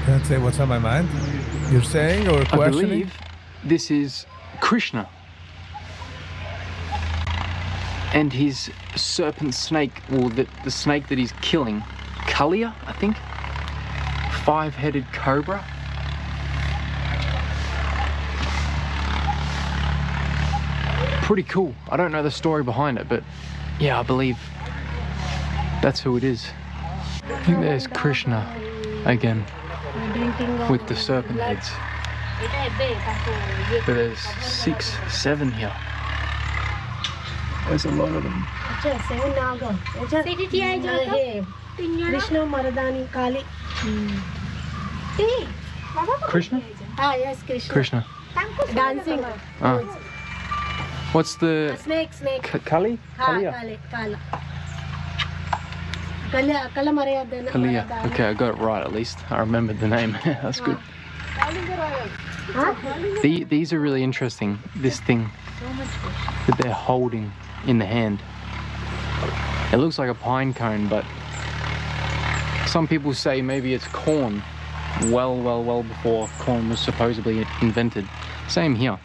Can't say what's on my mind. You're saying or questioning? I believe this is Krishna and his serpent snake, or the snake that he's killing, Kalia, I think. 5-headed cobra. Pretty cool. I don't know the story behind it, but yeah, I believe that's who it is. I think there's Krishna again with the serpent heads. But there's 6, 7 here. There's a lot of them. Krishna Maradani Kali. Krishna? Ah, yes, Krishna. Krishna. Dancing. Ah. What's the... Snake. Kali? Kali. Kala. Kala Maria. Kalia. Okay, I got it right at least. I remembered the name. That's good. These are really interesting. This thing that they're holding in the hand. It looks like a pine cone, but some people say maybe it's corn. Well before corn was supposedly invented. Same here.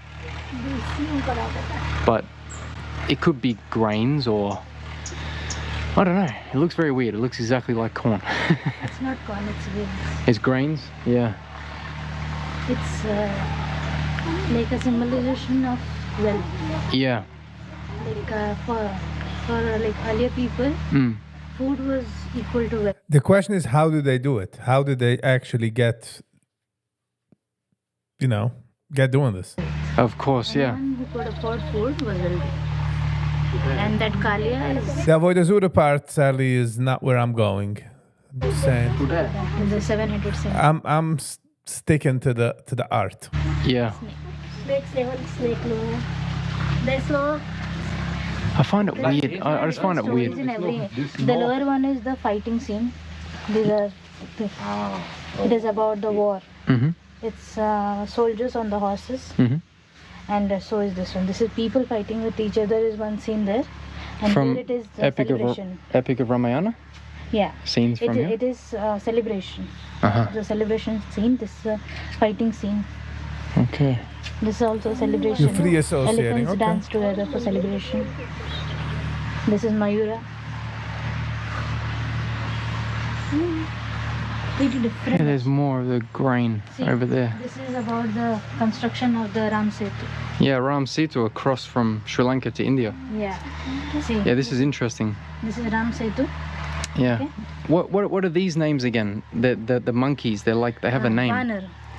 But it could be grains or... I don't know. It looks very weird. It looks exactly like corn. It's not corn, it's grains. It's grains? Yeah. It's like a symbolization of wealth. Yeah. Like for like earlier people, food was equal to wealth. The question is, how do they do it? How do they actually get doing this? Of course, yeah. Anyone who could afford food was wealthy. And that Kalia is... The Avodah Zarah part, sadly, is not where I'm going. I'm just saying. The 700 cents. I'm sticking to the art. Yeah. Snake, no. There's no... I find it weird. I just find it weird. The lower one is the fighting scene. These are... It is about the war. It's soldiers on the horses. And so is this one. This is people fighting with each other is one scene there. And From here it is celebration. Epic of Ramayana? Yeah. Scenes from here? It is celebration. The celebration scene. This is a fighting scene. Okay. This is also a celebration. You're free associating, Elephants dance together for celebration. This is Mayura. Pretty different. Yeah, there's more of the grain over there. This is about the construction of the Ram Setu. Yeah, Ram Setu across from Sri Lanka to India. Yeah. See. Yeah, this is interesting. This is Ram Setu. Yeah. Okay. What are these names again? The monkeys. They're like, they have a name.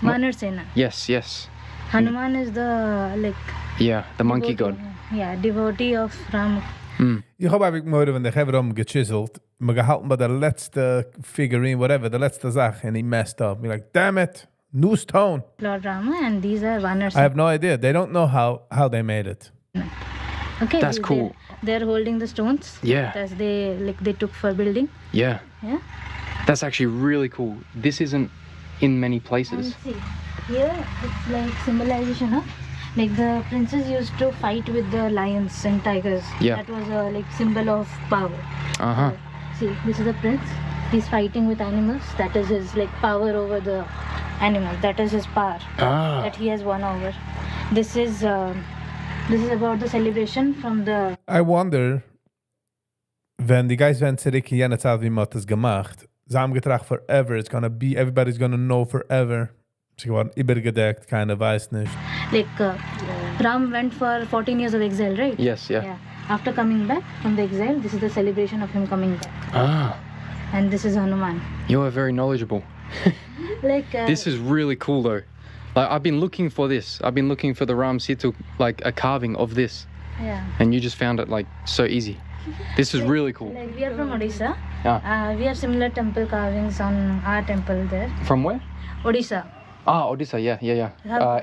Vanar Sena. Yes. Hanuman is the Yeah, the monkey god. Yeah, devotee of Ram. Ich habe eigentlich mal wenn der Heverum gechiseled, mir gehalten bei der letzte figurine, whatever, the letzte Sache, and he messed up. You're like, damn it, new stone. Lord Rama, and these are Vanar. I have no idea. They don't know how they made it. Okay, that's cool. They're holding the stones. Yeah. That they took for building. Yeah. Yeah. That's actually really cool. This isn't in many places. And see, here it's like symbolization, huh? Like the princes used to fight with the lions and tigers. Yeah. That was a symbol of power. Uh-huh. see, this is the prince. He's fighting with animals. That is his like power over the animals. That is his power that he has won over. This is about the celebration from the. I wonder, wenn die guys werden zurück in jener Zeit, wie man das gemacht, sie haben getracht forever, it's gonna be, everybody's gonna know forever. Sie waren übergedeckt, keiner weiß nicht. Like Ram went for 14 years of exile, right? Yes, yeah. After coming back from the exile, this is the celebration of him coming back. Ah. And this is Hanuman. You are very knowledgeable. Like this is really cool though. Like I've been looking for this. I've been looking for the Ram Setu, like a carving of this. Yeah. And you just found it like so easy. This is really cool. Like we are from Odisha. Yeah. We have similar temple carvings on our temple there. From where? Odisha. Ah, Odisha. Yeah.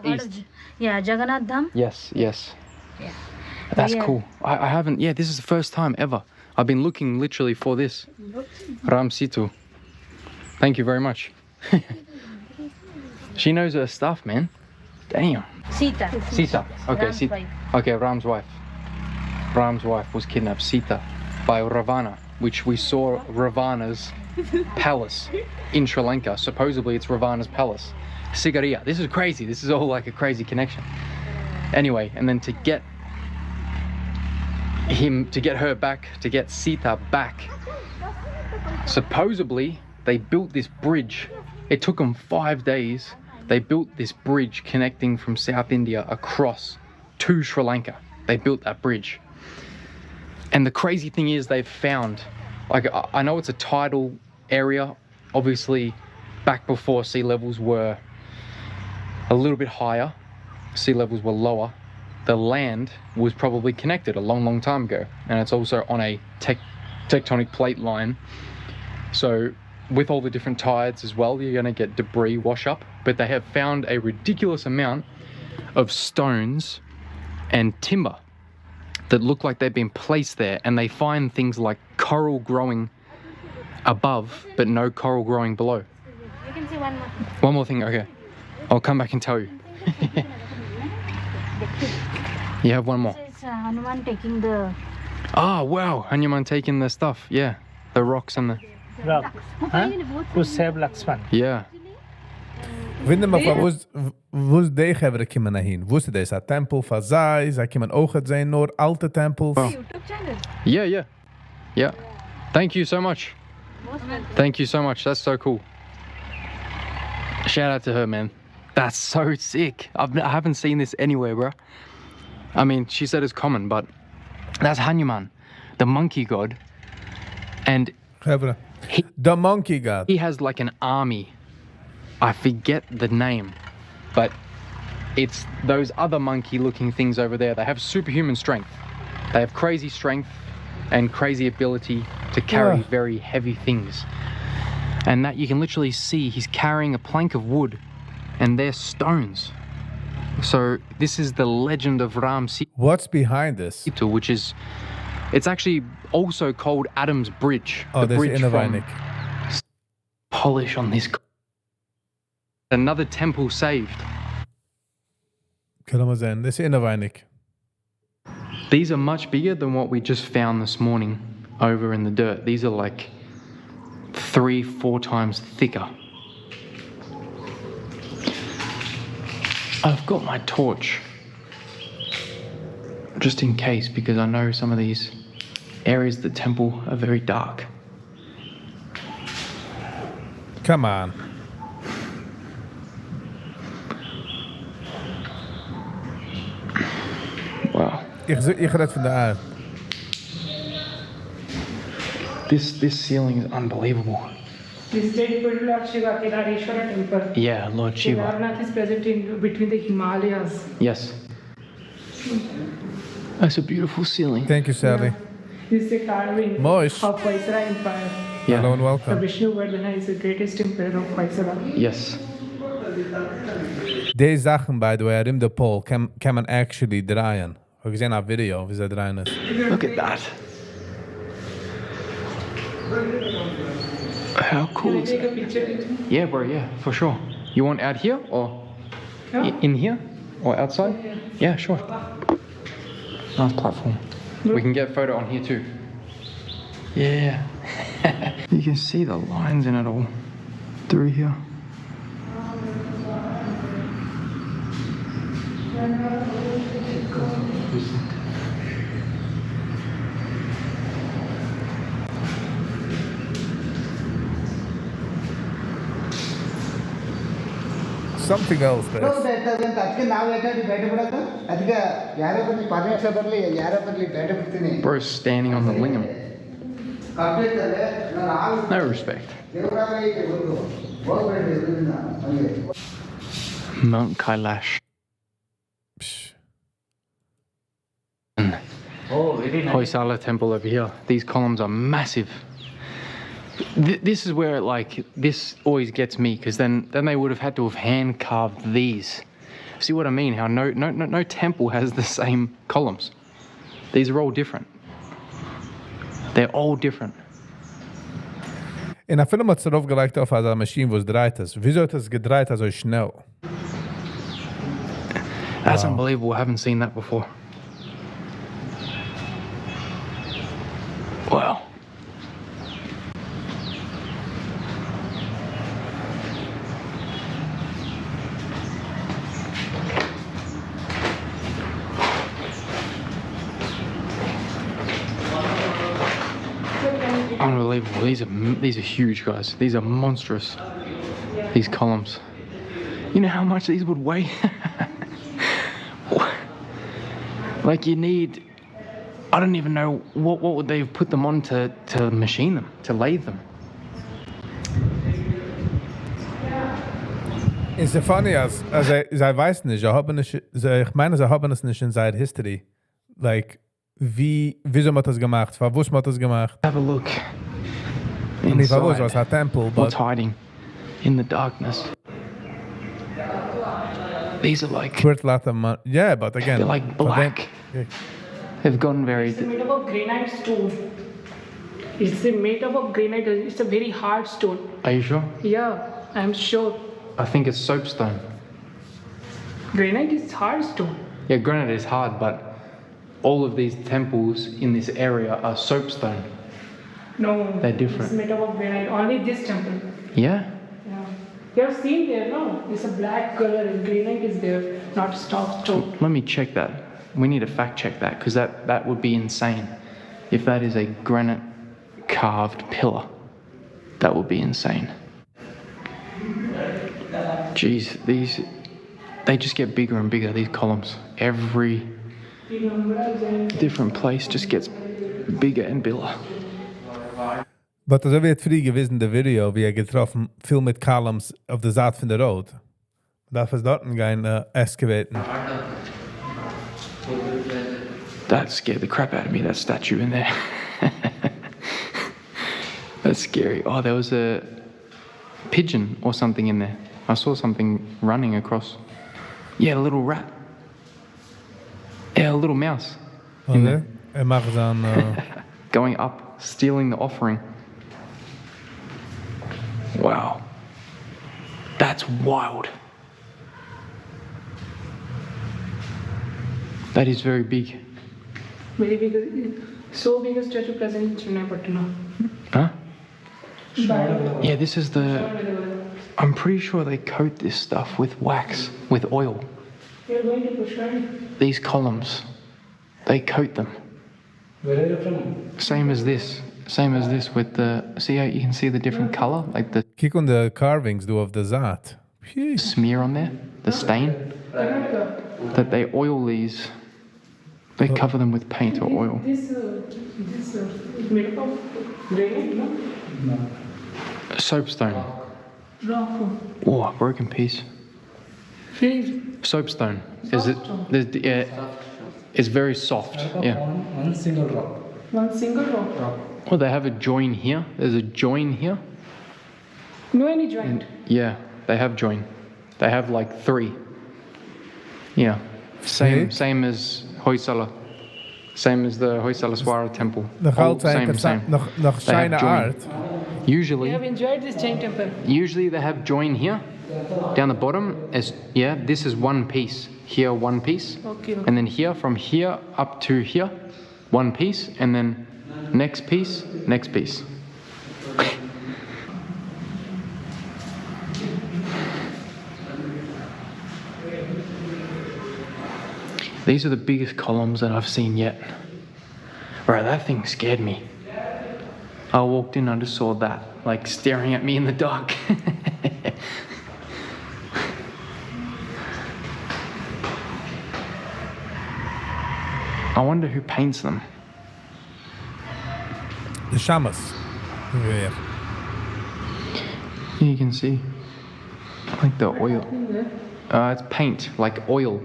East. Jagannath Dham. Yes. Yeah. That's Yeah. cool. I haven't. Yeah, this is the first time ever. I've been looking literally for this. Ram Setu. Thank you very much. She knows her stuff, man. Damn. Sita. Okay, Ram's Sita. wife. Okay, Ram's wife. Ram's wife was kidnapped, Sita, by Ravana, which we saw Ravana's palace in Sri Lanka. Supposedly it's Ravana's palace. Sigariya. This is crazy. This is all like a crazy connection. Anyway, and then to get her back, to get Sita back, supposedly they built this bridge. It took them 5 days. They built this bridge connecting from South India across to Sri Lanka. They built that bridge. And the crazy thing is they've found, like, I know it's a tidal area. Obviously, back before sea levels were a little bit higher, sea levels were lower. The land was probably connected a long, long time ago. And it's also on a tectonic plate line. So with all the different tides as well, you're gonna get debris wash up. But they have found a ridiculous amount of stones and timber that look like they've been placed there, and they find things like coral growing above, but no coral growing below. You can see one more. One more thing, okay. I'll come back and tell you. You have one more. This is Hanuman taking the. Ah, wow, Hanuman taking the stuff, yeah. The rocks and the... Rock. To save Lakshman. Yeah. Vinden maar wo's die gevre komen nahin? Wo's dit is a tempel for zij, zij komen ook het zijn nur alte tempels. Yeah. Thank you so much. Thank you so much. That's so cool. Shout out to her, man. That's so sick. I haven't seen this anywhere, bro. I mean, she said it's common, but that's Hanuman, the monkey god. And the monkey god. He has like an army. I forget the name, but it's those other monkey-looking things over there. They have superhuman strength. They have crazy strength and crazy ability to carry very heavy things. And that you can literally see he's carrying a plank of wood and they're stones. So this is the legend of Ram Setu. What's behind this? Which is, it's actually also called Adam's Bridge. Oh, the bridge from polish on this. Another temple saved. This is These are much bigger than what we just found this morning over in the dirt. These are like 3-4 times thicker. I've got my torch just in case, because I know some of these areas of the temple are very dark. Come on. Wow. Ik red van de aard. This ceiling is unbelievable. This temple Lord Shiva, Kedareshwara temple. Yeah, Lord Shiva. Kedarnath is present in between the Himalayas. Yes. That's a beautiful ceiling. Thank you, Sally. This is a carving Moish. of Vaisara Empire. Yeah. Hello and So welcome. Vishnu Vardhana is the greatest emperor of Vaisara. Yes. Deze Sachen, by the way, in the pole can man actually draaien. We gezien een video, wie ze draaien is. Look at that. How cool Can I is take that? a picture? Yeah, bro, yeah, for sure. You want out here or in here or outside? Yeah, sure. Nice platform. We can get a photo on here too. Yeah. You can see the lines in it all through here. Something else there. Bro's standing on the lingam. No respect. Mount Kailash. Hoysala temple over here. These columns are massive. This is where this always gets me, because then they would have had to have hand carved these. See what I mean? How no temple has the same columns. These are all different. They're all different. In a Film hat es darauf gelegt auf eine Maschine, wo es dreht ist. Wieso hat es gedreht so schnell? That's unbelievable. I haven't seen that before. Wow. Unbelievable. These are huge, guys. These are monstrous. These columns. You know how much these would weigh? Like you need, I don't even know what would they have put them on to machine them, to lathe them. It's so funny as I weiß nicht, ich meine, sie haben es nicht in seit History. Like, wieso hat das gemacht? Warum hat das gemacht? Have a look. Nicht warum, was a temple, but what's hiding in the darkness? These are like, yeah, but again, they're like black. They've gone very. It's made up of granite stone. It's made up of granite. It's a very hard stone. Are you sure? Yeah, I'm sure. I think it's soapstone. Granite is hard stone. Yeah, granite is hard, but all of these temples in this area are soapstone. No, they're different. It's made up of granite. Only this temple. Yeah. Yeah. You have seen there, no? It's a black color and granite is there, not soft stone. Let me check that. We need to fact check that, because that would be insane. If that is a granite carved pillar, that would be insane. Jeez, they just get bigger and bigger, these columns. Every different place just gets bigger and bigger. But so wird früh gewesen, der Video, wie getroffen, viel mit Columns auf der Seite von der Road. Darf es dort kein excavaten? That scared the crap out of me, that statue in there. That's scary. Oh, there was a pigeon or something in there. I saw something running across. Yeah, a little rat. Yeah, a little mouse. In there. Going up, stealing the offering. Wow. That's wild. That is very big. Very big. So big a statue present in Chennai, Patna. Huh? Yeah, this is I'm pretty sure they coat this stuff with wax, with oil. You're going to Pushkar? These columns, they coat them. Where are you from? Same as this with see how you can see the different color? Like the... Kijk on the carvings of the Zaat. Smear on there, the stain. That they oil these, they cover them with paint or oil. This is made up of granite, no? No. Soapstone. Rock. Oh, a broken piece. Soapstone. Is it? Yeah, it's very soft. Yeah. One single rock. One single rock. Oh, they have a join here. There's a join here. No any joint. Yeah, they have join. They have like 3. Yeah. Same as Hoysala. Same as the Hoysalaswara temple. Same. Nog shine art. Usually. You have enjoyed this Jain temple. Usually they have join here. Down the bottom is this is one piece. Here one piece. Okay. And then here, from here up to here, one piece, and then next piece, next piece. These are the biggest columns that I've seen yet. Bro, that thing scared me. I walked in, I just saw that, like staring at me in the dark. I wonder who paints them. The Shamas. Yeah. You can see, like the oil. It's paint, like oil.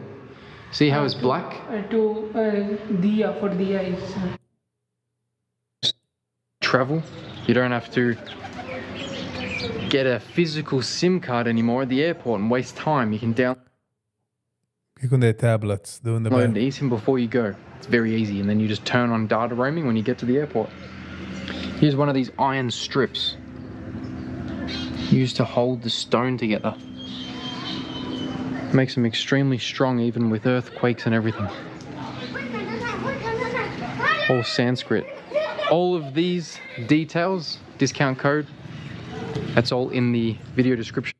See how it's black? To Diya, for Diya is... Travel. You don't have to get a physical SIM card anymore at the airport and waste time. You can download tablets doing the an eSIM before you go. It's very easy, and then you just turn on data roaming when you get to the airport. Here's one of these iron strips used to hold the stone together. Makes them extremely strong even with earthquakes and everything. All Sanskrit. All of these details, discount code, that's all in the video description.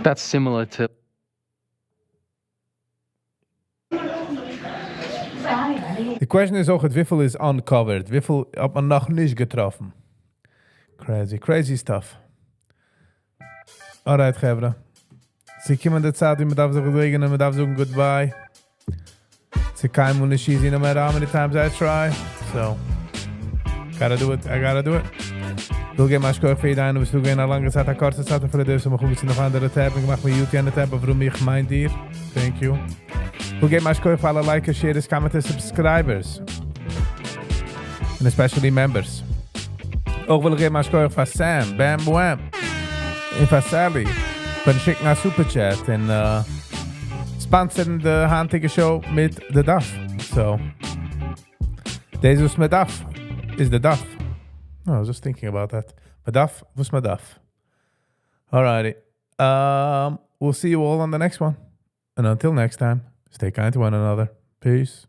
That's similar to... The question is auch, wieveel is uncovered? Wieveel hat man noch nicht getroffen? Crazy stuff. Alright, Gevra. Sie kommen der Zeit, wie man darf sich bewegen und man darf sagen goodbye. Sie kein Mund nicht easy no matter how many times I try. So, gotta do it, I gotta do it. Wil geen maar scoren voor iedereen, we sloegen een lange tijd, een korte tijd voor de deur, maar goed, nog andere tab. Ik mag mijn YouTube aan de tab, waarom ik mijn dier. Thank you. Wil geen maar scoren voor alle likers, shares, commenters, subscribers. And especially members. Ook wil ik geen maar scoren voor Sam, Bam Wham. En voor Sally. Kunnen schicken naar Superchat en sponsoren de handige show met de DAF. So, deze was met DAF. Is de DAF. Oh, I was just thinking about that. Madaf was Madaf. Alrighty. We'll see you all on the next one. And until next time, stay kind to one another. Peace.